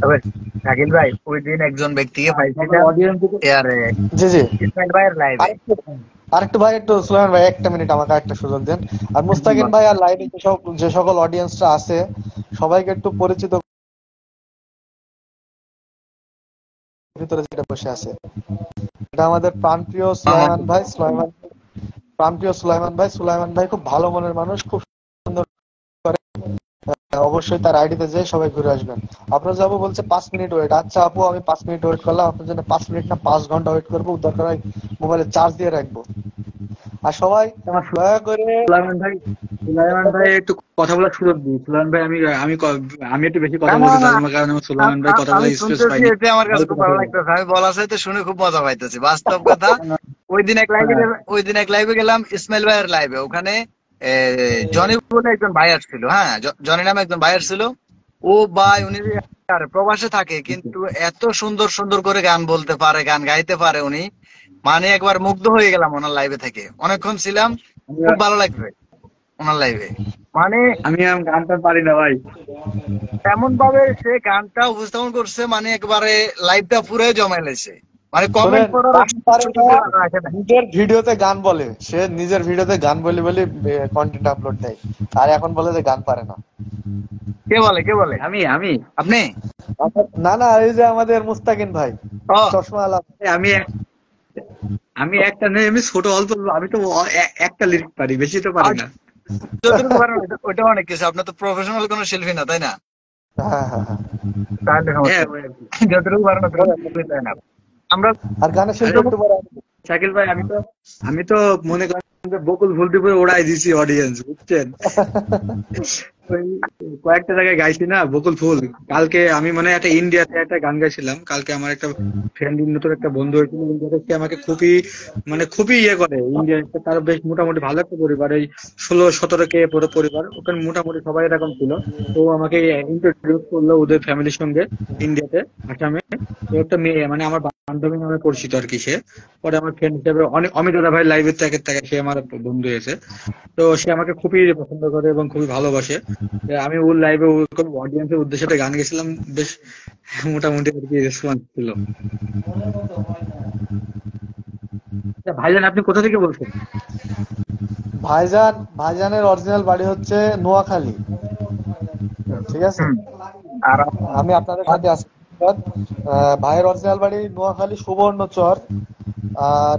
Speaker 6: তবে শাকিল ভাই ওই দিন একজন ব্যক্তিকে
Speaker 7: সকল
Speaker 6: পাইছিলাম
Speaker 7: অডিয়েন্স
Speaker 6: এয়ারে
Speaker 1: জি জি।
Speaker 6: ইসমাইল ভাইয়ের লাইভে।
Speaker 1: আরেকটু ভাই, একটু সুলাইমান ভাই একটা মিনিট আমাকে একটা সুযোগ দেন। আর মুস্তাকিন ভাই আর লাইভে যে সকল অডিয়েন্সরা আছে সবাইকে একটু পরিচিত, ভিতরে যেটা বসে আছে এটা আমাদের প্রাণপ্রিয় সুলাইমান ভাই। সুলাইমান ভাই খুব ভালো মনের মানুষ, খুব সুন্দর করে। অবশ্যই তার আইডিতে যেয়ে সবাই ঘুরে আসবেন। আপনার যাবো বলছে 5 মিনিট ওয়েট। আচ্ছা আপু, আমি 5 মিনিট ওয়েট করলাম, আপনার জন্য 5 মিনিট না 5 ঘন্টা ওয়েট করবো, দরকার হয় মোবাইলে চার্জ দিয়ে রাখবো। আর সবাই
Speaker 7: আমার
Speaker 1: দয়া করে
Speaker 7: সুলাইমান ভাই একটু কথা বলার সুযোগ দিই। সুলাইমান ভাই, আমি একটু বেশি কথা বলতে চাই, আমার কারণে আমার সুলাইমান ভাই কথা
Speaker 6: আমি
Speaker 7: বলার স্পেস
Speaker 6: শুনতেছি,
Speaker 7: পাইনি।
Speaker 6: এতে আমার কাছে
Speaker 7: অল্প
Speaker 6: খুব
Speaker 7: কথা
Speaker 6: ভালো
Speaker 7: বলুন।
Speaker 6: লাগতেছে। আমি বলা চাইতে শুনে খুব মজা পাইতেছি, বাস্তব কথা। ওই দিন এক লাইভে গেলাম ইসমাইল ভাইয়ের লাইভে। ওখানে জনি বলে একজন ভাই আসছিল, হ্যাঁ জনি নামে একজন ভাই আসছিল। ও ভাই উনি আর প্রবাসে থাকে, কিন্তু এত সুন্দর সুন্দর করে গান বলতে পারে, গান গাইতে পারে উনি। মানে একবার মুগ্ধ হয়ে গেলাম ওনার লাইভে থেকে, অনেকক্ষণ ছিলাম, খুব ভালো লাগবে ওনার লাইভে। মানে
Speaker 7: আমি গানটা পারি না ভাই।
Speaker 6: এমন ভাবে সে গানটা উপস্থাপন করছে, মানে একবারে লাইভটা পুরো জমাইলেছে। মানে কমেন্ট
Speaker 1: শোনেন,
Speaker 6: করার
Speaker 1: গান পারে
Speaker 6: সুযোগ
Speaker 1: না,
Speaker 6: রাখে না।
Speaker 1: নিজের ভিডিওতে গান বলে, সে নিজের ভিডিওতে গান বলে বলে কন্টেন্ট আপলোড দেয়, আর এখন বলে যে গান পারে না।
Speaker 6: কে বলে, কে বলে?
Speaker 7: আমি
Speaker 6: আপনি?
Speaker 1: না না, এই যে আমাদের মুস্তাকিন ভাই,
Speaker 6: ও
Speaker 1: চশমা আলা।
Speaker 7: আমি আমি একটা নেই, আমি ছোট অল্প, আমি তো একটা লিরিক পারি, বেশি তো পারি না।
Speaker 6: যতটুকু পারেন ওইটা অনেক কিছু। আপনার তো প্রফেশনাল কোনো শিল্পী না, তাই না?
Speaker 1: হ্যাঁ হ্যাঁ হ্যাঁ।
Speaker 6: তাহলে সমস্যা
Speaker 7: হ্যাঁ
Speaker 6: নেই।
Speaker 7: ভাই, আর কি।
Speaker 6: যতটুকু পারেন তাই না? আমরা
Speaker 1: আর গানের শিল্পী
Speaker 7: আরে
Speaker 1: একটু পরে
Speaker 7: শাকিল ভাই, আমি তো মনে করেন যে বকুল ফুলদীপে ওড়াই দিছি অডিয়েন্স, বুঝছেন? ওই কয়েকটা জায়গায় গাইছি না বকুল ফুল। কালকে আমি মানে একটা ইন্ডিয়াতে একটা গান গাইছিলাম। কালকে আমার একটা ফ্রেন্ড, নতুন একটা বন্ধু হয়েছিল ইন্ডিয়াতে। সে আমাকে খুবই ইয়ে করে। ইন্ডিয়াতে তার বেশ মোটামুটি ভালো একটা পরিবার, এই 16-17 কে পুরো পরিবার, ওখানে মোটামুটি সবাই এরকম ছিল। তো আমাকে ইন্ট্রোডিউস করলো ওদের ফ্যামিলির সঙ্গে ইন্ডিয়াতে, আসামে। তো একটা মেয়ে, মানে আমার বান্ধবী নামে পরিচিত আর কি। সে পরে আমার ফ্রেন্ড হিসেবে অনেক, অমিত দাদা ভাই লাইভের থেকে সে আমার বন্ধু হয়েছে। তো সে আমাকে খুবই পছন্দ করে এবং খুবই ভালোবাসে। আমি ওর লাইভে ওরকম অডিয়েন্সের উদ্দেশ্যে একটা গান গেছিলাম, বেশ মোটামুটি আর কি রেসপন্স ছিল। আচ্ছা, ভাইজান আপনি কোথা থেকে বলছেন?
Speaker 1: ভাইজানের অরিজিনাল বাড়ি হচ্ছে নোয়াখালী, ঠিক আছে?
Speaker 6: আর
Speaker 1: আমি আপনাদের সাথে আছি। ভাইয়ের অরিজিনাল বাড়ি নোয়াখালী সুবর্ণচর, আর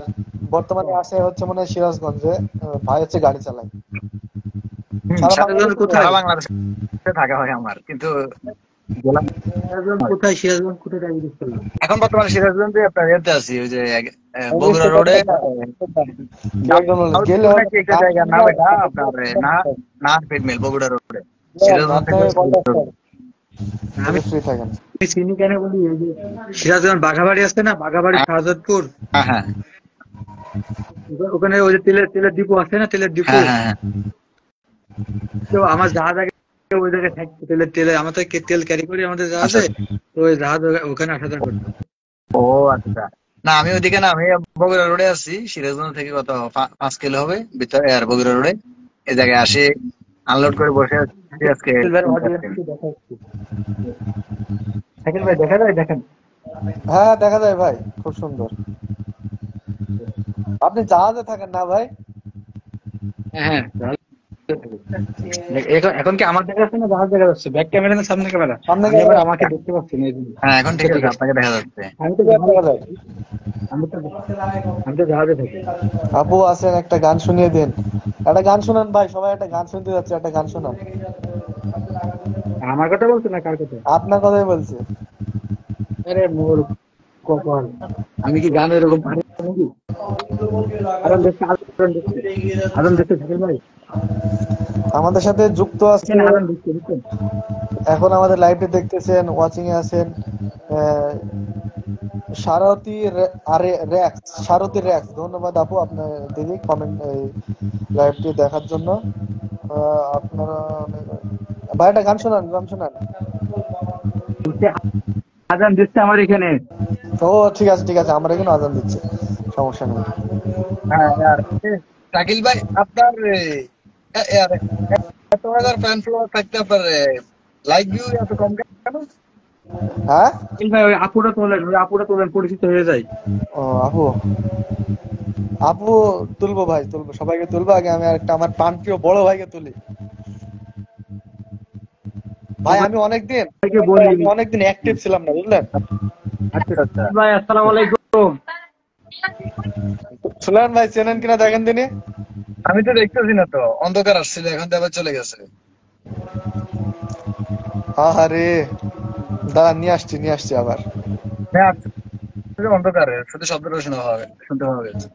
Speaker 1: বর্তমানে আছে হচ্ছে মনে হয় সিরাজগঞ্জে। ভাই হচ্ছে গাড়ি চালায়। সারা
Speaker 7: সিরাজগঞ্জ
Speaker 1: বাংলাদেশে
Speaker 7: কোথায়?
Speaker 6: সারা বাংলাদেশে থাকা হয় আমার, কিন্তু জেলা
Speaker 7: সিরাজগঞ্জ কোথায় টাইম ইউজ করলাম?
Speaker 6: এখন বর্তমানে সিরাজগঞ্জে আপনার ইয়েতে আছি, ওই যে বগুড়া রোডে
Speaker 1: গেলে
Speaker 6: একটা জায়গার নাম, এটা আপনার না ফিডমেল বগুড়া রোডে সিরাজগঞ্জ থেকে।
Speaker 7: আমি
Speaker 1: ফ্রি থাকেন।
Speaker 7: চিনি কেন বলি, এই যে সিরাজগঞ্জ বাঘাবাড়ি আছে না, বাঘাবাড়ি শাহজাদপুর,
Speaker 6: হ্যাঁ হ্যাঁ
Speaker 7: ওখানে ওই যে তেলের ডিপো আছে না, তেলের ডিপো।
Speaker 6: হ্যাঁ হ্যাঁ।
Speaker 7: তো আমার জাহাজ আগে ওই জায়গায় থাকতো, তেলের আমরা তো তেল ক্যারি করি আমাদের জাহাজে। তো ওই জাহাজ ওখানে আসা যাওয়া করতো।
Speaker 6: ও আচ্ছা। না আমি ওইদিকে না, আমি বগুড়া রোডে আছি। সিরাজগঞ্জ থেকে কত 5 কিলো হবে ভিতরে, আর বগুড়া রোডে এই জায়গায় আসি, আনলোড করে বসে আছি আজকে।
Speaker 7: শাকিল ভাই দেখা যায়, দেখেন।
Speaker 1: হ্যাঁ দেখা যায় ভাই, খুব সুন্দর। আপনি জাহাজে থাকেন না ভাই?
Speaker 7: হ্যাঁ, এখন কি আমার দেখা যাচ্ছে না জাহাজ দেখা যাচ্ছে? ব্যাক ক্যামেরা না সামনে ক্যামেরা?
Speaker 1: সামনে
Speaker 7: আমি এবার আমাকে দেখতে পাচ্ছি না এই জন্য।
Speaker 6: হ্যাঁ এখন ঠিক আছে, আপনাকে দেখা যাচ্ছে।
Speaker 7: আমি তো
Speaker 1: দেখা যায়।
Speaker 7: আমি তো জাহাজে থাকি।
Speaker 1: আপু আছেন, একটা গান শুনিয়ে দিন। একটা গান শোনান ভাই, সবাই একটা গান শুনতে যাচ্ছে, একটা গান শোনান।
Speaker 7: আমার কথা বলছো না কার কথা?
Speaker 1: আপনার কথাই বলছে।
Speaker 7: আরে মোর কপাল, আমি কি গান এরকম পারি নাকি? আদম দেখতে শাকিল ভাই
Speaker 1: আমাদের সাথে যুক্ত আছেন,
Speaker 7: আদম দেখতে বুঝছেন?
Speaker 1: এখন আমাদের লাইভে দেখতেছেন, ওয়াচিং এ আছেন সারথী র্যাক্স। ধন্যবাদ আপু আপনার দিদি কমেন্ট লাইভটি দেখার জন্য। আপনারা ভাই একটা গান শোনান।
Speaker 7: আজান দিচ্ছে আমার এখানে।
Speaker 1: ও ঠিক আছে, আমরা এখানে আজান দিচ্ছি, সমস্যা নেই।
Speaker 6: হ্যাঁ আর শাকিল ভাই, আপনার এত হাজার ফ্যান ফলোয়ার থাকতে আপনার লাইক ভিউ এত কম কেন?
Speaker 1: হ্যাঁ,
Speaker 7: শাকিল ভাই, ওই আপুটা তোলেন, পরিচিত হয়ে যায়।
Speaker 1: ও আপু, আপু তুলবো ভাই, তুলবো, সবাইকে তুলবো। আগে আমি একটা আমার প্রাণপ্রিয় বড় ভাইকে তুলি। ভাই আমি অনেকদিন,
Speaker 7: সবাইকে
Speaker 1: ভাই
Speaker 7: বলি।
Speaker 1: আমি অনেকদিন অ্যাক্টিভ ছিলাম না, বুঝলেন?
Speaker 7: আচ্ছা আচ্ছা ভাই, আসসালামু আলাইকুম।
Speaker 1: সুলাইমান ভাই চেনেন কিনা দেখেন দিনই।
Speaker 6: আমি তো দেখতেছি না তো, অন্ধকার আসছিল, এখন তো আবার চলে গেছে।
Speaker 1: আরে দাঁড়া, নিয়ে আসছি আবার।
Speaker 6: হ্যাঁ, অন্ধকারে শুধু শব্দটা শুনতে পাওয়া গেছে।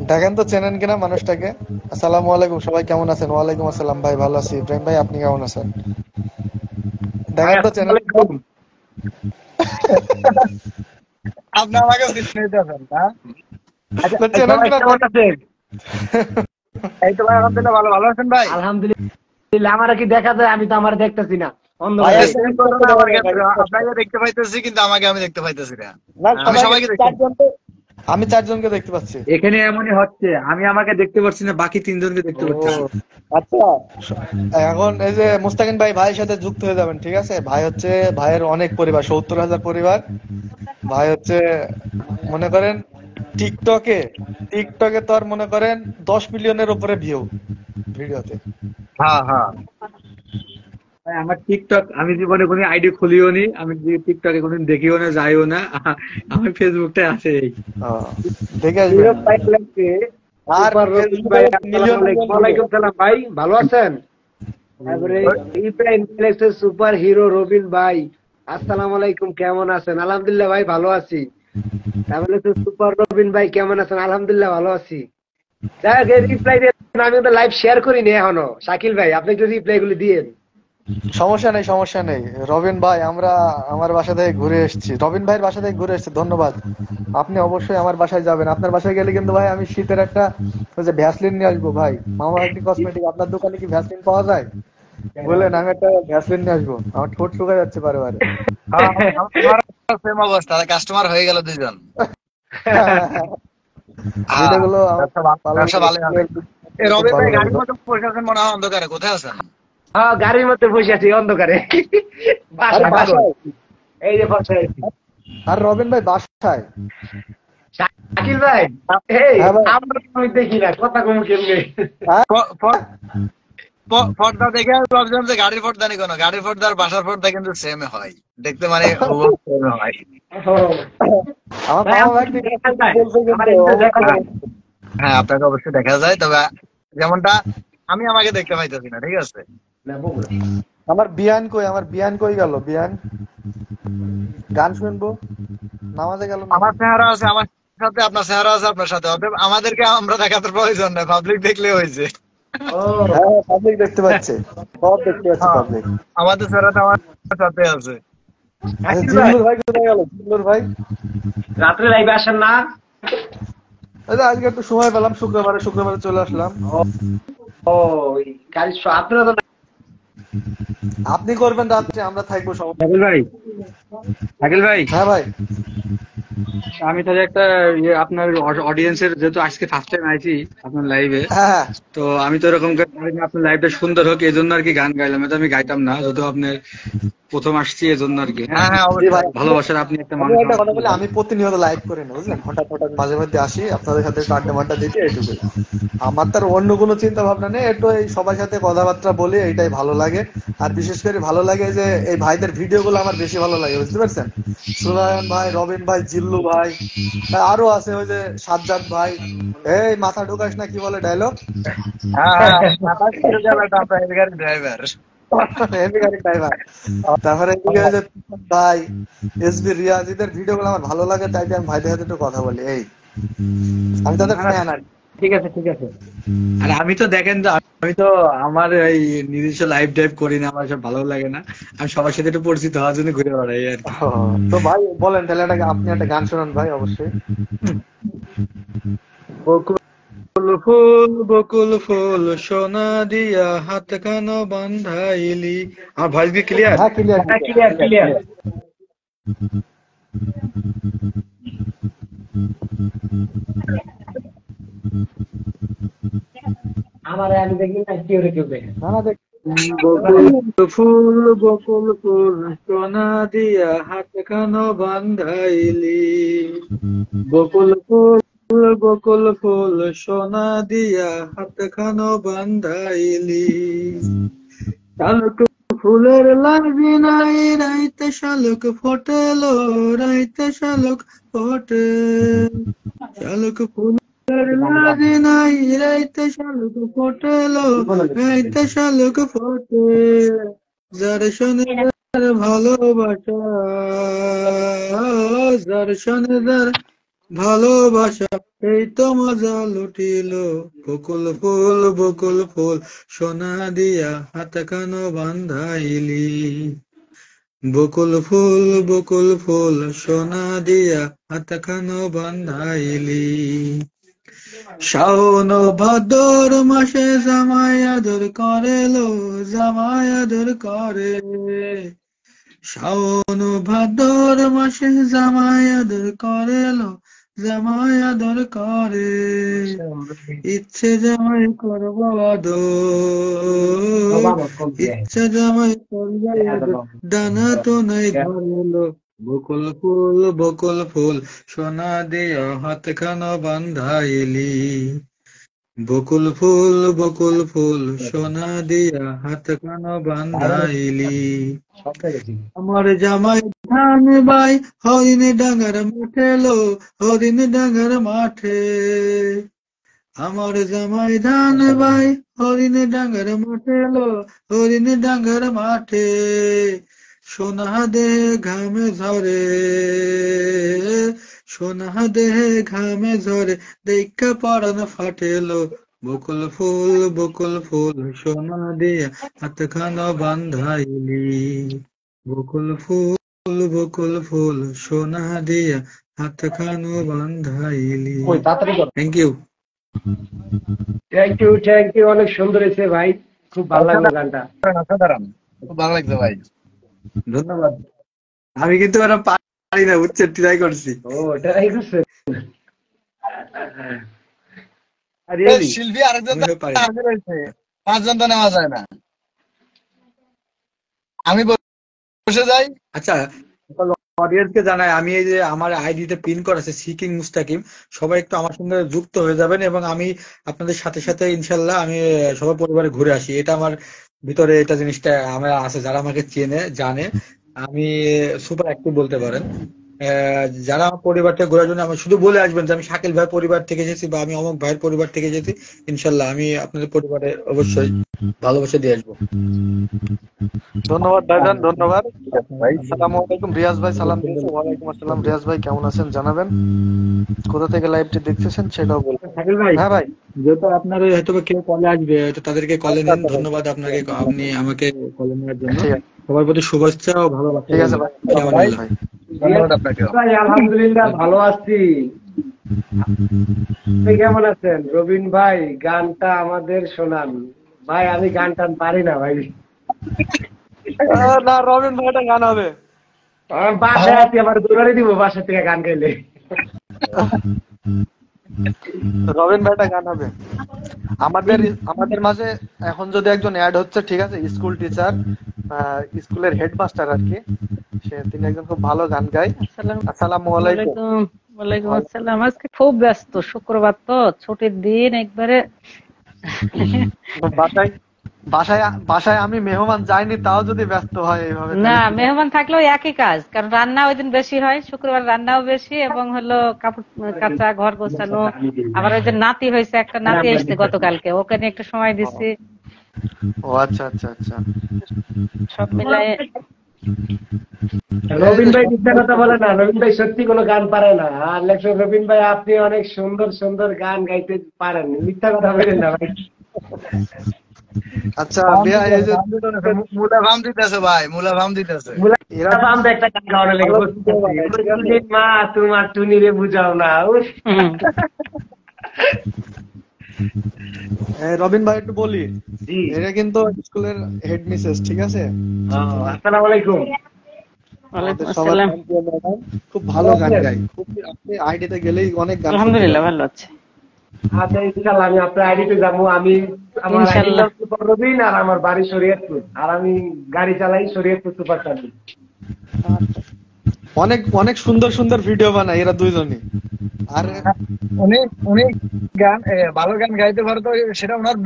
Speaker 1: দেখেন তো চেনেন কিনা মানুষটাকে। আসসালামু আলাইকুম, সবাই কেমন আছেন? ওয়ালাইকুম আসসালাম ভাই, ভালো আছি। ইব্রাহিম ভাই আপনি কেমন আছেন?
Speaker 6: ভাই
Speaker 1: দেখেন তো
Speaker 6: আসসালামু
Speaker 1: চেনেন কিনা।
Speaker 6: আলাইকুম। আপনি আমাকে চিনতে আছেন না? আচ্ছা,
Speaker 1: তো চেনেন
Speaker 6: সবাই
Speaker 1: কিনা
Speaker 6: কেমন
Speaker 1: দেখেন।
Speaker 6: আছেন? এই তো ভাই, আলহামদুলিল্লাহ ভালো। ভালো আছেন ভাই?
Speaker 5: আলহামদুলিল্লাহ। আমার কি দেখা যায়? আমি তো আমার দেখতেছি না
Speaker 1: ভাই
Speaker 5: অন্ধকারে।
Speaker 6: ভাই,
Speaker 1: আসলে
Speaker 6: সেম
Speaker 1: স্পষ্ট
Speaker 6: ঘটনা
Speaker 1: দেখা
Speaker 6: আমার
Speaker 1: যায় ভাই,
Speaker 6: ক্ষেত্রে।
Speaker 1: স্পষ্ট।
Speaker 6: আপনাকে দেখতে পাইতেছি কিন্তু আমাকে আমি দেখতে পাইতেছি না।
Speaker 1: না
Speaker 6: আমি
Speaker 1: সবাইকে,
Speaker 6: সবাইকে দেখতে
Speaker 1: চারজনকে, আমি চারজনকে দেখতে পাচ্ছি।
Speaker 7: এখানে এমনই হচ্ছে, আমি আমাকে দেখতে পাচ্ছি না, বাকি তিনজনকে দেখতে
Speaker 6: ও
Speaker 7: পাচ্ছি।
Speaker 1: আচ্ছা, এখন এই যে মুস্তাকিন ভাই, ভাইয়ের সাথে যুক্ত হয়ে যাবেন, ঠিক আছে? ভাই হচ্ছে, ভাইয়ের অনেক পরিবার, 70,000 পরিবার। ভাই হচ্ছে মনে করেন টিকটকে, টিকটকে তো আর মনে করেন 10 মিলিয়নের উপরে ভিউ ভিডিওতে।
Speaker 6: হ্যাঁ হ্যাঁ।
Speaker 7: ভাই, আমার টিকটক আমি জীবনে কোনো আইডি খুলিও নি, আমি টিকটকে কোনোদিন দেখিও না, যাইও না। আমার ফেসবুকটাই আছে এই।
Speaker 1: ও, দেখে আসবেন। আর
Speaker 5: সুপার রবিন
Speaker 1: ফেসবুকে
Speaker 5: ভাই,
Speaker 1: মিলিয়ন
Speaker 5: আসসালামু
Speaker 1: মিলিয়ন
Speaker 5: আলাইকুম।
Speaker 1: ভিডিও।
Speaker 5: ওয়ালাইকুম সালাম ভাই, ভালো আছেন? তারপরে ইব্রাহিম গ্যালাক্সির সুপার হিরো রবিন ভাই, আসসালামু আলাইকুম, কেমন আছেন? আলহামদুলিল্লাহ ভাই, ভালো আছি। তারপরে তো সুপার রবিন ভাই, কেমন আছেন? আলহামদুলিল্লাহ ভালো আছি। যাই হোক, রিপ্লাই দেন। আমি তো লাইভ শেয়ার করিনি এখনো। শাকিল ভাই, আপনি একটু রিপ্লাই গুলো দিয়েন।
Speaker 1: সমস্যা নেই, সমস্যা নেই। রবিন ভাই, আমরা আমার বাসা থেকে ঘুরে এসেছি, রবিন ভাইয়ের বাসা থেকে ঘুরে এসেছি, ধন্যবাদ। আপনি অবশ্যই আমার বাসায় যাবেন। আপনার বাসায় গেলে কিন্তু ভাই আমি শীতের একটা ওই যে ভ্যাসলিন নিয়ে আসবো ভাই। মামা একটি কসমেটিক, আপনার দোকানে কি ভ্যাসলিন পাওয়া যায়? বললেন, আমি একটা ভ্যাসলিন নিয়ে আসবো, আমার ঠোঁট শুকায় যাচ্ছে বারে বারে।
Speaker 6: হ্যাঁ, আমার সেম অবস্থা, কাস্টমার হয়ে গেল দুইজন। হ্যাঁ,
Speaker 1: ভিডিওগুলো আমার
Speaker 6: ব্যবসা
Speaker 1: ভালো
Speaker 6: ব্যবসা ভালোই হবে।
Speaker 1: লাগে,
Speaker 6: এ
Speaker 1: খুব
Speaker 6: রবি
Speaker 1: ভালো
Speaker 6: ভাই,
Speaker 1: লাগে
Speaker 6: গাড়ির
Speaker 1: ভাই।
Speaker 6: মধ্যে বসে আছেন মনে হয়, অন্ধকারে কোথায় আছেন?
Speaker 5: হ্যাঁ, গাড়ির মধ্যে বসে আছি অন্ধকারে।
Speaker 1: আরে
Speaker 5: বাসায় পাগল।
Speaker 1: বাসায়,
Speaker 5: এই যে বসে আছি।
Speaker 1: আর রবিন ভাই বাসায়।
Speaker 5: শাকিল ভাই, এই
Speaker 1: হ্যাঁ ভাই।
Speaker 5: আমরা তো আমি দেখি না, কথা কম কেমনে?
Speaker 1: হ্যাঁ,
Speaker 6: পর্দা দেখে আমি ভাবছিলাম যে গাড়ির পর্দা নেই, কোনো গাড়ির পর্দা আর বাসার পর্দা কিন্তু সেম হয় দেখতে, মানে হুবহু same হয়।
Speaker 5: ও,
Speaker 1: আমার
Speaker 5: ভাই,
Speaker 1: মামা
Speaker 5: আমার
Speaker 1: ভাই
Speaker 5: একটু দেখা যায়,
Speaker 1: বলছে
Speaker 5: আমার
Speaker 1: কিন্তু
Speaker 5: একটু দেখা
Speaker 1: অবশ্যই।
Speaker 5: যায়।
Speaker 6: হ্যাঁ, আপনাকে অবশ্যই দেখা যায়, তবে যেমনটা আমি আমাকে দেখতে পাইতেছি না, ঠিক আছে?
Speaker 5: না, বগুড়া।
Speaker 1: আমার বিয়ান কই, আমার বিয়ান কই গেল? বিয়ান গান শুনবো, নামাজে গেল
Speaker 6: আমার
Speaker 1: নাকি?
Speaker 6: চেহারা আছে আমার সাথে, আপনার চেহারা আছে আপনার সাথে, অতএব আমাদেরকে আমরা দেখাতে প্রয়োজন নাই, পাবলিক দেখলে হয়েছে।
Speaker 5: ও,
Speaker 1: হ্যাঁ, পাবলিক দেখতে পাচ্ছে, সব দেখতে পাচ্ছে
Speaker 6: হ্যাঁ,
Speaker 1: পাবলিক।
Speaker 6: আমাদের চেহারাটা আমার সাথে আছে।
Speaker 1: আচ্ছা,
Speaker 5: শাকিল ভাই,
Speaker 1: জিল্লুর ভাই কোথায় গেল? জিল্লুর ভাই,
Speaker 5: রাত্রে লাইভে আসেন না?
Speaker 1: আচ্ছা, আজকে একটু সময় পেলাম, শুক্রবারে শুক্রবারে চলে আসলাম।
Speaker 5: ও, ও, ওই গাড়ি আপনারা তো।
Speaker 1: আপনি করবেন রাত্রে, আমরা থাকবো, সমস্যা
Speaker 7: শাকিল ভাই, শাকিল ভাই,
Speaker 1: নেই। হ্যাঁ ভাই।
Speaker 7: আমি তাহলে একটা আপনার অডিয়েন্সের, যেহেতু আজকে ফার্স্ট টাইম আইছি আপনার লাইভে,
Speaker 1: হ্যাঁ হ্যাঁ,
Speaker 7: তো আমি তো এরকম করে ভাবি না আপনার লাইভটা সুন্দর হোক, এই জন্য আর কি গান গাইলাম, এটা আমি গাইতাম না, যদিও আপনার প্রথম আসছি এই জন্য আর কি।
Speaker 6: হ্যাঁ
Speaker 7: হ্যাঁ,
Speaker 6: হ্যাঁ,
Speaker 1: জি ভাই।
Speaker 6: অবশ্যই।
Speaker 7: ভালোবাসার আপনি একটা
Speaker 1: আমি
Speaker 7: মানুষ
Speaker 1: একটা
Speaker 7: আমার
Speaker 1: কথা বলি,
Speaker 7: জন্য।
Speaker 1: আমি প্রতিনিয়ত লাইভ করি না, বুঝলেন? হঠাৎ হঠাৎ মাঝে মধ্যে আসি, আপনাদের সাথে একটু আড্ডা মাড্ডা দিতে, এইটুকুই। আমার তার অন্য কোনো চিন্তা ভাবনা নেই, একটু এই সবার সাথে কথাবার্তা বলি, এইটাই ভালো লাগে। আর বিশেষ করে ভালো লাগে যে এই ভাইদের ভিডিও গুলো আমার বেশি ভালো লাগে, বুঝতে পারছেন? সুলায়ন ভাই, রবিন ভাই, জিল্লু ভাই, আরো আছে ওই যে সাজ্জাদ ভাই, এই মাথা ঢুকাস না, কি বলে ডায়লগ?
Speaker 6: হ্যাঁ হ্যাঁ, আপনার সাথে যাবে তো, আপনার এই গাড়ির ড্রাইভার।
Speaker 1: হেভি গাড়ি ড্রাইভার। তারপরে এদিকে ওই যে ভাই, এসবি রিয়াজ, এদের ভিডিও গুলো আমার ভালো লাগে, তাই আমি ভাইদের সাথে একটু কথা বলি। এই আমি তাদের
Speaker 7: না, না,
Speaker 1: ফ্যান আর কি।
Speaker 7: ঠিক আছে ঠিক আছে। আর আমি তো দেখেন তো, আমি তো আমার এই নিজস্ব লাইভ টাইভ করি না, আমার সব ভালো লাগে না, আমি সবার সাথে একটু পরিচিত হওয়ার জন্য ঘুরে বেড়াই আর কি।
Speaker 1: ও, তো ভাই বলেন তাহলে আপনি একটা গান শোনান ভাই, অবশ্যই।
Speaker 7: বকুল ফুল সোনা দিয়া হাত কান বান্ধাইলি। আমার ভয়েস কি ক্লিয়ার?
Speaker 1: হ্যাঁ, ক্লিয়ার
Speaker 5: হ্যাঁ, ক্লিয়ার ক্লিয়ার। আমার আমি দেখি না, কেউ কেউ দেখে।
Speaker 1: না না,
Speaker 7: বকুল ফুল সোনা দিয়া হাত খানো বান্ধাইলি, বকুল ফুল সোনা দিয়া হাত খানো বান্ধাইলি, শালুক ফুলের লাগি নাই রাইতে শালুক ফোটেলো, রাইতে শালুক ফোটে, শালুক ফুলের লাগি নাই রাইতে শালুক ফোটেলো, রাইতে শালুক ফোটে, যার শোনে যার ভালোবাসা, যার শোনে যার ভালোবাসা, এই তো মজা লুটিল, বকুল ফুল সোনা দিয়া হাত খানো বান্ধাইলি, বকুল ফুল সোনা দিয়া হাত খানো বান্ধাইলি, শাওন ভাদর মাসে জামাই আদর করেলো, জামাই আদর করে, শাওন ভাদর মাসে জামাই আদর করেলো, জামাই আদর করে, ইচ্ছে জামাই করব আদর, ইচ্ছে জামাই করব আদর, ডানা তো নাই ধরলো, বকুল ফুল সোনা দিয়া হাত খানো বান্ধাইলি, বকুল ফুল সোনা দিয়া হাত খানো বান্ধাইলি, আমার জামাই ধান বাই হরিণ ডাঙ্গার মাঠে লো, হরিণ ডাঙ্গার মাঠে, আমার জামাই ধান বাই হরিণ ডাঙ্গার মাঠে লো, হরিণ ডাঙ্গার মাঠে, সোনা দেহে ঘামে ঝরে, সোনা দেহে ঘামে ঝরে, দেখা পরান ফাটেলো, বকুল ফুল সোনা দিয়া হাত খানো বান্ধাইলি, বকুল ফুল সোনা দিয়া হাত খানো বান্ধাইলি। Thank you.
Speaker 5: থ্যাংক ইউ, অনেক সুন্দর হয়েছে ভাই, খুব ভালো লাগলো গানটা।
Speaker 6: অসাধারণ, খুব ভালো লাগছে ভাই।
Speaker 7: ধন্যবাদ। আমি কিন্তু এরা পারি না, বুঝছেন, ট্রাই করছি।
Speaker 5: ও ট্রাই করছে।
Speaker 6: শিল্পী আরেকজন রয়েছে, 5 জন তো নেওয়া যায় না। আমি বসে যাই।
Speaker 7: আচ্ছা, অডিয়েন্সকে জানাই, আমি এই যে আমার আইডিতে পিন করা আছে সিকিং মুস্তাকিম, সবাই একটু আমার সঙ্গে যুক্ত হয়ে যাবেন এবং আমি আপনাদের সাথে সাথে ইনশাল্লাহ আমি সবার পরিবারে ঘুরে আসি। এটা আমার ভিতরে, এটা জিনিসটা আমার আছে, যারা আমাকে চেনে জানে আমি সুপার অ্যাক্টিভ বলতে পারেন। যারা আমার পরিবার থেকে ঘোরার জন্য আমি শুধু বলে আসবেন যে আমি শাকিল ভাইয়ের পরিবার থেকে এসেছি বা আমি অমুক ভাইয়ের পরিবার থেকে এসেছি, ইনশাল্লাহ আমি আপনাদের পরিবারে অবশ্যই ভালোবাসা দিয়ে আসবো।
Speaker 1: ধন্যবাদ ভাইজান, ধন্যবাদ। আসসালামু আলাইকুম, রিয়াজ ভাই সালাম দিয়েছে। ওয়ালাইকুম আসসালাম। রিয়াজ ভাই কেমন আছেন জানাবেন, কোথা থেকে লাইভটি দেখতেছেন সেটাও বলবেন।
Speaker 7: শাকিল ভাই,
Speaker 1: হ্যাঁ ভাই,
Speaker 7: যেহেতু আপনার হয়তো কেউ কলে আসবে, তো তাদেরকে কলে নিন। ধন্যবাদ আপনাকে, আপনি আমাকে কলে নেওয়ার জন্য।
Speaker 1: ঠিক আছে,
Speaker 7: সবার প্রতি শুভেচ্ছা ও ভালোবাসা।
Speaker 1: ঠিক আছে ভাই, ভাই
Speaker 6: ধন্যবাদ আপনাকে।
Speaker 5: ভাই আলহামদুলিল্লাহ ভালো আছি। আপনি কেমন আছেন? রবিন ভাই গানটা আমাদের শোনান। ভাই আমি গান টান পারি না ভাই।
Speaker 1: না, রবিন ভাইটা গান হবে।
Speaker 5: বাসায় আছি, আবার দৌড়ানি দিব বাসা থেকে গান গাইলে।
Speaker 1: রবিন ভাইটা গান হবে। আমাদের মাঝে এখন যদি একজন অ্যাড হচ্ছে, ঠিক আছে, স্কুল টিচার, স্কুলের হেডমাস্টার আর কি, তিনি একজন খুব ভালো গান গায়। আসসালামু আলাইকুম।
Speaker 8: ওয়ালাইকুম আসসালাম। আজকে খুব ব্যস্ত, শুক্রবার তো ছুটির দিন একবারে।
Speaker 1: বাসায় আমি মেহমান যাইনি, তাও যদি ব্যস্ত হয় এইভাবে।
Speaker 8: না, মেহমান থাকলেও একই কাজ, কারণ রান্না ওই দিন বেশি হয়, শুক্রবার রান্নাও বেশি, এবং হলো কাপড় কাচা, ঘর গোছানো। আবার ওই যে নাতি হয়েছে, একটা নাতি এসছে গতকালকে, ওকে নিয়ে একটু সময় দিচ্ছি।
Speaker 1: ও আচ্ছা আচ্ছা আচ্ছা,
Speaker 8: সব মিলাই।
Speaker 5: রবিন ভাই মিথ্যা কথা বলে না, রবিন ভাই সত্যি কোনো গান পারে না। আর লেখক রবিন ভাই, আপনি অনেক সুন্দর সুন্দর গান গাইতে পারেন, মিথ্যা কথা বলেন না ভাই।
Speaker 1: আচ্ছা ভাইয়া, এই যে
Speaker 6: মুলা ভাম দিতেছে ভাই, মুলা ভাম দিতেছে।
Speaker 5: একটা গান গাওয়ানো লেগে মা তোমার টুনিরে বুঝাও না।
Speaker 1: রবিন ভাই একটু বলি,
Speaker 5: জি,
Speaker 1: এটা কিন্তু স্কুলের হেড মিসেস, ঠিক আছে।
Speaker 5: আসসালামু আলাইকুম।
Speaker 8: ওয়ালাইকুম
Speaker 1: সবার
Speaker 8: আসসালাম।
Speaker 1: নাম প্রিয় ম্যাডাম, খুব ভালো গান গায়। খুব, আপনি আইডিতে গেলেই অনেক গান।
Speaker 8: আলহামদুলিল্লাহ ভালো আছে।
Speaker 5: আচ্ছা ইনশাল্লাহ আমি আপনার আইডিতে যাবো। আমি আমার আইডি
Speaker 8: ইনশাল্লাহ।
Speaker 5: নাম সুপার রবিন আর আমার বাড়ি শরীয়তপুর, আর আমি গাড়ি চালাই শরীয়তপুর সুপার সার্ভিস।
Speaker 1: অনেক অনেক সুন্দর সুন্দর ভিডিও বানায় এরা দুইজনই। আর
Speaker 6: উনি উনি গান ভালো গান গাইতে পারে, তো সেটা ওনার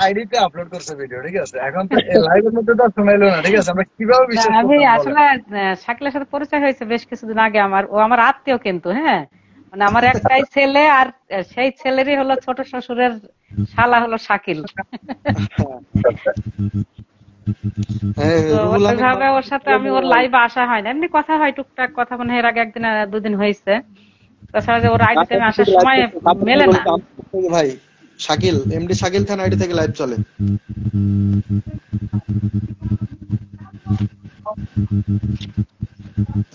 Speaker 6: আইডিতে আপলোড করছে ভিডিও, ঠিক আছে। এখন তো লাইভের মধ্যে তো আর শোনাইলো না, ঠিক আছে, আমরা কিভাবে
Speaker 8: না,
Speaker 6: বিশ্বাস
Speaker 8: আমি
Speaker 6: করতাম বলেন?
Speaker 8: আসলে শাকিলের সাথে পরিচয় হয়েছে বেশ কিছুদিন আগে। ও আমার আত্মীয় কিন্তু, হ্যাঁ, মানে আমার একটাই ছেলে, আর সেই ছেলেরই হলো ছোট শ্বশুরের শালা হলো শাকিল।
Speaker 1: হ্যাঁ,
Speaker 8: তো
Speaker 1: রুহুল আমিন
Speaker 8: ওইভাবে ওর সাথে আমি ওর লাইভে আসা হয় না, এমনি কথা হয় টুকটাক কথা, মানে এর আগে একদিন দুদিন হয়েছে। তাছাড়া যে ওর আইডিতে আমি আসার সময় মেলে না।
Speaker 1: ভাই শাকিল, এমডি শাকিল খান আইডি থেকে লাইভ চলে।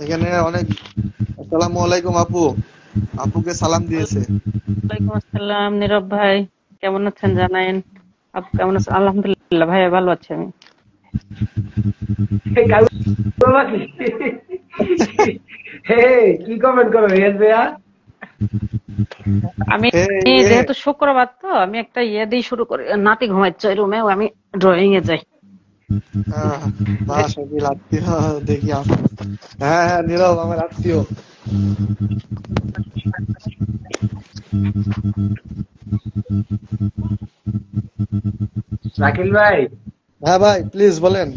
Speaker 1: এখানে অনেক আসসালামু আলাইকুম আপু, আপুকে সালাম দিয়েছে।
Speaker 8: ওয়ালাইকুম আসসালাম নীরব ভাই, কেমন আছেন জানাইন। আপনি কেমন আছেন? আলহামদুলিল্লাহ ভাই, ভালো আছি আমি।
Speaker 5: কি কমেন্ট করো রিয়াজ ভাইয়া?
Speaker 8: আমি যেহেতু শুক্রবার তো আমি একটা দিয়ে শুরু করি। নাতি ঘুমাচ্ছে ওই রুমে, আমি ড্রয়িং এ যাই।
Speaker 1: শাকিল আত্মীয় দেখি। হ্যাঁ হ্যাঁ, নীরব আমার আত্মীয়।
Speaker 5: শাকিল ভাই,
Speaker 1: হ্যাঁ ভাই প্লিজ বলেন।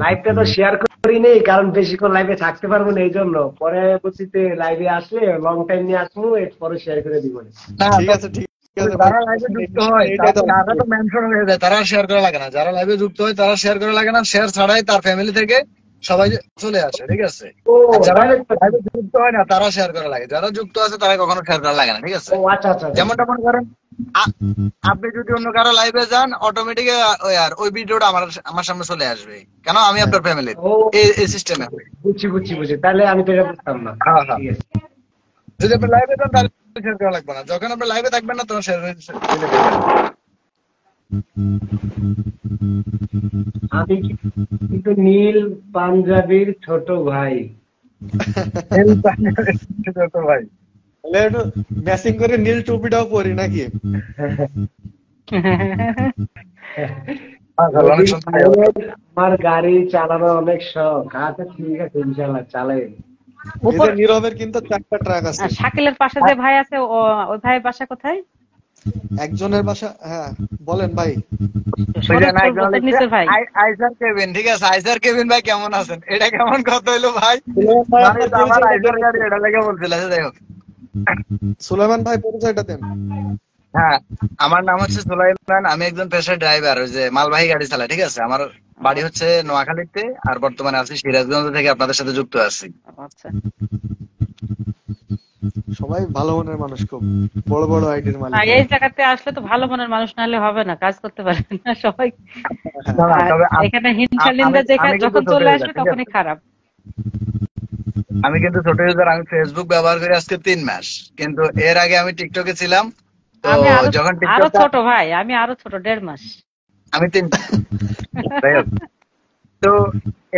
Speaker 5: লাইভটা তো শেয়ার করিনি, কারণ বেশিক্ষণ লাইভে থাকতে পারবো না, এই জন্য পরে পরবর্তীতে লাইভে আসলে লং টাইম নিয়ে আসবো, এরপরে শেয়ার করে দিব।
Speaker 1: ঠিক আছে ঠিক আছে ভাই।
Speaker 6: যারা লাইভে যুক্ত হয় তারা তো মেনশন হয়ে যায়, তারা শেয়ার করা লাগে না। যারা লাইভে যুক্ত হয় তারা শেয়ার করা লাগে না, শেয়ার ছাড়াই তার ফ্যামিলি থেকে সবাই চলে আসে, ঠিক আছে।
Speaker 5: ও
Speaker 6: আর যারা লাইভে যুক্ত হয় না তারা শেয়ার করা লাগে, যারা যুক্ত আছে তারা কখনো শেয়ার করা লাগে না, ঠিক আছে।
Speaker 5: আচ্ছা আচ্ছা।
Speaker 6: যেমনটা মনে করেন আপনি যদি অন্য কারো লাইভে যান, অটোমেটিক ওই ভিডিওটা আমার সামনে চলে আসবে, কেন আমি আপনার ফ্যামিলি, এই সিস্টেমে।
Speaker 5: বুঝছি বুঝছি বুঝছি, তাহলে আমি তো এটা বুঝতাম না।
Speaker 6: হ্যাঁ হ্যাঁ,
Speaker 5: ঠিক আছে।
Speaker 6: যদি আপনি লাইভে যান তাহলে শেয়ার করা লাগবে না, যখন আপনি লাইভে থাকবেন না তখন শেয়ার দিলে পেয়ে যাবেন।
Speaker 5: আমি কিন্তু নীল পাঞ্জাবির ছোট ভাই।
Speaker 6: তো ভাই
Speaker 1: তাহলে একটু ম্যাচিং করে নীল টুপিটাও পরি নাকি?
Speaker 5: আমার গাড়ি চালানো অনেক শখ। আচ্ছা ঠিক আছে, ইনশাল্লাহ চালাই।
Speaker 1: নীরবের কিন্তু 4টা ট্রাক আছে।
Speaker 8: শাকিলের পাশে যে ভাই আছে, ওই ভাইয়ের বাসা কোথায়?
Speaker 1: একজনের বাসা, হ্যাঁ বলেন ভাই।
Speaker 8: ভাই
Speaker 6: আইসার কেবিন, ঠিক আছে। আইসার কেবিন ভাই কেমন আছেন? এটা কেমন কথা হইলো ভাই? আমার আইসার গাড়ি এটা লেগে বলছিল। যাই হোক,
Speaker 1: সুলাইমান ভাই পরিচয়টা দেন।
Speaker 6: হ্যাঁ, আমার নাম হচ্ছে সুলাইমান, আমি একজন পেশার ড্রাইভার, ওই যে মালবাহী গাড়ি চালাই, ঠিক আছে। আমার বাড়ি হচ্ছে নোয়াখালীতে, আর বর্তমানে আছি সিরাজগঞ্জ থেকে আপনাদের সাথে যুক্ত আছি।
Speaker 8: আচ্ছা,
Speaker 1: সবাই ভালো মনের মানুষ, খুব বড় বড় আইডির মালিক।
Speaker 8: এই জায়গাতে আসলে তো ভালো মনের মানুষ না হলে হবে না, কাজ করতে পারবে না সবাই। এখানে হিংসা নিন্দা যখন চলে আসবে তখনই খারাপ।
Speaker 6: আমি কিন্তু ছোট ইউজার, আমি ফেসবুক ব্যবহার করি আজকে 3 মাস, কিন্তু এর আগে আমি টিকটকে ছিলাম। তো যখন
Speaker 8: আরো ছোট ভাই, আমি আরো ছোট 1.5 মাস।
Speaker 6: আমি 3 তো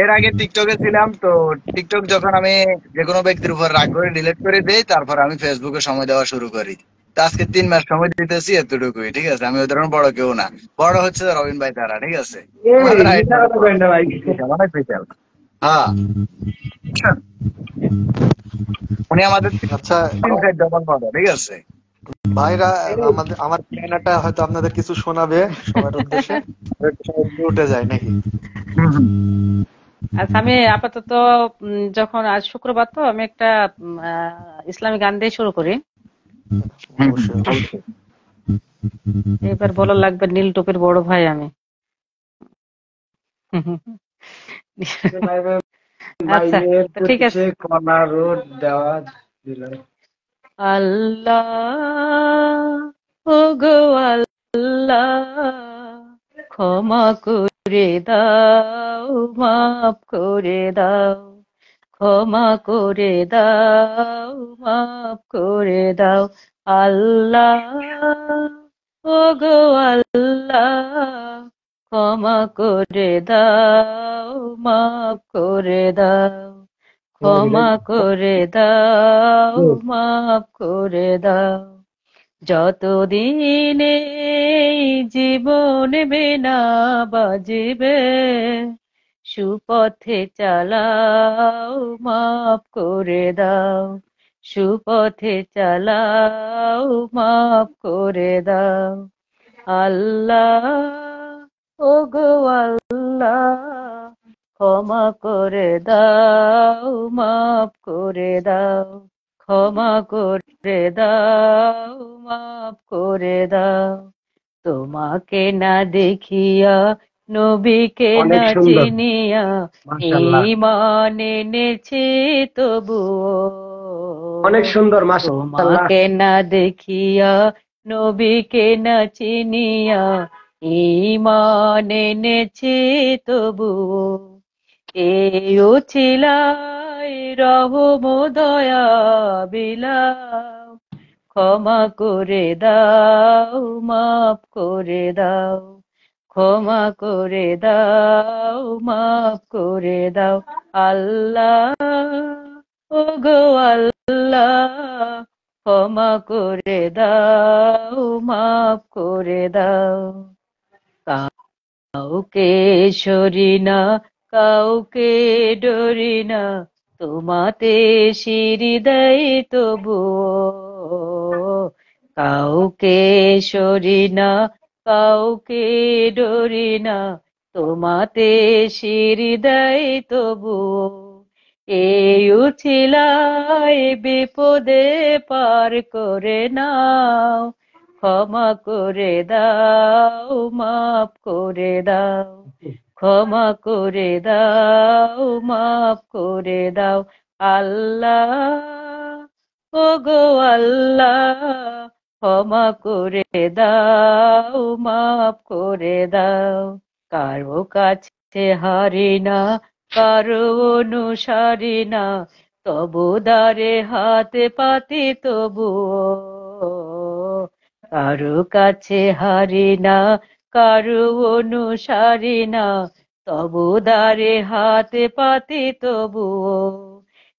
Speaker 6: এর আগে টিকটকে ছিলাম। তো টিকটক যখন আমি যে কোনো ব্যক্তির উপর রাগ করে ডিলিট করে দেই, তারপর আমি ফেসবুকে সময় দেওয়া শুরু করি। তো আজকে 3 মাস সময় দিতেছি, এতটুকুই, ঠিক আছে। আমি ওই ধরনের বড় কেউ না, বড় হচ্ছে রবিন ভাই তারা, ঠিক আছে। হ্যাঁ, উনি আমাদের
Speaker 1: আচ্ছা
Speaker 6: ঠিক আছে
Speaker 1: ভাইরা, আমার প্ল্যানটা হয়তো আপনাদের কিছু শোনাবে সবার উদ্দেশ্যে। উঠে যায় নাকি?
Speaker 8: আচ্ছা, আমি আপাতত যখন আজ শুক্রবার তো আমি একটা ইসলামী গান দিয়ে শুরু করি। এবার বলা লাগবে নীল টুপির বড় ভাই আমি। আচ্ছা ঠিক আছে। আল্লাহ ওগো আল্লাহ, ক্ষমা করে দাও, মাফ করে দাও, ক্ষমা করে দাও, মাফ করে দাও। আল্লাহ ওগো আল্লাহ, ক্ষমা করে দাও, মাফ করে দাও, ক্ষমা করে দাও, মাফ করে দাও। যতদিন এই জীবন বিনা বাজিবে, সুপথে চালাও, মাফ করে দাও, সুপথে চালাও, মাফ করে দাও। আল্লাহ, ওগো আল্লাহ, ক্ষমা করে দাও, মাফ করে দাও, ক্ষমা করে দাও, মাফ করে দাও। তোমাকে না দেখিয়া, নবীকে
Speaker 5: অনেক
Speaker 8: না
Speaker 5: সুন্দর,
Speaker 8: চিনিয়া,
Speaker 5: মাশাআল্লাহ,
Speaker 8: ঈমান এনেছি তবুও।
Speaker 5: অনেক সুন্দর, মাশাআল্লাহ।
Speaker 8: তোমাকে না দেখিয়া, নবীকে না চিনিয়া, ঈমান এনেছি তবুও। এই উছিলাই রহম দয়া বিলাও, ক্ষমা করে দাও, মাফ করে দাও, ক্ষমা করে দাও, মাফ করে দাও। আল্লাহ, ওগো আল্লাহ, ক্ষমা করে দাও, মাফ করে দাও। কাউকে সরি না, কাউকে ডরি না, তোমাতে সিঁড়ি দেয় তবুও। কাউকে সরি না, কাউকে ডরি না, তোমাতে সিঁড়ি দেয় তবুও। এই উছিলাই বিপদে পার করে নাও, ক্ষমা করে দাও, মাফ করে দাও, ক্ষমা করে দাও, মাফ করে দাও। আল্লাহ, ওগো আল্লাহ, ক্ষমা করে দাও, মাফ করে দাও। কারো কাছে হারি না, কারো অনুসারী না, তবু দ্বারে হাতে পাতি তবুও। কারো কাছে হারি না, কারো অনুসারী না, তবু দ্বারে হাতে পাতি তবুও।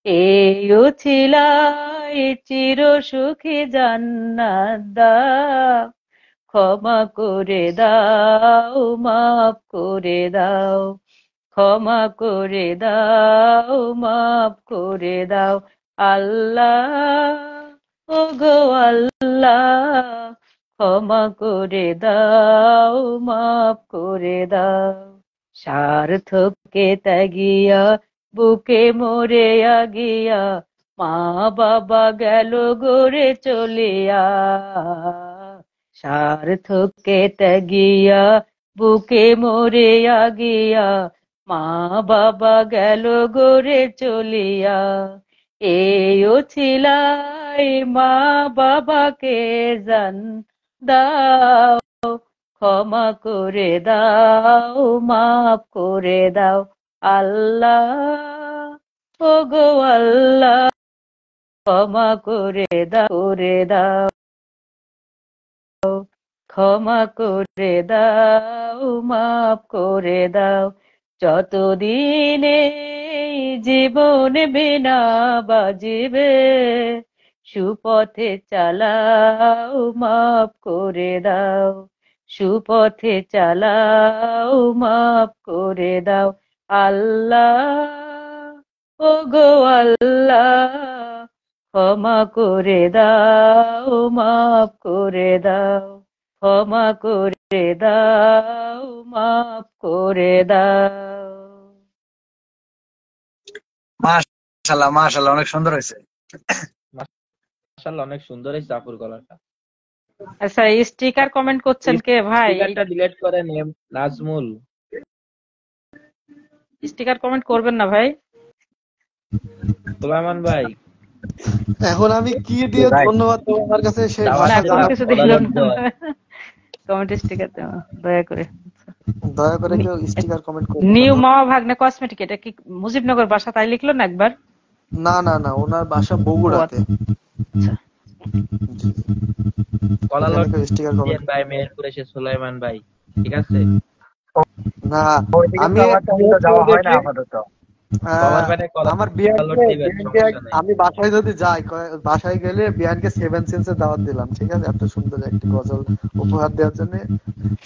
Speaker 8: এই উছিলাই চির সুখী জান্নাত দাও, ক্ষমা করে দাও, মাফ করে দাও, ক্ষমা করে দাও, মাফ করে দাও। আল্লাহ, ওগো আল্লাহ, ক্ষমা করে দাও, মাফ করে দাও। স্বার্থকে ত্যাগিয়া, বুকে মরে আগিয়া, মা বাবা গেল গড়ে চলিয়া। স্বার্থকে ত্যাগিয়া, বুকে মরে আগিয়া, মা বাবা গেল গড়ে চলিয়া। এই উছিলাই মা বাবাকে জান দাও, ক্ষমা করে দাও, মাফ করে দাও। আল্লাহ, ওগো আল্লাহ, ক্ষমা করে দাও, ক্ষমা করে দাও, মাফ করে দাও। যতদিন এই জীবন বিনা বাজিবে, সুপথে চালাও, মাফ করে দাও, সুপথে চালাও, মাফ করে দাও। আল্লাহ, ওগো আল্লাহ, ক্ষমা করে দাও, মাফ করে দাও, ক্ষমা করে দাও, মাফ করে দাও।
Speaker 6: মাশাআল্লাহ, মাশাআল্লাহ, অনেক সুন্দর হয়েছে।
Speaker 9: মাশাআল্লাহ, অনেক সুন্দর এই জাফর গলাটা।
Speaker 8: আচ্ছা, স্টিকার কমেন্ট করছেন কে ভাই?
Speaker 9: স্টিকারটা ডিলিট করে নেম নাজমুল।
Speaker 8: স্টিকার কমেন্ট করবেন না ভাই।
Speaker 9: সুলাইমান ভাই,
Speaker 1: এখন আমি কি দিয়ে ধন্যবাদ দেবো আমার কাছে সেই
Speaker 9: দাওয়াত
Speaker 1: ভাষা
Speaker 8: না, কোনো
Speaker 1: জানা
Speaker 8: কিছু
Speaker 1: নেই।
Speaker 8: দিল না, কমেন্ট স্টিকার দেওয়া দয়া করে।
Speaker 1: দয়া করে কেউ স্টিকার কমেন্ট করবে
Speaker 8: নিউ
Speaker 1: না।
Speaker 8: মামা ভাগ্নে কসমেটিক, এটা কি মুজিবনগর বাসা তাই লিখলো না একবার?
Speaker 1: না না না, ওনার বাসা বগুড়াতে।
Speaker 8: আচ্ছা,
Speaker 1: জি,
Speaker 9: কলালট
Speaker 1: এখানে কেউ স্টিকার কমেন্ট
Speaker 9: ভাই, মেহেরপুরে সে সুলাইমান ভাই, ঠিক আছে।
Speaker 1: না।
Speaker 5: ওইদিকে
Speaker 1: আমি
Speaker 5: তো আমার তেমন তো যাওয়া হয় না আপাতত।
Speaker 9: বাবার পেটে
Speaker 1: আমার
Speaker 9: কলার দিবেন, সমস্যা নেই।
Speaker 1: আমি বাসায় যদি যাই, বাসায় গেলে বিয়ানকে 7 সেন্সের দাওয়াত দিলাম, ঠিক আছে? এত সুন্দর একটি গজল উপহার দেওয়ার জন্য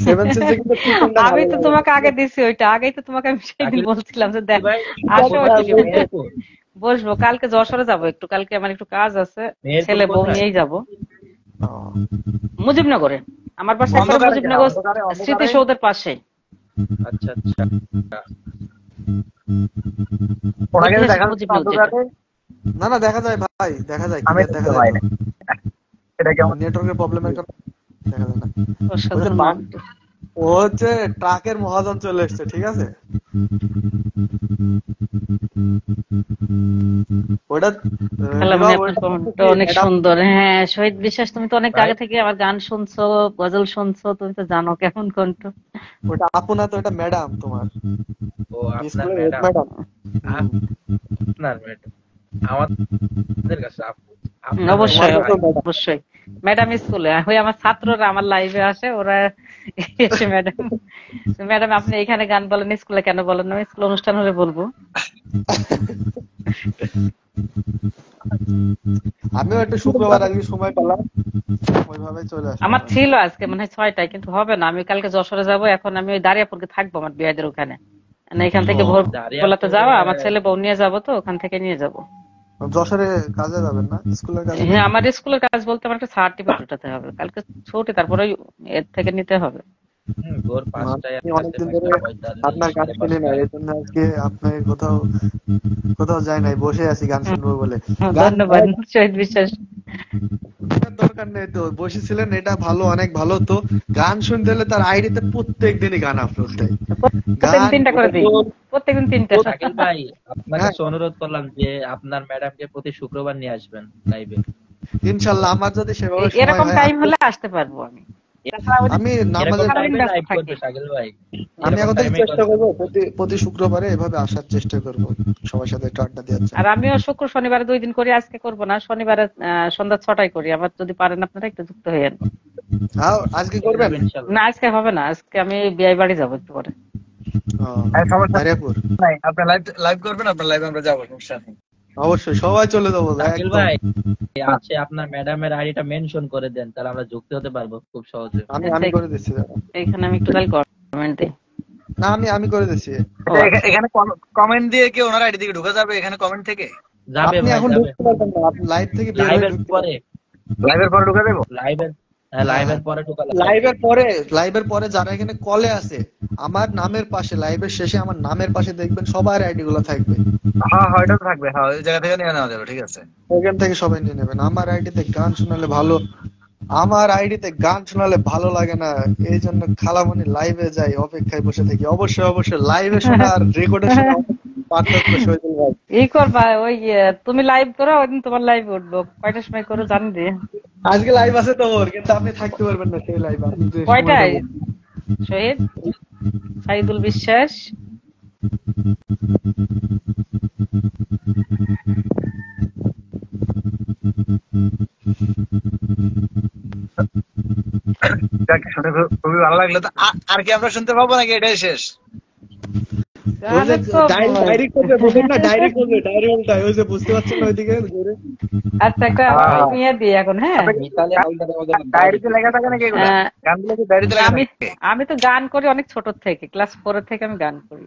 Speaker 1: 7 সেন্সে কিন্তু টিউনটা
Speaker 8: আমি
Speaker 1: ভালো
Speaker 8: তো
Speaker 1: লাগে।
Speaker 8: তোমাকে আগে দিছি ওইটা, আগেই তো তোমাকে আমি সেদিন
Speaker 9: শাকিল
Speaker 8: বলছিলাম যে দেখ
Speaker 9: ভাই,
Speaker 8: আসো
Speaker 9: কোথায়
Speaker 8: ওইদিকে
Speaker 9: আসবে? মেহেরপুর?
Speaker 8: বসবো, কালকে যশোরে যাবো একটু, কালকে আমার একটু কাজ আছে,
Speaker 9: মেহেরপুর
Speaker 8: ছেলে বউ
Speaker 9: কোথায়?
Speaker 8: নিয়েই যাবো
Speaker 1: ও,
Speaker 8: মুজিবনগরে। আমার বাসা একবারে
Speaker 6: অন্ধকারে কেন?
Speaker 8: মুজিবনগর
Speaker 6: অন্ধকারে
Speaker 8: স্মৃতিসৌধের পাশে।
Speaker 9: আচ্ছা আচ্ছা।
Speaker 6: ওনাকে
Speaker 8: ঐতিহাসিক
Speaker 6: দেখা
Speaker 8: মুজিবনগর যেটা।
Speaker 6: অন্ধকারে
Speaker 1: না না, দেখা যায় ভাই, দেখা যায়,
Speaker 6: আমি
Speaker 1: ক্লিয়ার দেখা
Speaker 6: দেখতে
Speaker 1: যায়
Speaker 6: পাই
Speaker 1: তো।
Speaker 6: না। এটা কেমন?
Speaker 1: নেটওয়ার্কের প্রবলেমের কারণে দেখা যায় না।
Speaker 8: অসাধারণ
Speaker 1: বান-
Speaker 8: মানুষ।
Speaker 1: ও হচ্ছে ট্রাকের মহাজন চলে এসছে, ঠিক আছে? ওটা
Speaker 8: খেলা মানে আপনার
Speaker 1: ওটা
Speaker 8: কমেন্টটা অনেক
Speaker 1: ম্যাডাম,
Speaker 8: সুন্দর। হ্যাঁ শহীদ বিশ্বাস, তুমি তো অনেক
Speaker 9: ভাই,
Speaker 8: আগে থেকে আমার গান শুনছো, গজল শুনছো, তুমি তো জানো কেমন কণ্ঠ।
Speaker 1: ওটা আপু না তো, এটা ম্যাডাম তোমার
Speaker 9: ও আপনার
Speaker 1: স্কুলের হেড
Speaker 9: ম্যাডাম,
Speaker 1: ম্যাডাম।
Speaker 9: আপনার ম্যাডাম আমাদের কাছে আপু, আপনার
Speaker 1: তোমার
Speaker 8: অবশ্যই
Speaker 9: ম্যাডাম।
Speaker 1: কাছে ম্যাডাম।
Speaker 8: অবশ্যই ম্যাডাম স্কুলে ওই আমার ছাত্ররা আমার লাইভে আসে, ওরা এসে ম্যাডাম ম্যাডাম আপনি এখানে গান বলেন, স্কুলে কেন বলেন না? স্কুল অনুষ্ঠান হলে বলবো।
Speaker 1: আমিও একটু শুক্রবার আজকে সময় পেলাম, ওইভাবে চলে আসলাম।
Speaker 8: আমার ছিল আজকে মনে হয় 6টায়, কিন্তু হবে না, আমি কালকে যশোরে যাব। এখন আমি ওই দাঁড়িয়াপুরকে থাকবো আমার বিয়াদের ওখানে, না এখান থেকে
Speaker 1: ও,
Speaker 8: ভোরবেলাতে যাওয়া, আমার ছেলে বউ নিয়ে যাবো, তো ওখান থেকে নিয়ে যাব।
Speaker 1: যশোরে কাজে যাবেন না, স্কুলের কাজে?
Speaker 8: হ্যাঁ আমার স্কুলের কাজ বলতে আমার একটা সার্টিফিকেট উঠাতে হবে, কালকে ছুটি, তারপরে এর থেকে নিতে হবে।
Speaker 9: ভোর 5টায়
Speaker 1: আমি
Speaker 9: আছে
Speaker 1: অনেকদিন
Speaker 9: ভাই,
Speaker 1: ধরে
Speaker 9: 45
Speaker 1: আপনার গান শুনি না,
Speaker 9: 5:30।
Speaker 1: এই জন্য আজকে আপনাকে কোথাও কোথাও যাই নাই, বসে আছি গান শুনবো বলে। গান
Speaker 8: ধন্যবাদ শহীদ বিশ্বাস।
Speaker 1: শোনার দরকার নেই তো, বসেছিলেন, এটা ভালো, অনেক ভালো তো। গান শুনতে হলে তার আইডিতে প্রত্যেক দিনই গান আপলোড দেয়,
Speaker 8: প্রত্যেকদিন
Speaker 1: গান
Speaker 8: 3টা করে দিই,
Speaker 1: গজল।
Speaker 8: প্রত্যেকদিন 3টা।
Speaker 9: শাকিল ভাই, আপনার
Speaker 1: হ্যাঁ,
Speaker 9: কাছে অনুরোধ করলাম যে আপনার ম্যাডামকে প্রতি শুক্রবার নিয়ে আসবেন লাইভে।
Speaker 1: ইনশাল্লাহ আমার যদি সেভাবে সময়
Speaker 8: এরকম
Speaker 1: হয়
Speaker 8: টাইম হলে আসতে পারবো আমি।
Speaker 1: আমি নামাজে
Speaker 9: এরকম
Speaker 8: সারাদিন
Speaker 9: টাইমে
Speaker 8: ব্যস্ত
Speaker 9: লাইভ
Speaker 8: থাকি।
Speaker 9: করবে শাকিল ভাই,
Speaker 1: আমি
Speaker 9: এরকম
Speaker 1: এখন থেকে
Speaker 9: টাইমে
Speaker 1: চেষ্টা করবো, প্রতি শুক্রবারে এভাবে আসার চেষ্টা করবো, সবার সাথে একটু আড্ডা দেওয়ার জন্য।
Speaker 8: আর আমিও শুক্র শনিবারে 2 দিন করি, আজকে করবো না, শনিবারে সন্ধ্যা 6টায় করি। আবার যদি পারেন আপনারা একটু যুক্ত হয়ে যান।
Speaker 1: আজকে করবেন?
Speaker 9: ইনশাল্লাহ।
Speaker 8: না আজকে হবে না, আজকে আমি বিয়ে বাড়ি যাবো একটু পরে।
Speaker 1: ও,
Speaker 6: সমস্যা
Speaker 1: দারিয়াপুর।
Speaker 6: নাই, আপনি লাইভ করবেন, আপনার লাইভে আমরা যাবো, সমস্যা নেই।
Speaker 1: অবশ্যই সবাই চলে যাবো
Speaker 9: শাকিল
Speaker 1: একদম।
Speaker 9: ভাই, আছে আপনার ম্যাডামের আইডিটা মেনশন করে দেন, তাহলে আমরা যুক্ত হতে পারবো খুব সহজে।
Speaker 1: আমি করে দিচ্ছি, দাঁড়াও।
Speaker 8: এখানে আমি একটু তাহলে কমেন্ট দিই।
Speaker 1: না, আমি করে দিচ্ছি।
Speaker 6: এখানে কমেন্ট দিয়ে কি ওনার আইডি থেকে ঢুকে যাবে এখানে কমেন্ট থেকে?
Speaker 9: যাবে
Speaker 1: আপনি
Speaker 9: ভাই,
Speaker 1: এখন
Speaker 9: যাবে।
Speaker 1: ঢুকতে পারবেন না, আপনি লাইভ থেকে বের হয়ে
Speaker 9: লাইভের
Speaker 1: ঢুকতে
Speaker 9: পরে,
Speaker 6: লাইভের পরে ঢুকে দেবো?
Speaker 9: লাইভের পরে ঢোকা লাগবে।
Speaker 1: লাইভের পরে যারা এখানে কলে আছে, আমার নামের পাশে, লাইভের শেষে আমার নামের পাশে দেখবেন সবার আইডি গুলো থাকবে,
Speaker 6: হ্যাঁ হ্যাঁ, এটা তো থাকবে, হ্যাঁ ওই জায়গা থেকে নিয়ে নেওয়া যাবে, ঠিক আছে।
Speaker 1: ওইখান থেকে সবাই নিয়ে নেবেন। আমার আইডিতে গান শোনালে ভালো, আমার আইডিতে গান শোনালে ভালো লাগে না, এই জন্য খালামণি লাইভে যাই, অপেক্ষায় বসে থাকি। অবশ্যই লাইভে শোনা আর রেকর্ডে শোনা অনেক পার্থক্য, শহীদুল ভাই।
Speaker 8: এই করবা ওই তুমি লাইভ করো, ওইদিন তোমার লাইভ উঠবো, কয়টার সময় করো জানি দিয়ে।
Speaker 1: আজকে লাইভ আছে তো ওর, কিন্তু আপনি থাকতে পারবেন না সেই লাইভ, আপনি যে
Speaker 8: কয়টায়
Speaker 1: সময়টা বলছেন।
Speaker 8: শহীদ সাইদুল বিশ্বাস?
Speaker 6: যাক, শুনে খুবই ভালো লাগলো। তো আর কি আমরা শুনতে পাবো নাকি এটাই শেষ?
Speaker 1: ওই যে
Speaker 8: গানের তো
Speaker 1: ডাইরি করবে, বুঝেন না, ডাইরি করবে, ডাইরি উল্টায়, ওই যে বুঝতে পারছেন না ওইদিকে ঘুরে।
Speaker 8: আচ্ছা একটা ইয়ে দিই এখন। হ্যাঁ
Speaker 6: ডায়েরিতে লেখা থাকে নাকি এগুলা?
Speaker 8: আহ,
Speaker 6: গানগুলো কি ডায়েরিতে লেখা
Speaker 8: আমি
Speaker 6: থাকে?
Speaker 8: আমি তো গান করি অনেক ছোট থেকে, ক্লাস 4 থেকে আমি গান করি।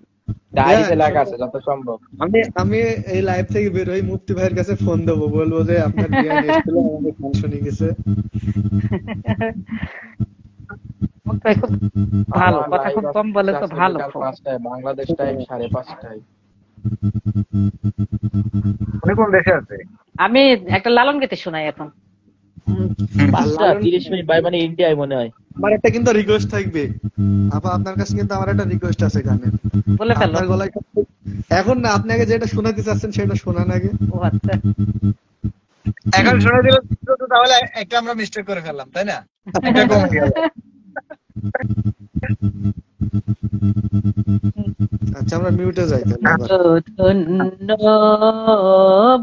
Speaker 9: ডায়েরিতে লেখা আছে যত সম্ভব।
Speaker 1: আমি এই লাইভ থেকে বের হই, মুফতি ভাইয়ের কাছে ফোন দেবো, বলবো যে আপনার বিয়ান এসেছিল, আমাদের গান শুনে গেছে।
Speaker 8: মুক্ত ভাই খুব ভালো কথা, খুব কম বলে তো ভালো খুব।
Speaker 9: 5টায় বাংলাদেশ টাইম, 5:30টায়।
Speaker 6: উনি কোন দেশে আছে?
Speaker 8: আমি একটা লালন গীতি শোনাই এখন।
Speaker 9: 5:30 ভাই, মানে ইন্ডিয়ায় মনে হয়।
Speaker 1: আমার একটা কিন্তু রিকোয়েস্ট থাকবে আপা, আপনার কাছে কিন্তু আমার একটা রিকোয়েস্ট আছে গানের।
Speaker 8: বলে ফেলো।
Speaker 1: আপনার গলায় এখন না, আপনি আগে যেটা শোনাতে চাচ্ছেন সেটা শোনান আগে।
Speaker 8: ও আচ্ছা,
Speaker 6: এখন শুনে দিলে তো তাহলে একটা আমরা মিস্টেক করে ফেললাম, তাই না? একটা কমেডি হবে।
Speaker 1: আচ্ছা, আমরা মিউটে যাই তাহলে এবার।
Speaker 8: ধন্য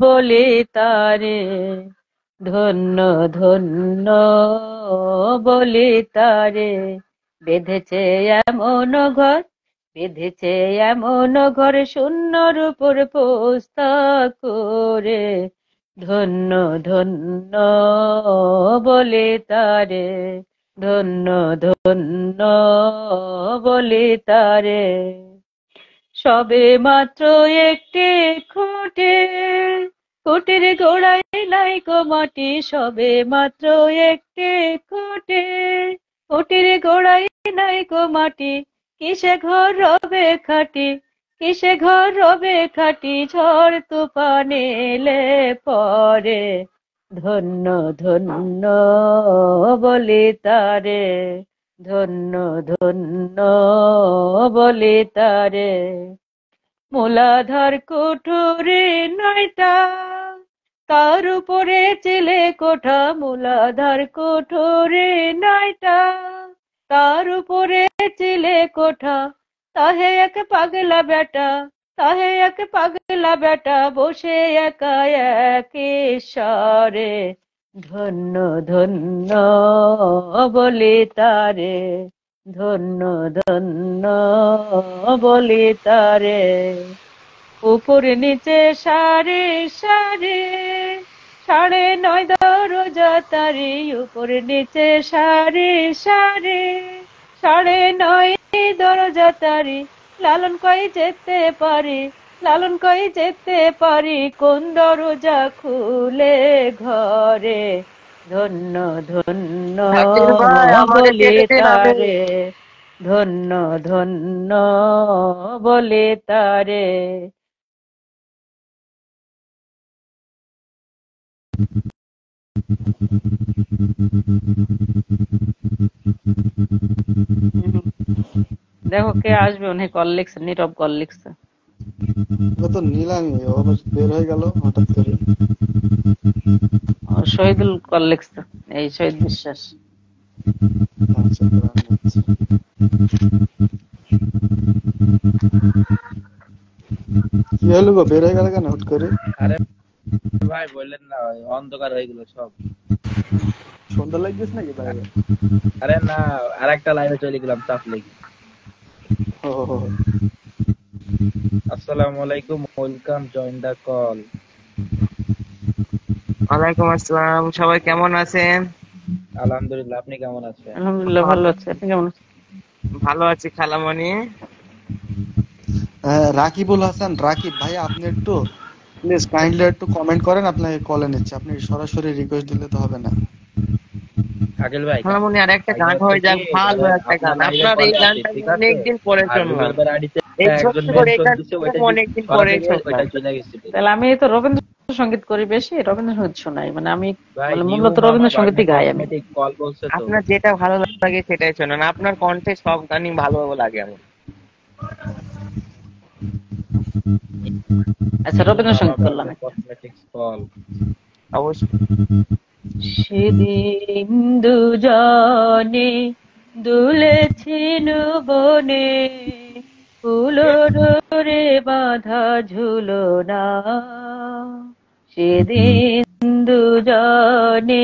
Speaker 8: বলে তারে, ধন্য ধন্য বলে তারে, বেঁধেছে এমন ঘর বেঁধেছে এমন ঘরে শূন্যর উপর পোস্তা করে, ধন্য ধন্য বলে তারে, ধন্য ধন্য বলে তারে। সবে মাত্র একটি খুঁটে, খুঁটির গোড়ায় নাইকো মাটি, সবে মাত্র একটি খুঁটে, খুঁটির গোড়ায় নাইকো মাটি, কিসে ঘর রবে খাটি, কিসে ঘর রবে খাটি, ঝড় তুফান এলে পরে, ধন্য ধন্য বলে তারে, ধন্য ধন্য বলে তারে। মূলাধার কুঠুরে নয়টা, তার উপরে চিলে কোঠা, মূলাধার কুঠুরে নয়টা, তার উপরে চিলে কোঠা, তাহে এক পাগলা বেটা, তাহে এক পাগলা বেটা, বসে একা এক ঈশ্বরে, ধন্য ধন্য বলে তারে, ধন্য ধন্য বলে তারে। উপরে নিচে সারে সারে, 9.5 দরজা তারি, উপরে নিচে সারে সারে, 9.5 দরজা তারি, লালন কই যেতে পারি, লালন কই যেতে পারি, কোন দরজা খুলে ঘরে, ধন্য ধন্য
Speaker 2: শাকিল ভাই আমাকে
Speaker 8: বলে
Speaker 2: টেনে দিন, আমি
Speaker 8: তারে, ধন্য ধন্য বলে তারে। দেখো কে আসবে, উনি কল লিখছে, নীরব কল লিখছে।
Speaker 1: ও তো নিলামই, ও আবার বের হয়ে গেল হঠাৎ করে।
Speaker 8: শহীদুল কল লিখছে, এই শহীদ বিশ্বাস।
Speaker 1: আচ্ছা, দাঁড়ান, আচ্ছা। কি হলো গো, বের হয়ে গেল কেন হুট করে?
Speaker 9: আরে ভাই বললেন না, অন্ধকার হয়ে গেল সব।
Speaker 1: সন্ধ্যা লাগছিস নাকি বাইরে?
Speaker 9: আরে না, আর একটা লাইভে চলে গেলাম চাপ লেগে।
Speaker 1: ও,
Speaker 9: আসসালামু আলাইকুম, ওয়েলকাম, জয়েন দা কল।
Speaker 10: ওয়ালাইকুম আসসালাম, সবাই কেমন আছেন?
Speaker 9: আলহামদুলিল্লাহ, আপনি কেমন আছেন?
Speaker 8: আলহামদুলিল্লাহ ভালো আছে, আপনি কেমন আছেন?
Speaker 10: ভালো আছি খালামণি।
Speaker 1: রাকিবুল হাসান, রাকিব ভাই, আপনি একটু প্লিজ কাইন্ডলি একটু কমেন্ট করেন, আপনাকে কলে নিচ্ছে। আপনি সরাসরি রিকোয়েস্ট দিলে তো হবে না।
Speaker 9: আকিল ভাই,
Speaker 10: খালামণি আর একটা গান হয়ে যাক, ভালো একটা গান। আপনার এই গানটা অনেকদিন পরে শুনলাম, এই ছোট্ট করে এই গানটা অনেকদিন পরে শুনলাম।
Speaker 8: তাহলে আমি তো রবীন্দ্রসঙ্গীত করি বেশি, রবীন্দ্রসঙ্গীত শোনাই, মানে আমি মূলত রবীন্দ্রসঙ্গীতই গাই আমি।
Speaker 10: আপনার যেটা ভালো লাগে সেটাই শোনেন, আপনার কণ্ঠে সব গানই ভালো লাগে আমার।
Speaker 8: আচ্ছা, রবীন্দ্রসঙ্গীত করলাম।
Speaker 10: অবশ্যই।
Speaker 8: সেদিন দুজনে দুলেছিল বনে, ফুলরে বাঁধা ঝুলনা, সেদিন দুজনে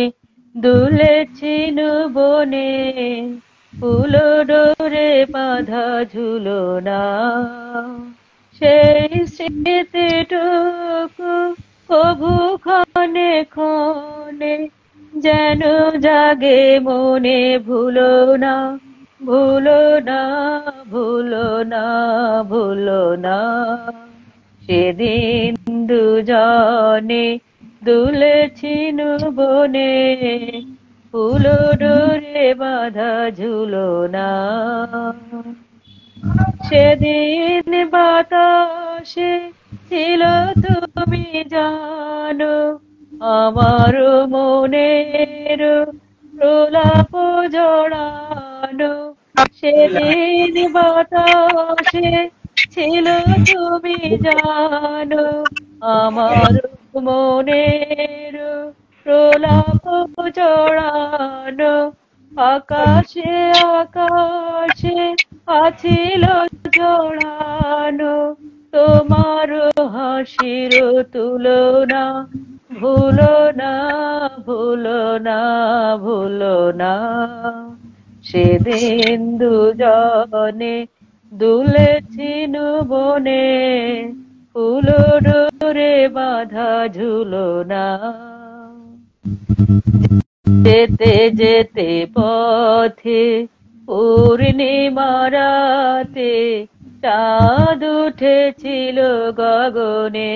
Speaker 8: দুলেছিল বনে, ফুলরে বাঁধা ঝুলনা, সেই স্মৃতিটুকু কভু ক্ষণে ক্ষণে যেন জাগে মনে, ভুলো না ভুলো না ভুলো না ভুলো না, সেদিন দুজনে দুলেছিল বনে, ফুলো ডোরে বাঁধা ঝুলনা, সেদিন বাতাসে ছিল তুমি জানো, আমার মনের প্রলাপ জড়ানো, সেদিন বাতাসে ছিল তুমি জানো, আমার মনের প্রলাপ জড়ানো, আকাশে আকাশে আছিল জড়ানো, তোমার হাসির তুলনা, ভুলো না ভুলো না ভুলো না, সেদিন দুজনে দুলেছি বনে ফুল ডোরে বাঁধা ঝুলনা, যেতে যেতে পথে পূর্ণিমা রাতে চাঁদ উঠেছিল গগনে,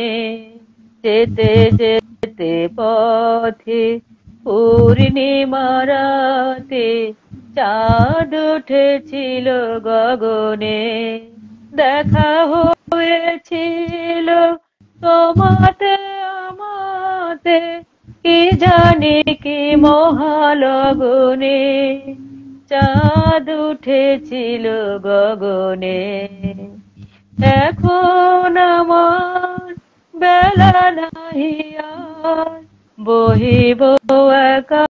Speaker 8: যেতে যেতে পথে পূর্ণিমা রাতে চাঁদ উঠেছিল গগনে, দেখা হয়েছিল তোমাতে আমাতে কি জানি কি মহালগনে, চাঁদ উঠেছিল গগনে। এখন আমার বেলা নাহি আর বহিব একা